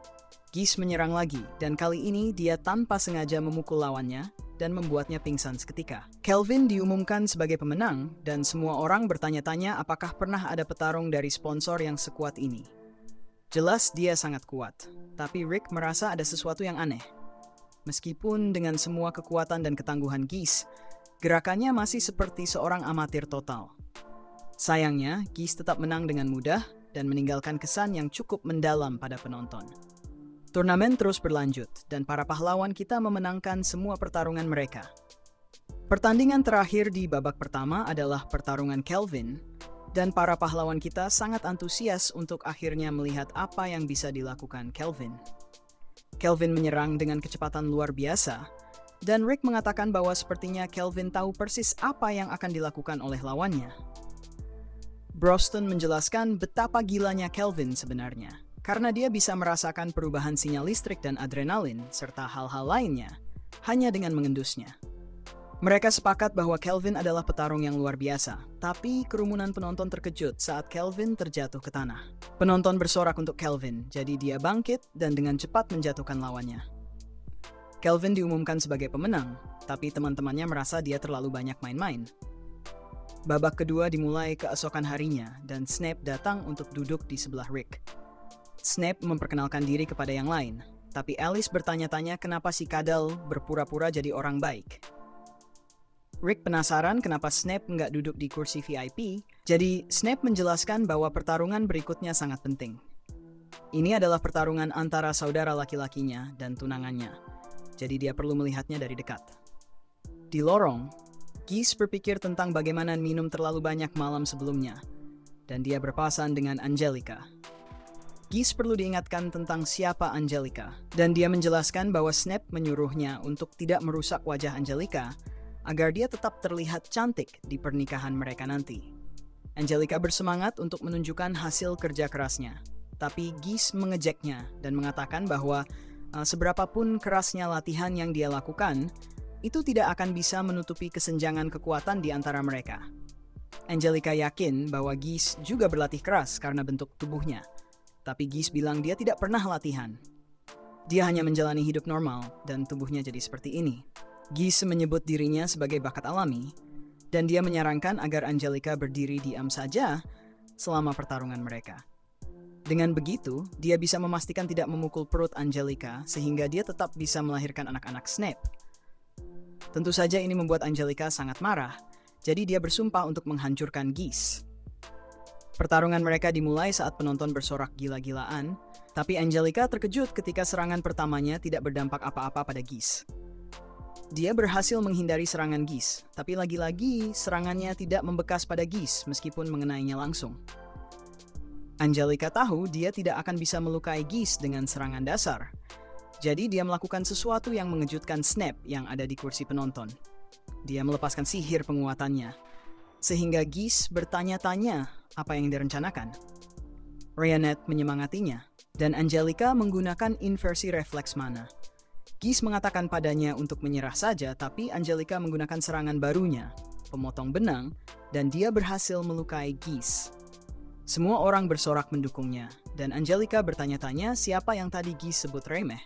Geese menyerang lagi, dan kali ini dia tanpa sengaja memukul lawannya dan membuatnya pingsan seketika. Kelvin diumumkan sebagai pemenang, dan semua orang bertanya-tanya apakah pernah ada petarung dari sponsor yang sekuat ini. Jelas dia sangat kuat, tapi Rick merasa ada sesuatu yang aneh. Meskipun dengan semua kekuatan dan ketangguhan Geese, gerakannya masih seperti seorang amatir total. Sayangnya, Geese tetap menang dengan mudah dan meninggalkan kesan yang cukup mendalam pada penonton. Turnamen terus berlanjut, dan para pahlawan kita memenangkan semua pertarungan mereka. Pertandingan terakhir di babak pertama adalah pertarungan Kelvin, dan para pahlawan kita sangat antusias untuk akhirnya melihat apa yang bisa dilakukan Kelvin. Kelvin menyerang dengan kecepatan luar biasa, dan Rick mengatakan bahwa sepertinya Kelvin tahu persis apa yang akan dilakukan oleh lawannya. Broston menjelaskan betapa gilanya Kelvin sebenarnya, karena dia bisa merasakan perubahan sinyal listrik dan adrenalin serta hal-hal lainnya hanya dengan mengendusnya. Mereka sepakat bahwa Kelvin adalah petarung yang luar biasa, tapi kerumunan penonton terkejut saat Kelvin terjatuh ke tanah. Penonton bersorak untuk Kelvin, jadi dia bangkit dan dengan cepat menjatuhkan lawannya. Kelvin diumumkan sebagai pemenang, tapi teman-temannya merasa dia terlalu banyak main-main. Babak kedua dimulai keesokan harinya, dan Snape datang untuk duduk di sebelah Rick. Snape memperkenalkan diri kepada yang lain, tapi Alice bertanya-tanya kenapa si Kadal berpura-pura jadi orang baik. Rick penasaran kenapa Snape nggak duduk di kursi VIP, jadi Snape menjelaskan bahwa pertarungan berikutnya sangat penting. Ini adalah pertarungan antara saudara laki-lakinya dan tunangannya, jadi dia perlu melihatnya dari dekat. Di lorong, Geese berpikir tentang bagaimana minum terlalu banyak malam sebelumnya, dan dia berpasan dengan Angelica. Geese perlu diingatkan tentang siapa Angelica, dan dia menjelaskan bahwa Snape menyuruhnya untuk tidak merusak wajah Angelica, agar dia tetap terlihat cantik di pernikahan mereka nanti. Angelica bersemangat untuk menunjukkan hasil kerja kerasnya, tapi Geese mengejeknya dan mengatakan bahwa seberapapun kerasnya latihan yang dia lakukan, itu tidak akan bisa menutupi kesenjangan kekuatan di antara mereka. Angelica yakin bahwa Geese juga berlatih keras karena bentuk tubuhnya, tapi Geese bilang dia tidak pernah latihan. Dia hanya menjalani hidup normal dan tubuhnya jadi seperti ini. Geese menyebut dirinya sebagai bakat alami, dan dia menyarankan agar Angelica berdiri diam saja selama pertarungan mereka. Dengan begitu, dia bisa memastikan tidak memukul perut Angelica sehingga dia tetap bisa melahirkan anak-anak Snape. Tentu saja ini membuat Angelica sangat marah, jadi dia bersumpah untuk menghancurkan Geese. Pertarungan mereka dimulai saat penonton bersorak gila-gilaan, tapi Angelica terkejut ketika serangan pertamanya tidak berdampak apa-apa pada Geese. Dia berhasil menghindari serangan Geese, tapi lagi-lagi serangannya tidak membekas pada Geese meskipun mengenainya langsung. Angelica tahu dia tidak akan bisa melukai Geese dengan serangan dasar, jadi dia melakukan sesuatu yang mengejutkan Snape yang ada di kursi penonton. Dia melepaskan sihir penguatannya, sehingga Geese bertanya-tanya apa yang direncanakan. Rhayanet menyemangatinya, dan Angelica menggunakan inversi refleks mana. Geese mengatakan padanya untuk menyerah saja, tapi Angelica menggunakan serangan barunya, pemotong benang, dan dia berhasil melukai Geese. Semua orang bersorak mendukungnya, dan Angelica bertanya-tanya siapa yang tadi Geese sebut remeh.